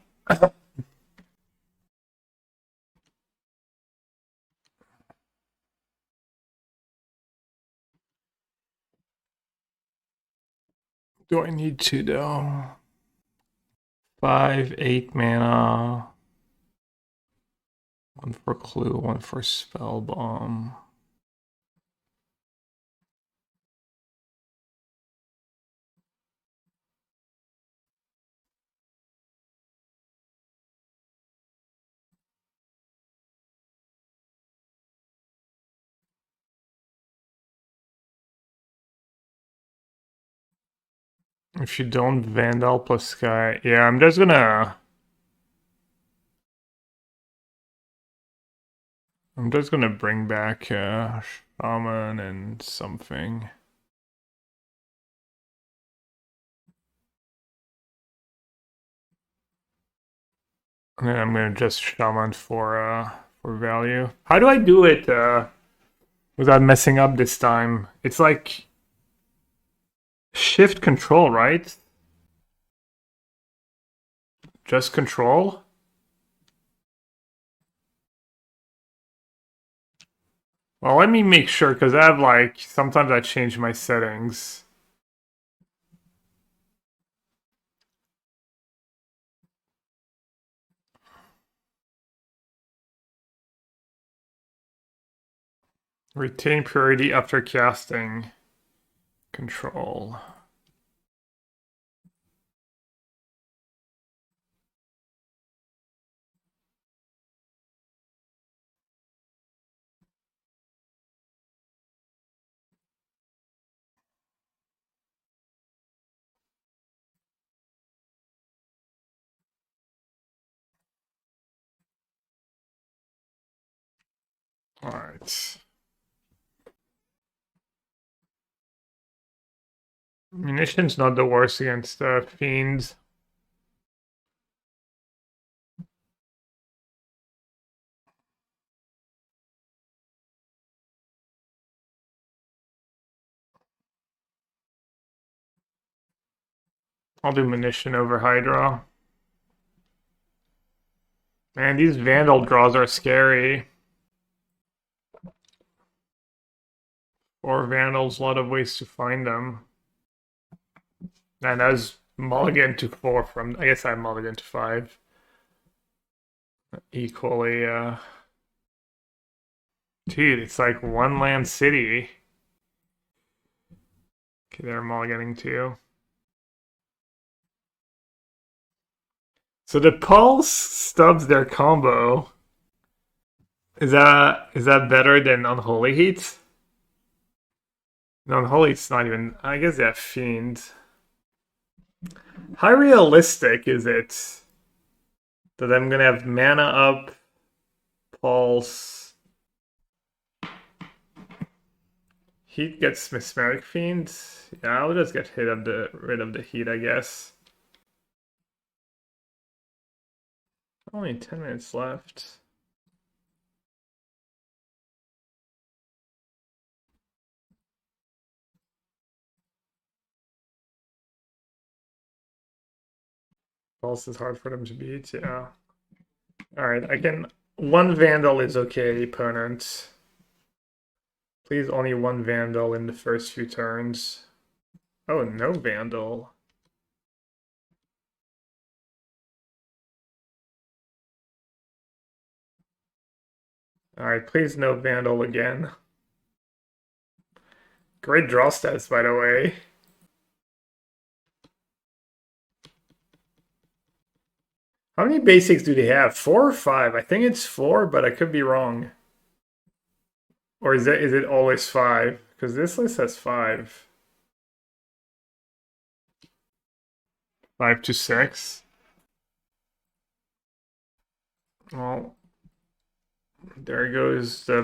Do I need to though? 5, 8 mana. 1 for clue, 1 for spell bomb. If you don't Vandal plus Sky, yeah, I'm just gonna bring back Shaman and something. And then I'm gonna just Shaman for value. How do I do it without messing up this time? It's like Shift Control, right? Just Control? Well, let me make sure, because I have like, sometimes I change my settings. Retain priority after casting. Control. Alright. Munition's not the worst against fiends. I'll do munition over Hydra. Man, these Vandal draws are scary. 4 Vandals, a lot of ways to find them. And as mulligan to 4 from, I guess I mulligan to 5. Equally, dude, it's like 1 land city. Okay, they're mulliganing too. So the Pulse stubs their combo. Is that better than Unholy Heat? No, Unholy Heat's not even. I guess they have Fiend. How realistic is it that I'm gonna have mana up, Pulse, Heat gets Mesmeric Fiend? Yeah, I'll just get rid of the Heat, I guess. Only 10 minutes left. Pulse is hard for them to beat, yeah. Alright, I can... One Vandal is okay, opponent. Please only one Vandal in the first few turns. Oh, no Vandal. Alright, please no Vandal again. Great draw stats, by the way. How many basics do they have? 4 or 5? I think it's 4, but I could be wrong. Or is it always 5? Because this list has 5. 5 to 6. Well, there goes the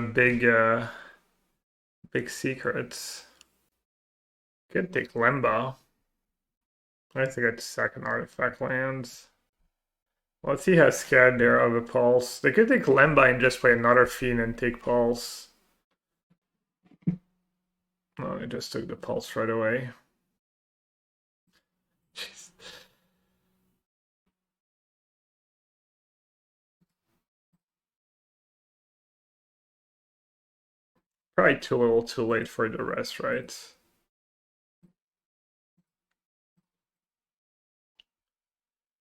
big secrets. Could take Lemba. I think it's second artifact lands. Well, let's see how scared they are of a Pulse. They could take Lemba and just play another Fiend and take Pulse. Oh, they just took the Pulse right away. Jeez. Probably too little too late for the rest, right?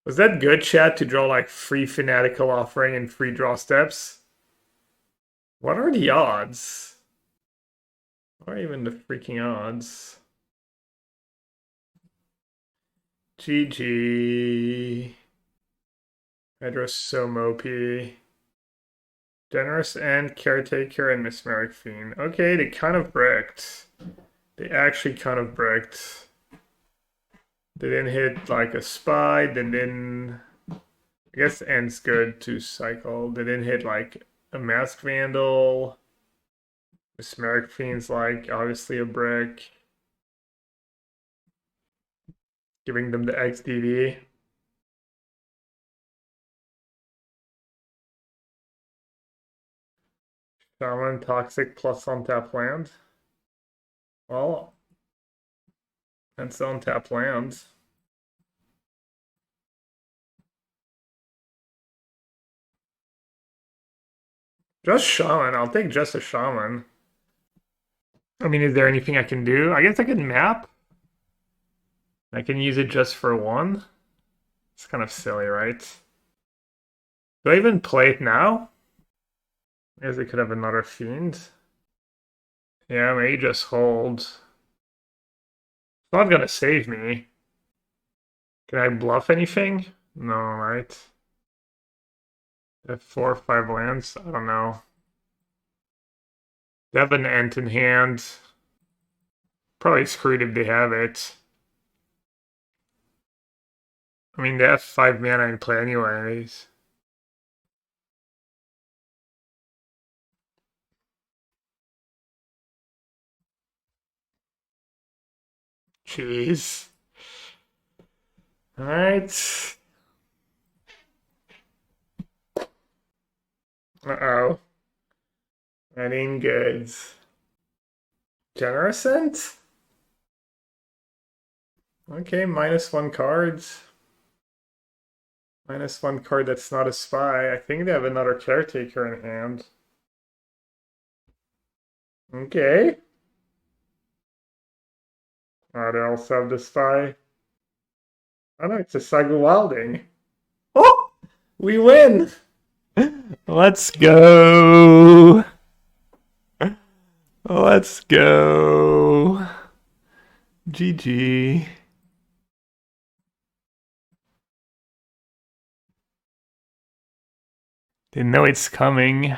Was that good, chat, to draw like free Fanatical Offering and free draw steps? What are the odds? What are even the freaking odds? GG. Hydra's so mopey. Generous and Caretaker and Mesmeric Fiend. Okay, they kind of bricked. They actually kind of bricked. They didn't hit like a Spy, they didn't... I guess End's good to cycle. They didn't hit like a Mask Vandal. Mesmeric Fiend's like obviously a brick. Giving them the XDD. Shaman Toxic plus untap land. Well, that's untap land. Just Shaman. I'll take just a Shaman. I mean, is there anything I can do? I guess I can map. I can use it just for one. It's kind of silly, right? Do I even play it now? I guess I could have another Fiend. Yeah, maybe just hold. It's not gonna save me. Can I bluff anything? No, right? They have 4 or 5 lands? I don't know. They have an Ent in hand. Probably screwed if they have it. I mean, they have 5 mana in play anyways. Jeez. Alright. Uh-oh. That ain't good. Generosent? Okay, -1 cards. -1 card that's not a Spy. I think they have another Caretaker in hand. Okay. Oh, they also have the Spy. Oh no, it's a Sagu Wilding. Oh! We win! Let's go! Let's go! GG. They know it's coming.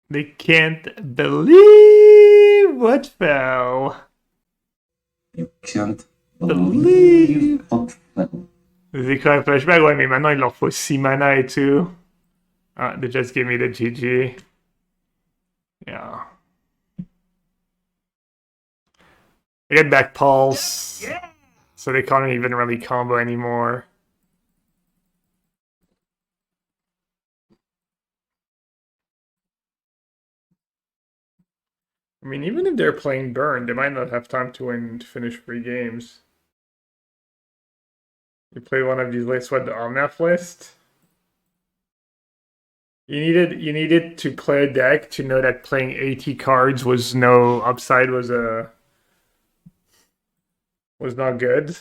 They can't believe what fell. You can't believe what fell. They cry flashback, ouais, mais maintenant il leur faut 6 mana et tout. Ah, they just gave me the GG. Yeah. I get back Pulse. Yeah. So they can't even really combo anymore. I mean, even if they're playing burn, they might not have time to win to finish 3 games. You play one of these lists, what, the Omnath list? You needed to play a deck to know that playing 80 cards was no upside was not good.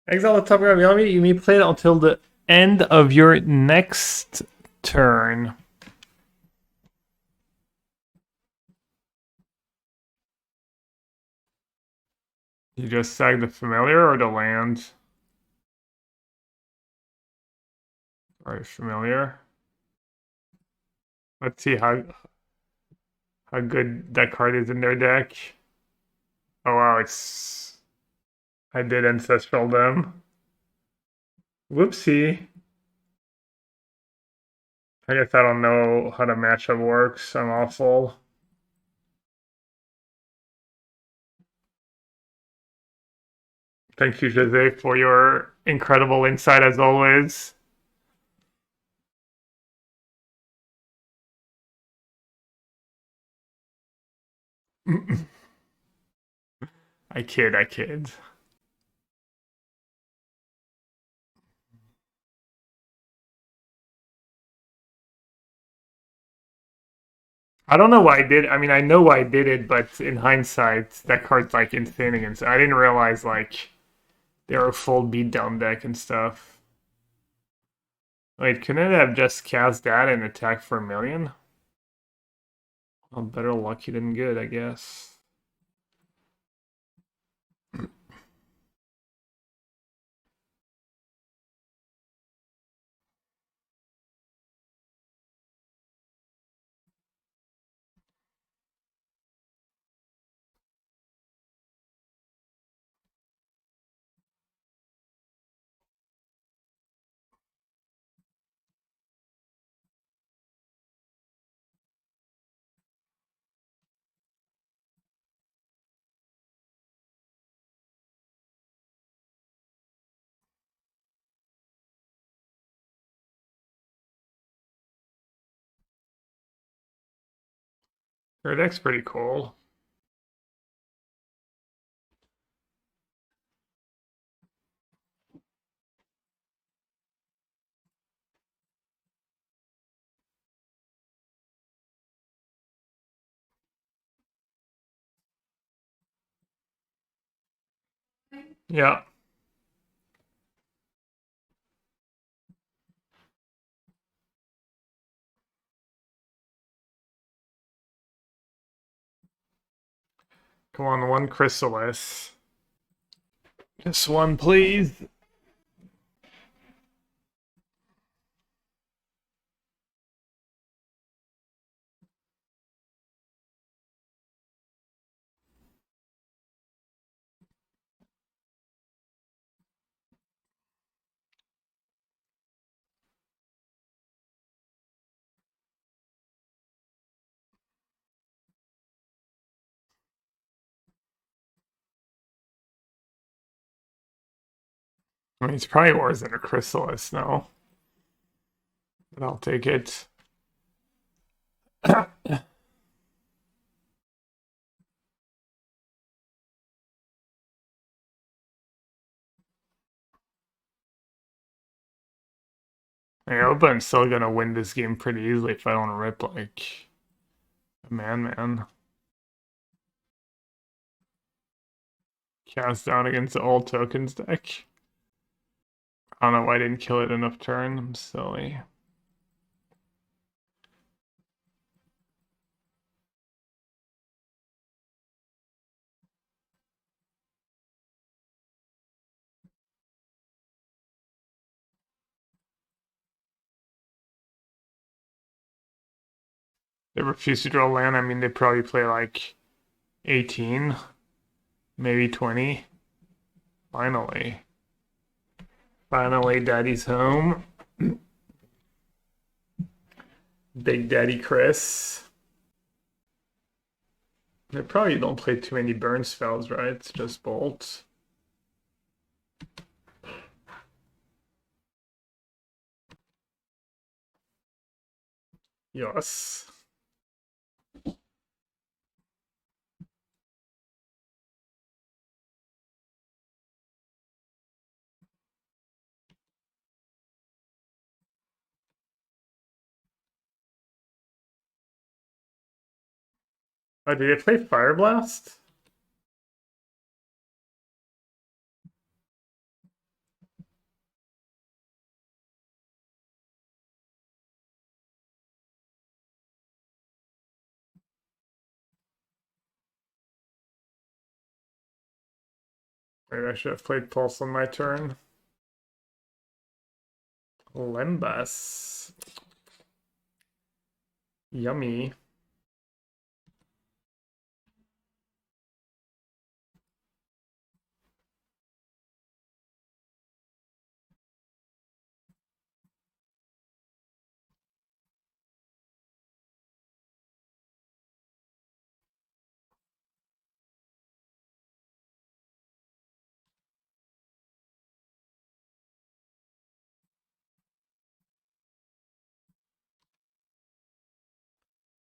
Exile the top card of the army. You may play it until the end of your next turn. You just sag the familiar or the land? Alright, familiar. Let's see how good that card is in their deck. Oh wow, I did ancestral them. Whoopsie. I guess I don't know how the matchup works. I'm awful. Thank you, Jose, for your incredible insight as always. I kid. I don't know why I did. I mean, I know why I did it, but in hindsight, that card's like insane against. I didn't realize like they're a full beatdown deck and stuff. Wait, couldn't it have just cast that and attack for 1,000,000? Well, better lucky than good, I guess. Her deck's pretty cool. Yeah. Come on, one Chrysalis. Just one, please. I mean, it's probably worse than a Chrysalis, no. But I'll take it. I hope I'm still gonna win this game pretty easily if I don't rip like a man. Cast down against the all tokens deck. I don't know why I didn't kill it enough turn. I'm silly. They refuse to draw land. I mean, they probably play like 18, maybe 20. Finally. Finally, Daddy's home. Big Daddy Chris. They probably don't play too many burn spells, right? It's just bolts. Yes. Oh, did they play Fire Blast? Maybe I should have played Pulse on my turn. Lembas. Yummy.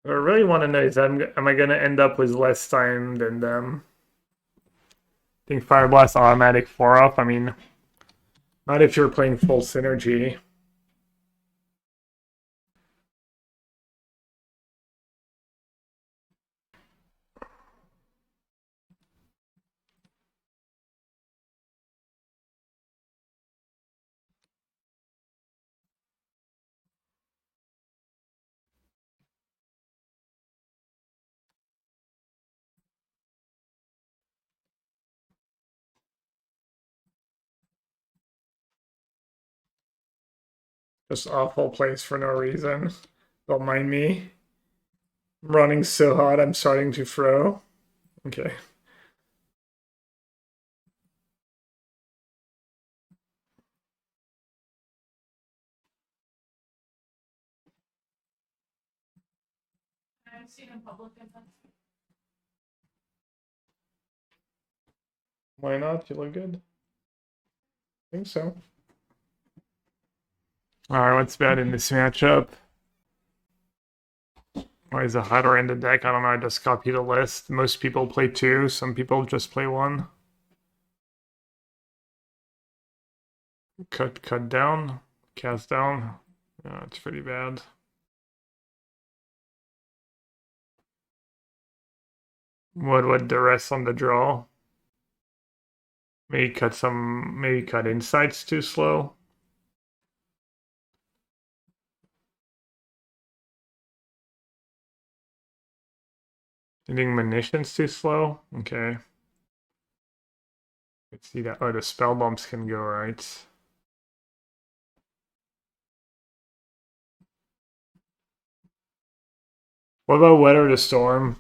What I really want to know is am I going to end up with less time than them? I think Fire Blast automatic 4-off. I mean, not if you're playing full synergy. Just awful plays for no reason. Don't mind me. I'm running so hot, I'm starting to throw. Okay. Why not? You look good. I think so. Alright, what's bad in this matchup? Why is a Hydra in the deck? I don't know, I just copied a list. Most people play 2, some people just play 1. Cut down, cast down. Yeah, it's pretty bad. What would the rest on the draw? Maybe cut insights too slow. Hitting munitions too slow? Okay. Let's see that. Oh, the spell bumps can go right. What about Weather the Storm?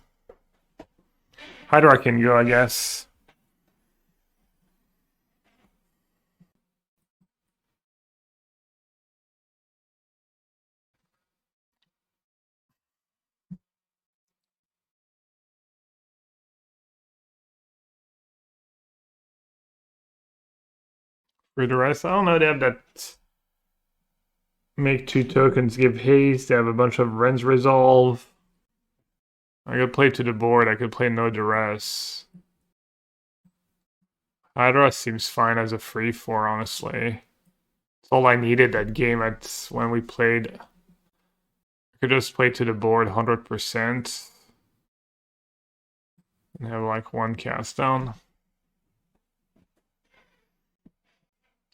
Hydra can go, I guess. For the rest, I don't know. They have that. Make 2 tokens, give haste. They have a bunch of Ren's Resolve. I could play to the board. I could play no duress. Hydra seems fine as a free 4, honestly. It's all I needed that game at when we played. I could just play to the board 100% and have like 1 cast down.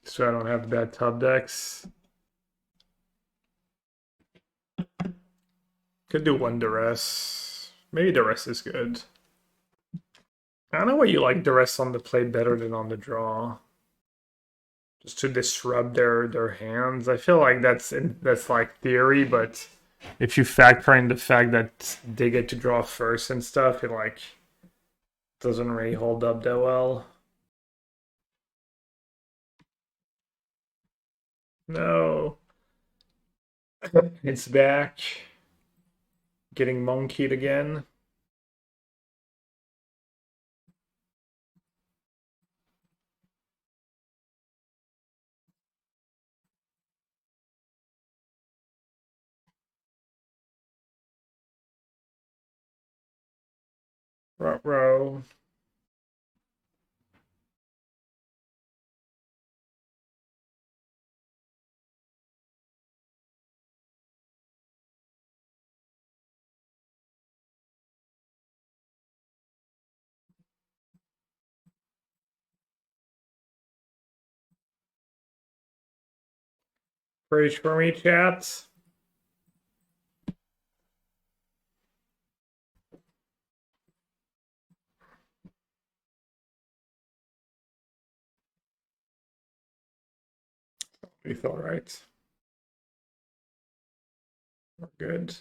So I don't have bad top decks. Could do 1 duress. Maybe duress is good. I don't know why you like duress on the play better than on the draw. Just to disrupt their hands. I feel like that's like theory, but if you factor in the fact that they get to draw first and stuff, it like doesn't really hold up that well. No. It's back. Getting monkeyed again. Ruh-roh. Preach for me, chats. We feel right. We're good.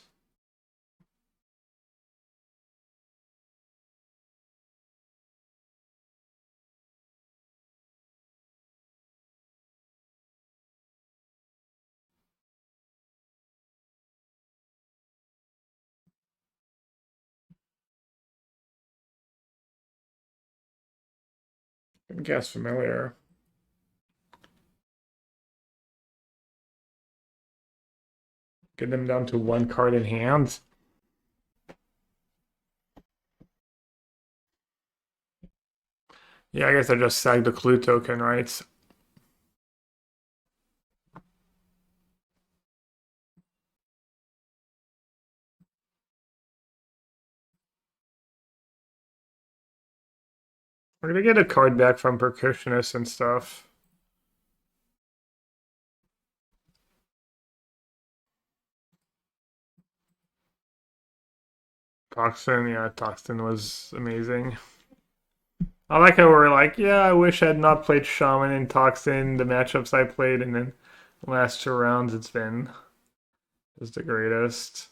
I guess familiar. Get them down to one card in hand. Yeah, I guess I just sagged the clue token, right? We're gonna get a card back from Percussionist and stuff. Toxin, yeah, Toxin was amazing. I like how we're like, yeah, I wish I had not played Shaman and Toxin, the matchups I played, and then the last 2 rounds it's been just the greatest.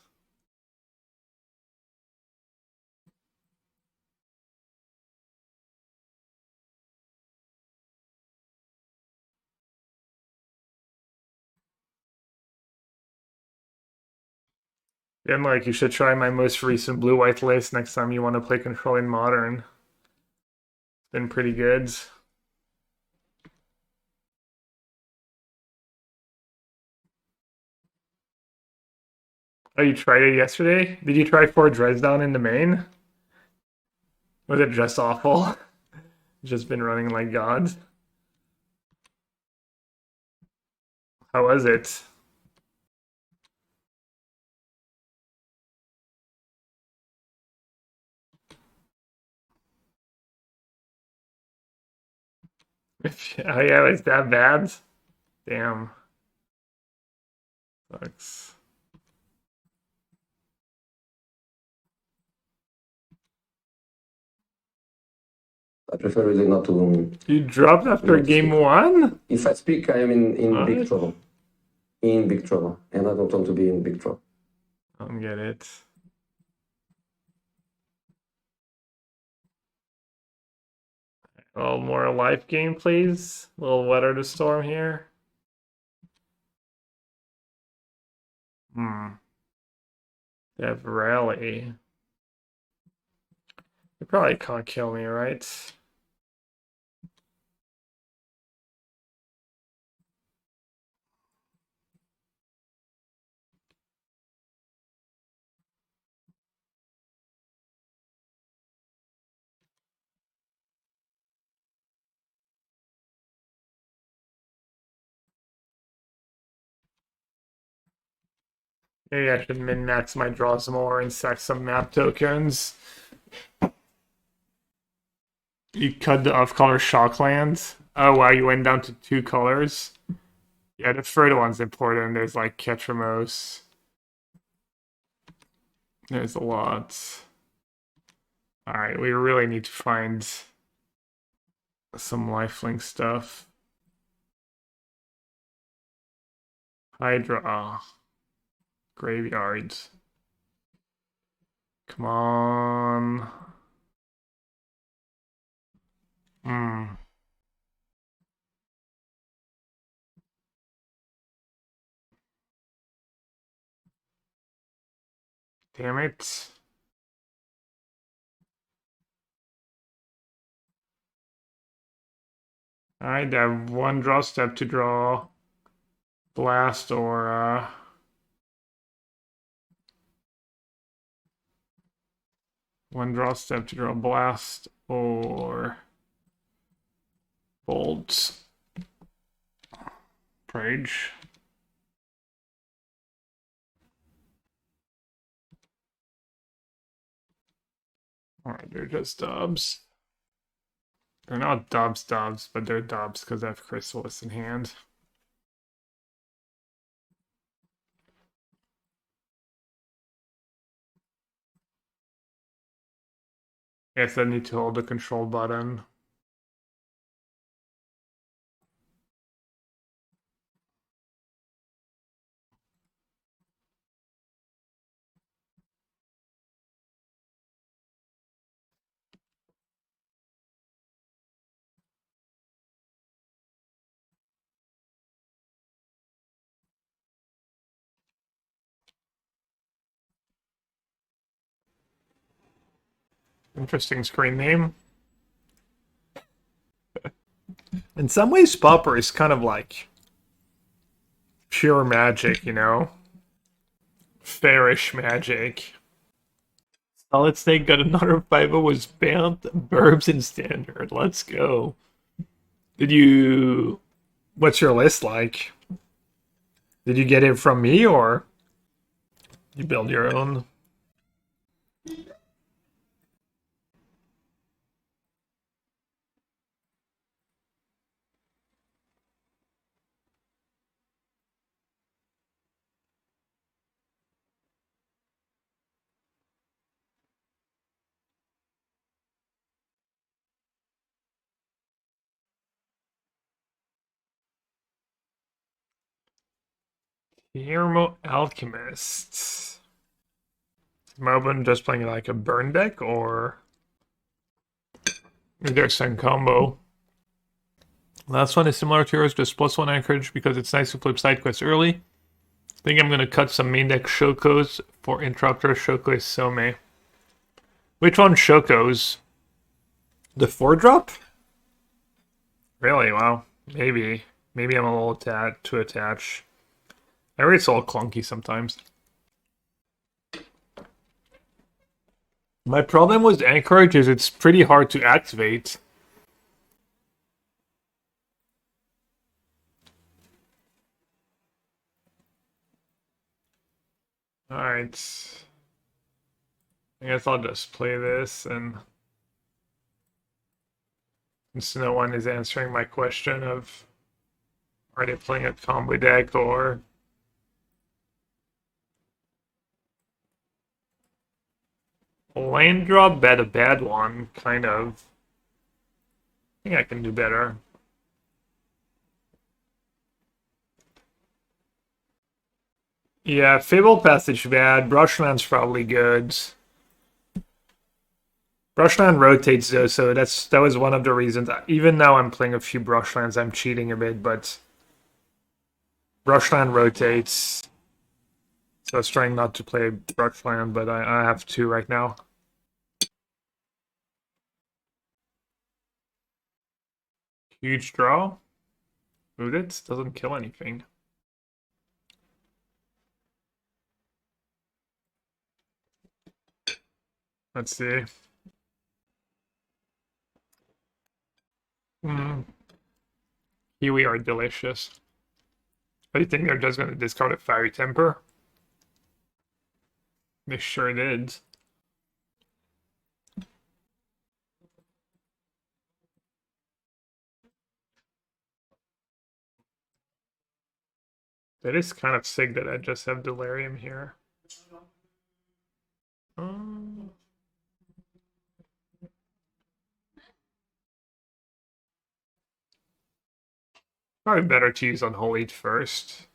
And like, you should try my most recent blue-white list next time you want to play Control in Modern. It's been pretty good. Oh, you tried it yesterday? Did you try 4 Dresdown in the main? Was it just awful? Just been running like God. How was it? Oh yeah, it's that bad? Damn. Sucks. I prefer really not to. You dropped after Not game speak. 1? If I speak, I am in big What? trouble. In big trouble. And I don't want to be in big trouble. I don't get it. A little more life game, please. A little weather to storm here. They have rally. They probably can't kill me, right? Maybe I should min-max my draws more and sack some map tokens. You cut the off-color shocklands. Oh wow, you went down to 2 colors. Yeah, the third one's important. There's like Ketramos. There's a lot. Alright, we really need to find some lifelink stuff. Hydra. Oh. Graveyards. Come on. Hmm. Damn it. I'd have one draw step to draw Blast or one draw step to draw Blast or Bolt. Rage. Alright, they're just dubs. They're not dubs, but they're dubs because they have Chrysalis in hand. Yes, I need to hold the control button. Interesting screen name. In some ways, Pauper is kind of like pure magic, you know? Fairish magic. Solid Snake got another 5 was banned. Burbs in standard. Let's go. Did you... What's your list like? Did you get it from me or you build your own? Guillermo Alchemist. Mobin just playing like a burn deck or their Sun combo. Last one is similar to yours, just +1 anchorage because it's nice to flip side quests early. I think I'm gonna cut some main deck Shokos for Interrupter. Shoko is Some. Which one Shokos? The 4-drop? Really? Wow. Maybe. Maybe I'm a little too attached. I read it's all clunky sometimes. My problem with Anchorage is it's pretty hard to activate. Alright. I guess I'll just play this and since no one is answering my question of are they playing a combo deck or land drop, bet a bad one, kind of. I think I can do better. Yeah, Fable Passage bad. Brushland's probably good. Brushland rotates though, so that was one of the reasons. Even now I'm playing a few Brushlands, I'm cheating a bit, but Brushland rotates. So I was trying not to play Brushland, but I have to right now. Huge draw. Move it. Doesn't kill anything. Let's see. Kiwi are delicious. But you think they're just going to discard a Fiery Temper? They sure did. That is kind of sick that I just have Delirium here. Probably better to use Unholy first.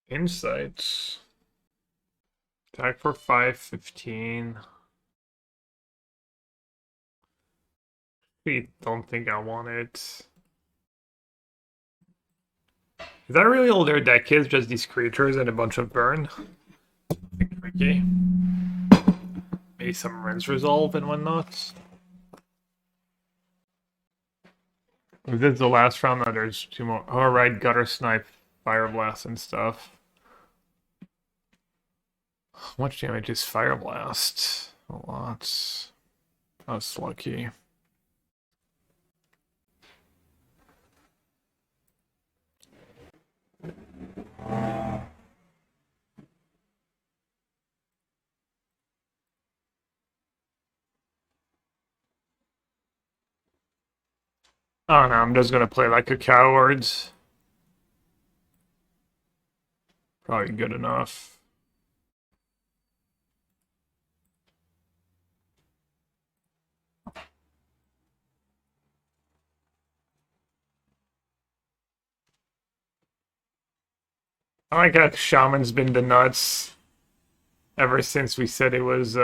Insights. Attack for 515. I don't think I want it. Is that really all their deck is? Just these creatures and a bunch of burn? Tricky. Maybe some Rinse Resolve and whatnot. If this is the last round, no, there's two more. Oh, right, Gutter Snipe, Fire Blast, and stuff. How much damage is Fire Blast? A lot. That's lucky. Oh no, I'm just gonna play like a coward. Probably good enough. I like how Shaman's been the nuts ever since we said it was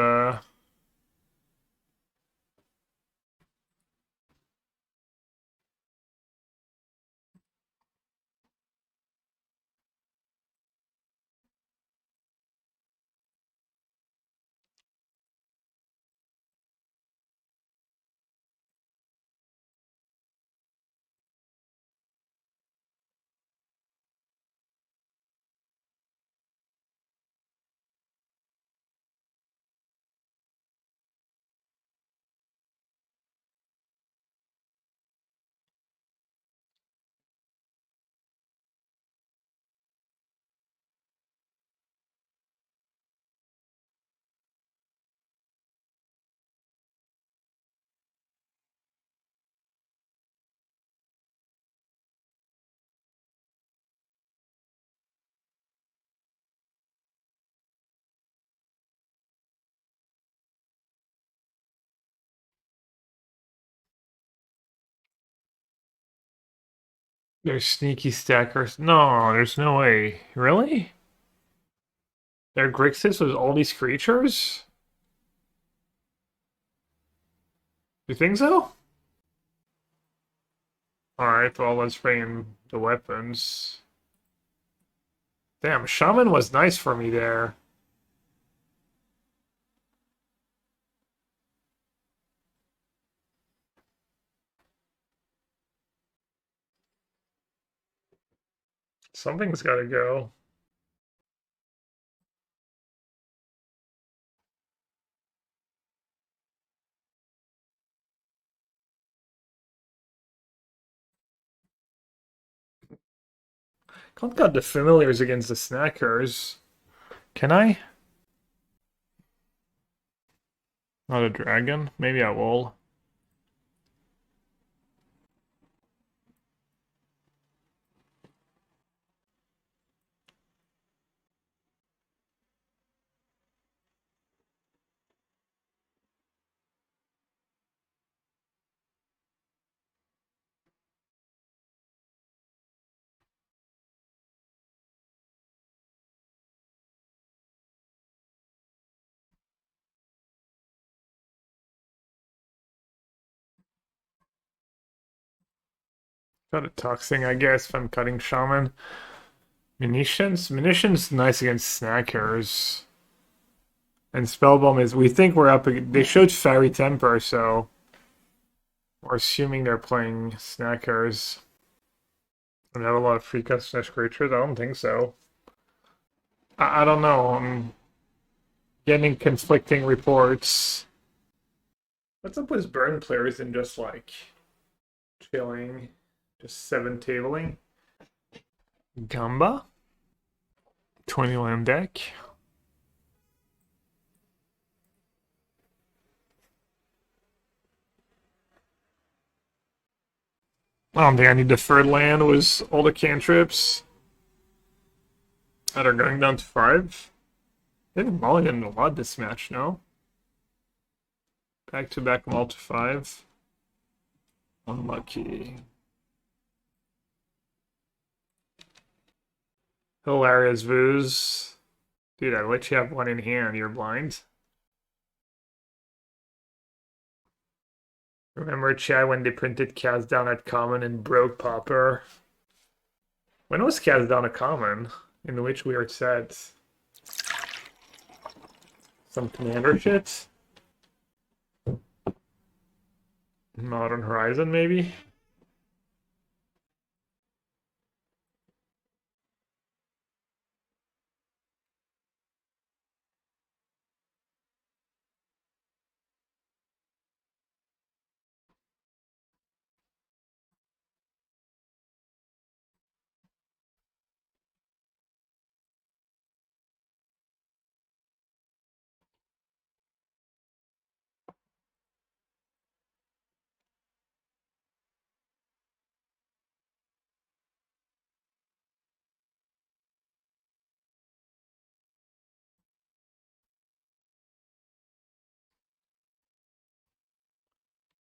they're sneaky stackers. No, there's no way. Really? Their Grixis was all these creatures? You think so? Alright, well, let's bring in the weapons. Damn, Shaman was nice for me there. Something's gotta go. Can't got the familiars against the snackers. Can I? Not a dragon? Maybe I will. Got a toxing, I guess, if I'm cutting Shaman. Munitions? Munitions nice against snackers. And Spellbomb is, we think we're up, they showed Fairy Temper, so we're assuming they're playing snackers. And have a lot of free cut slash creatures? I don't think so. I don't know, I'm getting conflicting reports. What's up with burn players and just like chilling, just 7 tabling? Gamba? 20 land deck. I don't think I need deferred land with all the cantrips that are going down to 5. They didn't mulligan a lot this match, no? Back to back mull to 5. Unlucky. Hilarious Vooz. Dude, I let you have one in hand. You're blind. Remember, Chad, when they printed Cast Down at Common and broke Pauper? When was Cast Down a Common? In which weird set? Some Commander shit? Modern Horizon, maybe?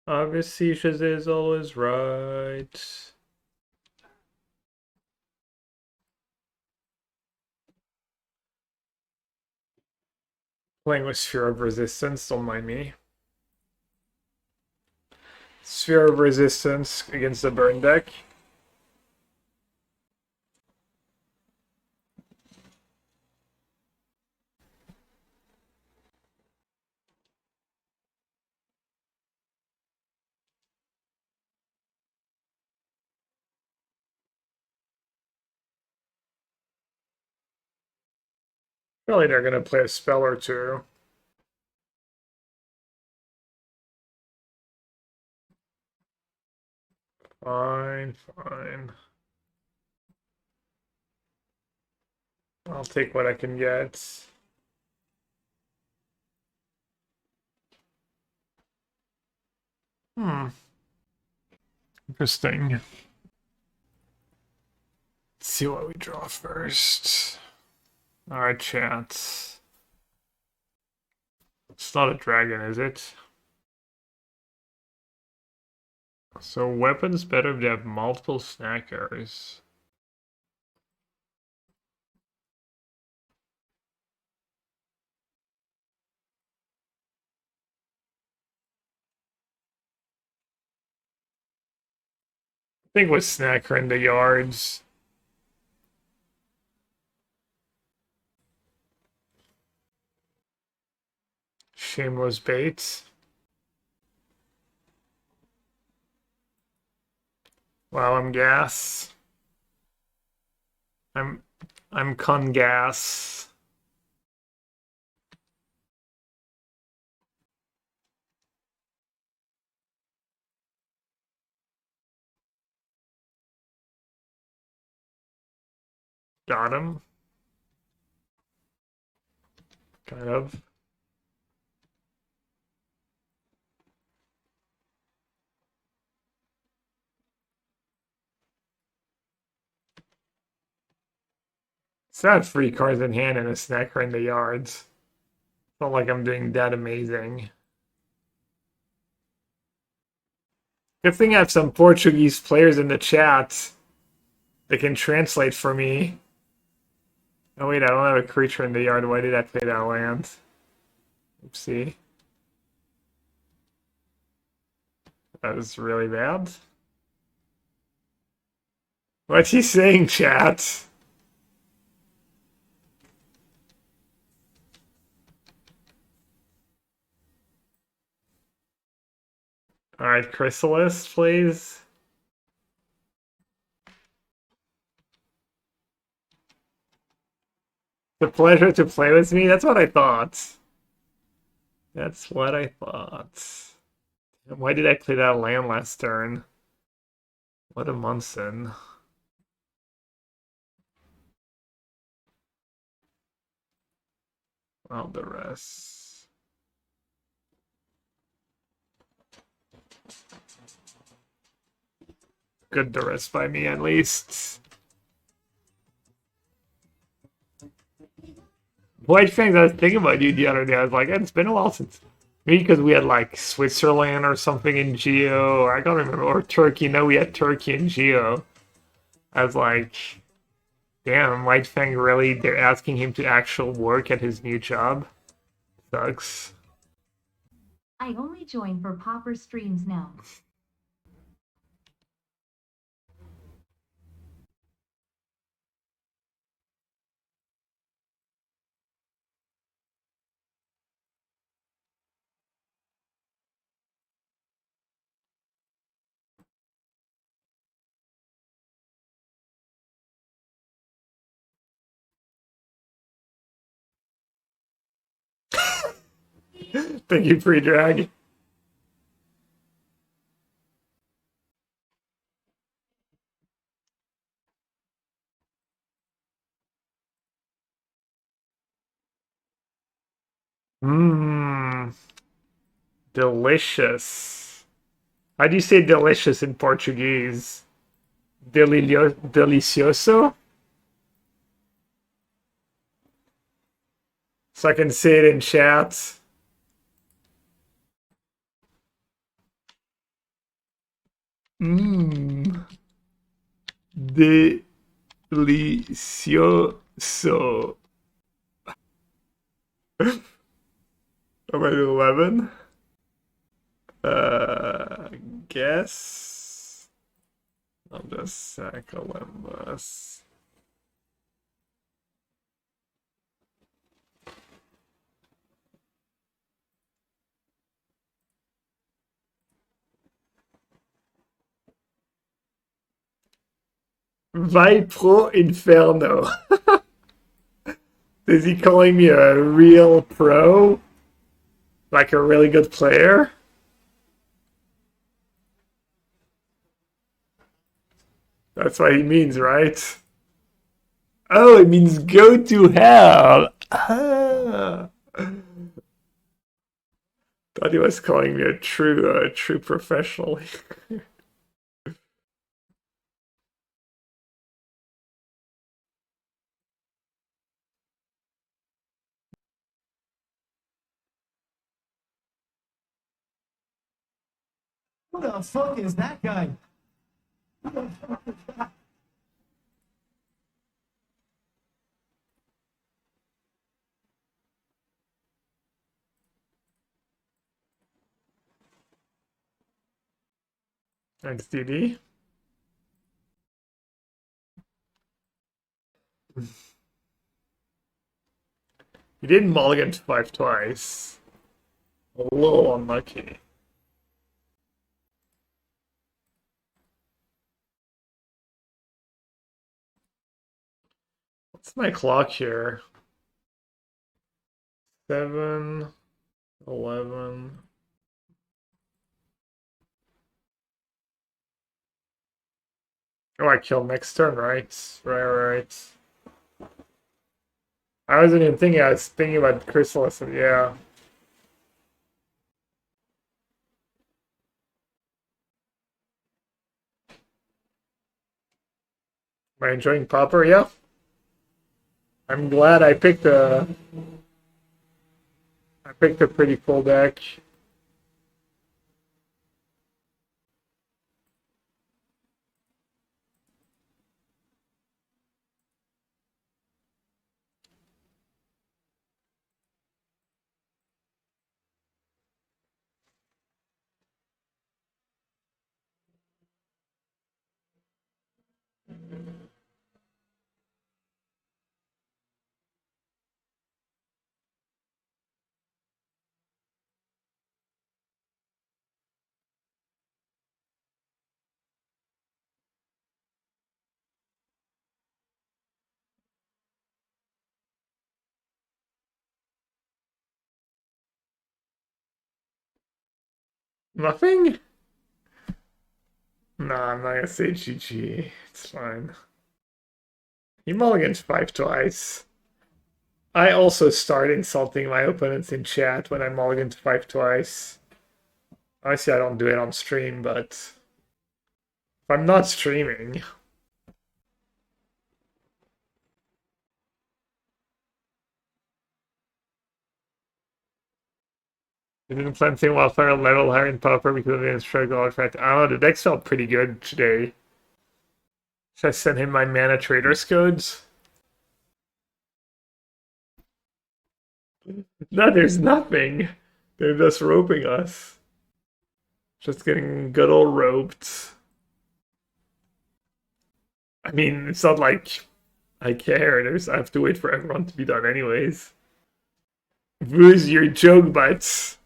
Obviously, Shaz is always right. Playing with Sphere of Resistance, don't mind me. Sphere of Resistance against the burn deck. Probably they're gonna play a spell or two. Fine, fine. I'll take what I can get. Interesting. Let's see what we draw first. Alright, chat. It's not a dragon, is it? So weapons better if they have multiple snackers. I think with snacker in the yards. Shameless bait. Wow, I'm gas. I'm con gas. Got him. Kind of. It's not free cards in hand and a snacker in the yards. It's not like I'm doing that amazing. Good thing I have some Portuguese players in the chat that can translate for me. Oh wait, I don't have a creature in the yard. Why did I play that land? Oopsie. That was really bad. What's he saying, chat? Alright, Chrysalis, please. The pleasure to play with me? That's what I thought. That's what I thought. Why did I play that land last turn? What a Munson. Well, the rest. Good duress by me, at least. White Fangs, I was thinking about you the other day. I was like, it's been a while since. Maybe because we had like Switzerland or something in Geo, or I don't remember, or Turkey. No, we had Turkey in Geo. I was like, Damn, White Fang really, they're asking him to actual work at his new job. Sucks. I only join for Pauper streams now. Thank you, pre-drag. Mmm. Delicious. How do you say delicious in Portuguese? Delicioso? So I can say it in chat. Mmm. Delicioso. Am I 11? Guess. I'll just say Columbus. Vai pro inferno. Is he calling me a real pro? Like a really good player? That's what he means, right? Oh, it means go to hell. Ah. Thought he was calling me a true professional. Who the fuck is that guy? Thanks, DD. You did mulligan to 5 twice. A little unlucky. What's my clock here? 7, 11. Oh, I killed next turn, right? Right. I wasn't even thinking, I was thinking about Chrysalis, yeah. Am I enjoying Pauper? Yeah. I'm glad I picked a pretty full deck. Nothing? Nah, I'm not gonna say GG. It's fine. He mulligans 5 twice. I also start insulting my opponents in chat when I mulligan 5 twice. Obviously, I don't do it on stream, but if I'm not streaming, I didn't plan seeing Wildfire level higher in Pauper because of the struggle effect. I don't know, the decks felt pretty good today. Should I send him my mana traders codes? No, there's nothing. They're just roping us. Just getting good old roped. I mean, it's not like I care. I have to wait for everyone to be done anyways. Who's your joke, but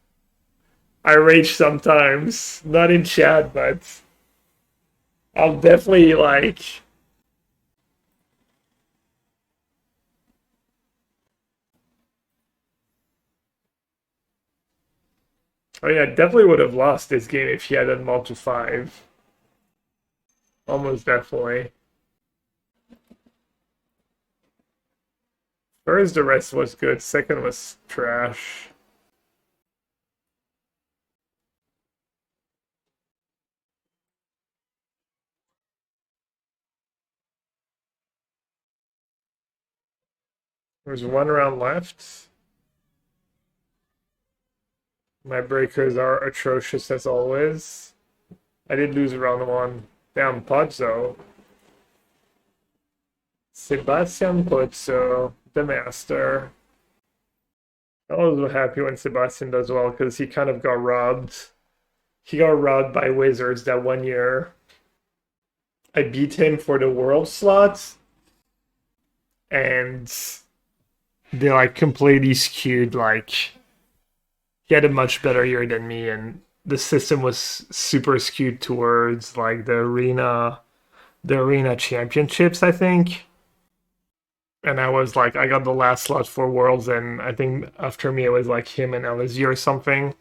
I rage sometimes. Not in chat, but I'll definitely like. Oh yeah, definitely would have lost this game if he had done multi 5. Almost definitely. First, the rest was good. Second was trash. There's one round left. My breakers are atrocious as always. I did lose round 1. Damn, Pozzo. Sebastian Pozzo, the master. I was happy when Sebastian does well because he kind of got robbed. He got robbed by Wizards that one year. I beat him for the world slot, and they like completely skewed. Like he had a much better year than me, and the system was super skewed towards like the arena championships, I think. And I was like, I got the last slot for Worlds, and I think after me it was like him and LSU or something.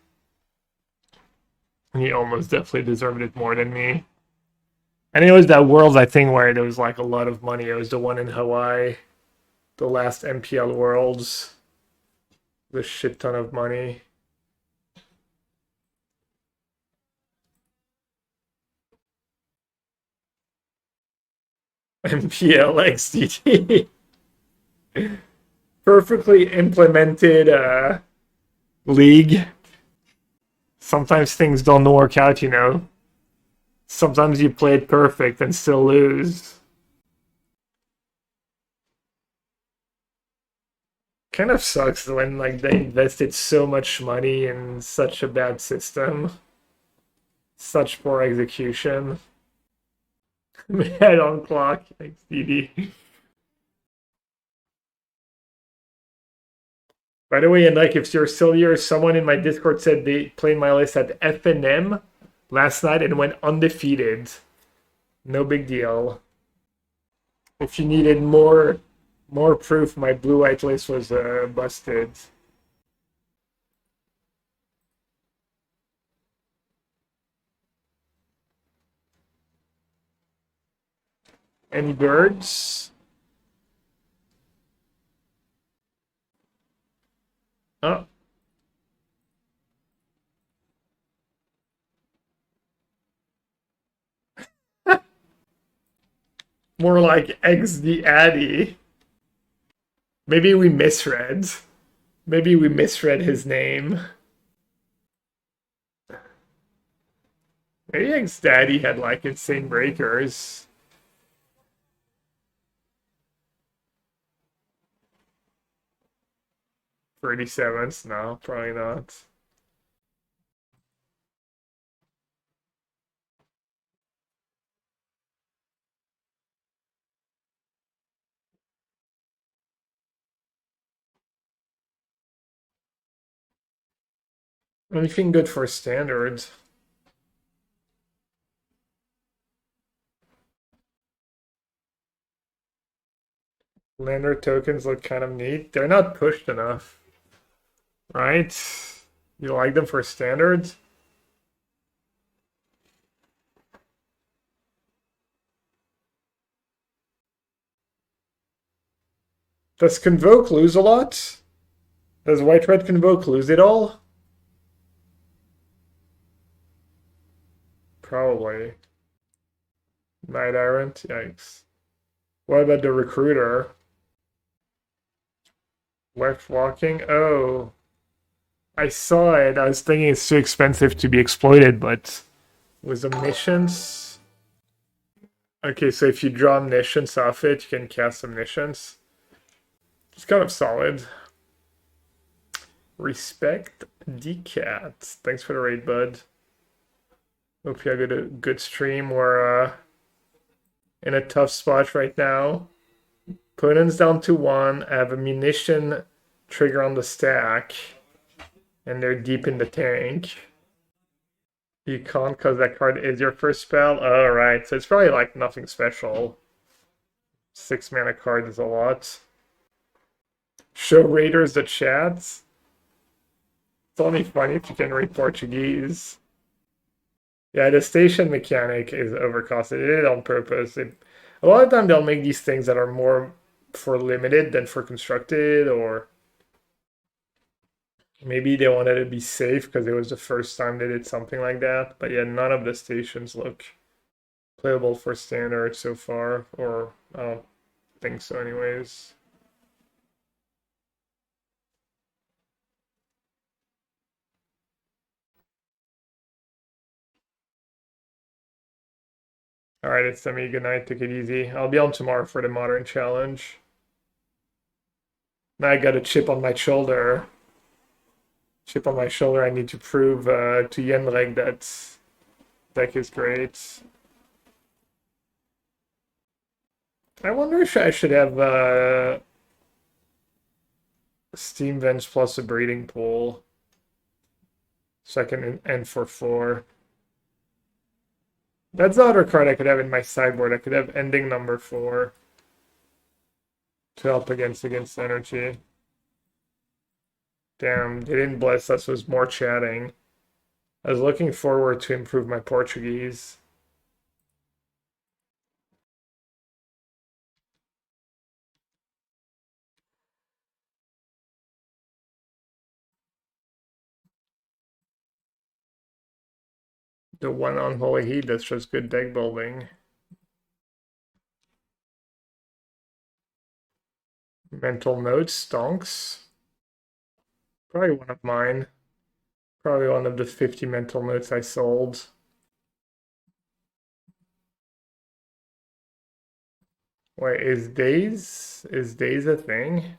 And he almost definitely deserved it more than me. And it was that Worlds, I think, where there was like a lot of money. It was the one in Hawaii, the last MPL Worlds, the shit ton of money. MPL XDT. Perfectly implemented league. Sometimes things don't work out, you know. Sometimes you play it perfect and still lose. Kind of sucks when like they invested so much money in such a bad system. Such poor execution. Head on clock, XDD. By the way, and like if you're still here, someone in my Discord said they played my list at FNM last night and went undefeated. No big deal. If you needed more proof, my blue-white list was busted. Any birds? Oh. More like X the Addy. Maybe we misread. Maybe we misread his name. Maybe X Daddy had like insane breakers. 37s? No, probably not. Anything good for standard? Lander tokens look kind of neat. They're not pushed enough, right? You like them for standard? Does Convoke lose a lot? Does White Red Convoke lose it all? Probably. Night Errant? Yikes. What about the Recruiter? Left Walking? Oh. I saw it. I was thinking it's too expensive to be exploited, but with Omniscience... Okay, so if you draw Omniscience off it, you can cast Omniscience. It's kind of solid. Respect the cat. Thanks for the raid, bud. Hope you had a good stream. We're in a tough spot right now. Opponent's down to 1. I have a munition trigger on the stack. And they're deep in the tank. You can't because that card is your first spell? Alright, so it's probably like nothing special. 6 mana card is a lot. Show Raiders the chats. It's only funny if you can read Portuguese. Yeah, the station mechanic is overcosted. They did it on purpose. A lot of time they'll make these things that are more for limited than for constructed, or maybe they wanted to be safe because it was the first time they did something like that. But yeah, none of the stations look playable for standard so far, or I don't think so anyways. Alright, it's me. Good night. Take it easy. I'll be on tomorrow for the modern challenge. Now I got a chip on my shoulder. Chip on my shoulder. I need to prove to Yenreg that deck is great. I wonder if I should have Steam Venge plus a breeding pool. Second and for 4. That's the other card I could have in my sideboard. I could have ending number 4 to help against energy. Damn, they didn't bless us with more chatting. I was looking forward to improve my Portuguese. The one on Holy Heat, that's just good deck building. Mental Notes, stonks. Probably one of mine. Probably one of the 50 mental notes I sold. Wait, is days a thing?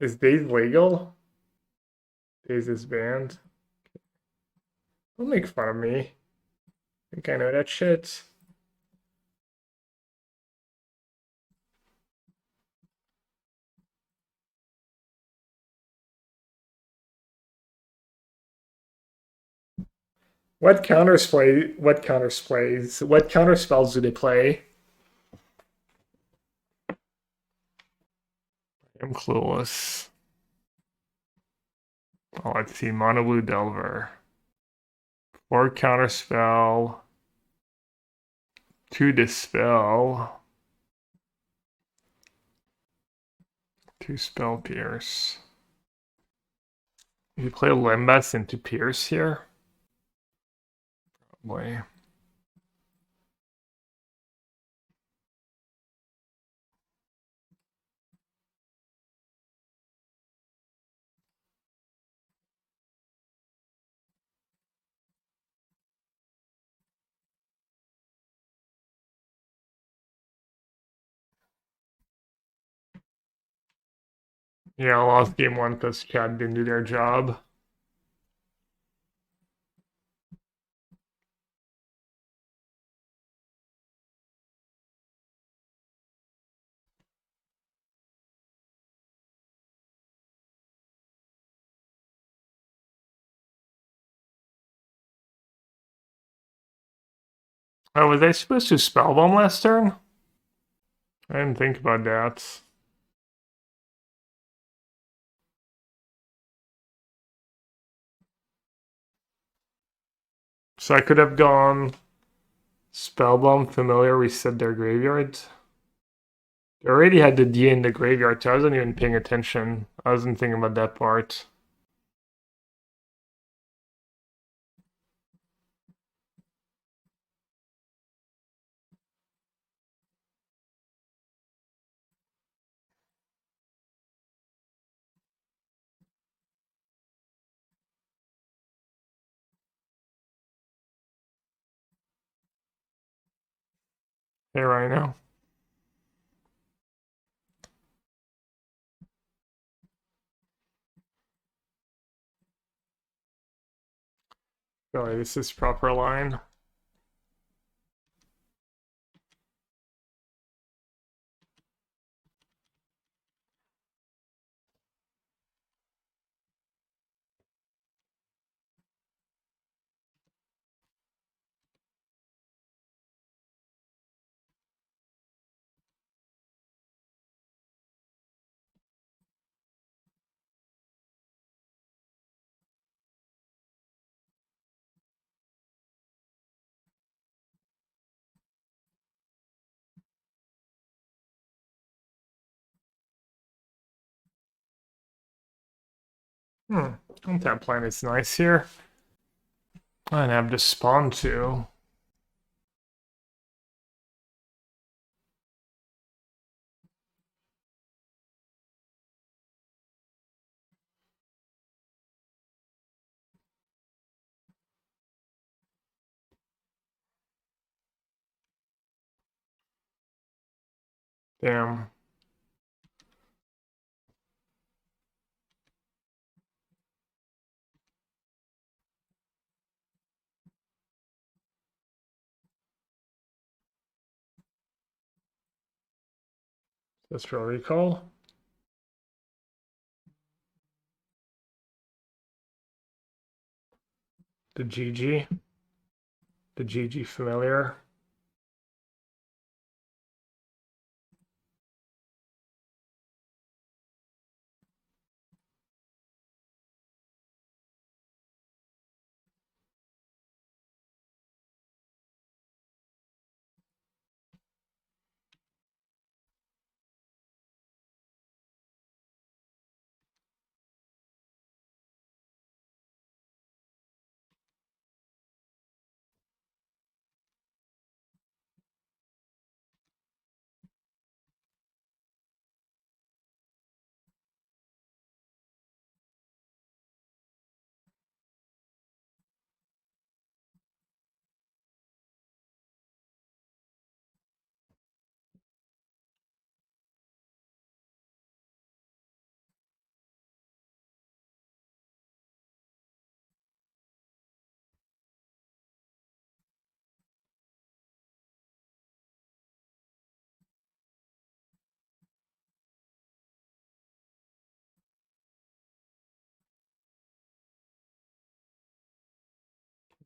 Is days legal? Days is banned. Don't make fun of me. I think I know that shit. What counterspells do they play? I'm clueless. Oh, let's see. Mono Blue Delver. 4 counterspell. 2 dispel. 2 spell pierce. You play Lembas into pierce here? Probably. Yeah, I lost game 1 because Chad didn't do their job. Oh, was I supposed to spellbomb last turn? I didn't think about that. So I could have gone Spellbomb, Familiar, reset their graveyard. They already had the D in the graveyard, so I wasn't even paying attention. I wasn't thinking about that part. Hey, Rhino. Sorry, this is proper line. Untap planet's nice here. And have to spawn too. Damn. That's for recall. The GG. The GG familiar.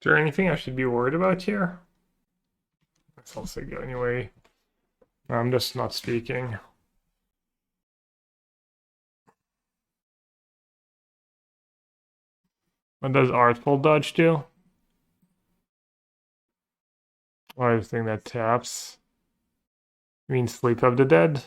Is there anything I should be worried about here? Let's also go anyway. I'm just not speaking. What does Artful Dodge do? Oh, I think that taps. You mean Sleep of the Dead?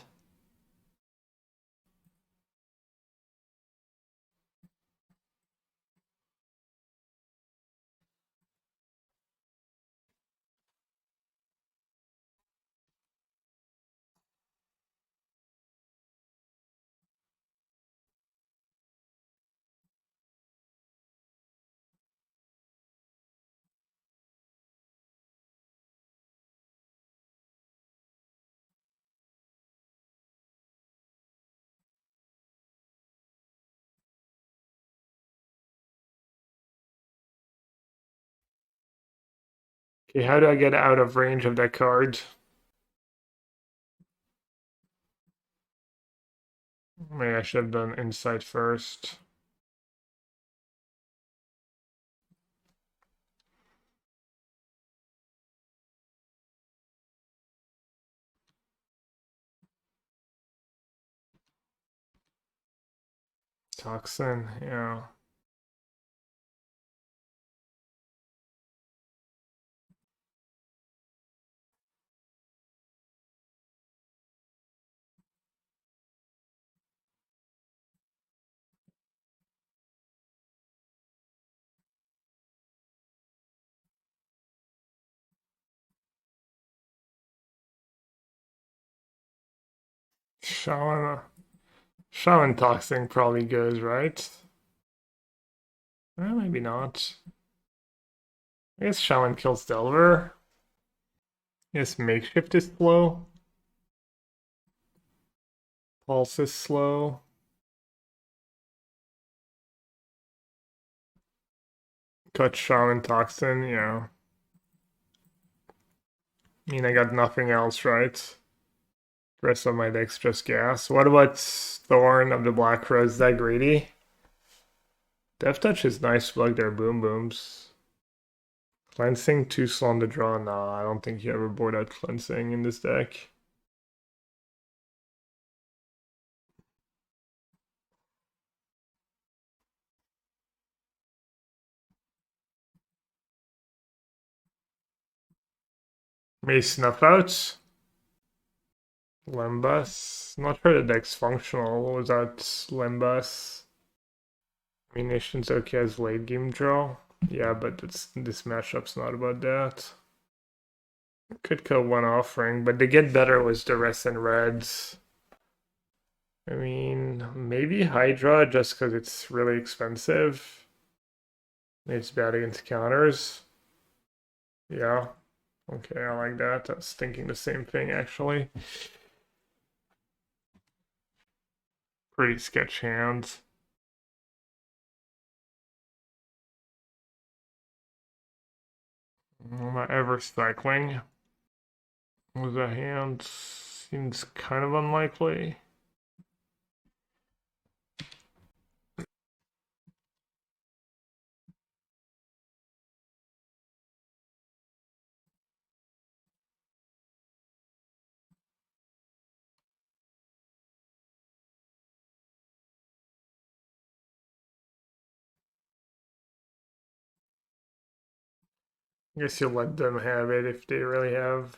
Okay, how do I get out of range of that card? Maybe I should have done Insight first. Toxin, yeah. Shaman Toxin probably goes, right? Maybe not. I guess Shaman kills Delver. Yes, Makeshift is slow. Pulse is slow. Cut Shaman Toxin, yeah. I mean, I got nothing else, right? The rest of my deck's just gas. What about Thorn of the Black Rose? Is that greedy? Death Touch is nice to block their Boom Booms. Cleansing too slow on the draw? Nah, I don't think you ever board out Cleansing in this deck. Maybe Snuff Out? Lembas? Not sure the deck's functional without Lembas. Munitions okay as late game draw. Yeah, but this matchup's not about that. Could kill one offering, but they get better with the reds and reds. I mean, maybe Hydra just because it's really expensive. It's bad against counters. Yeah. Okay, I like that. I was thinking the same thing actually. Pretty sketch hands. Am I ever cycling? With a hand seems kind of unlikely. I guess you'll let them have it if they really have.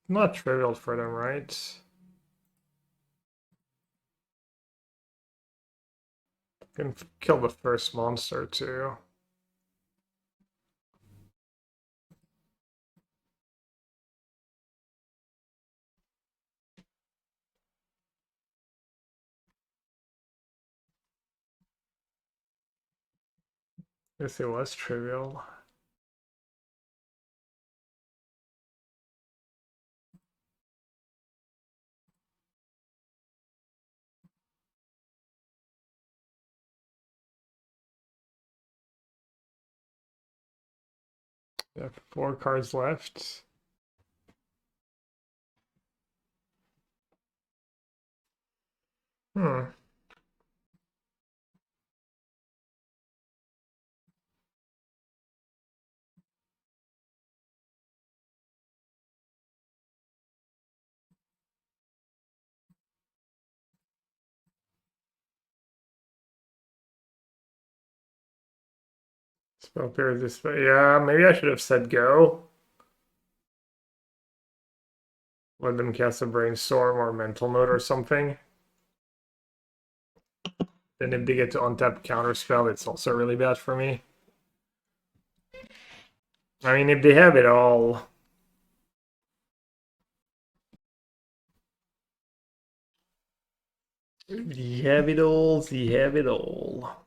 Not trivial for them, right? Can kill the first monster too. Guess it was trivial. They have 4 cards left. Hmm. Spell pair this way. Yeah, maybe I should have said go. Let them cast a brainstorm or mental note or something. Then if they get to untap counterspell, it's also really bad for me. I mean, if they have it all. They have it all, they have it all.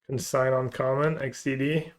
Consign on common, XCD.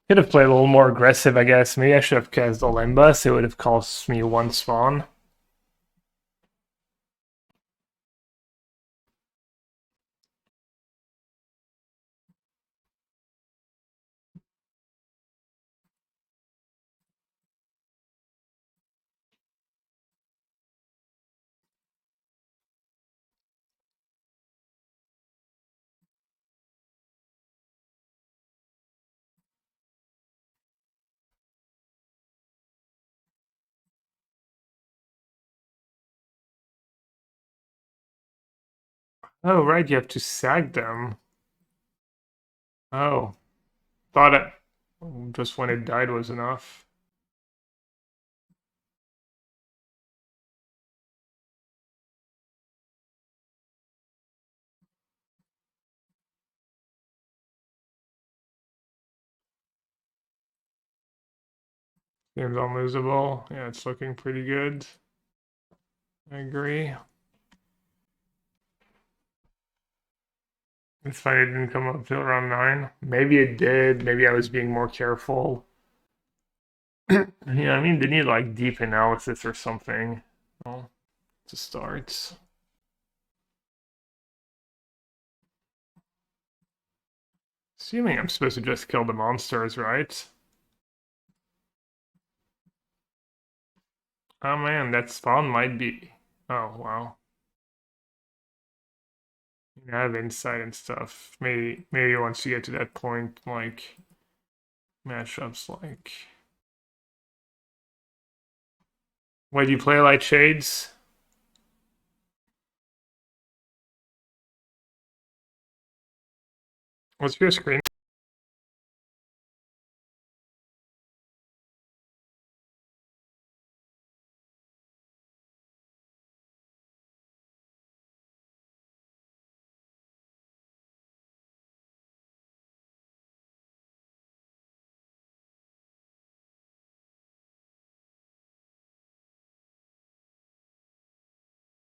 Could have played a little more aggressive, I guess. Maybe I should have cast the Limbus. It would have cost me 1 spawn. Oh, right, you have to sag them. Oh, thought it just when it died was enough. Seems unlosable. Yeah, it's looking pretty good. I agree. It's funny it didn't come up till around 9. Maybe it did. Maybe I was being more careful. Yeah, I mean, they need like deep analysis or something. Well, to start. Assuming I'm supposed to just kill the monsters, right? Oh man, that spawn might be. Oh wow. You have insight and stuff. Maybe once you get to that point, like matchups like. Wait, do you play Light Shades? What's your screen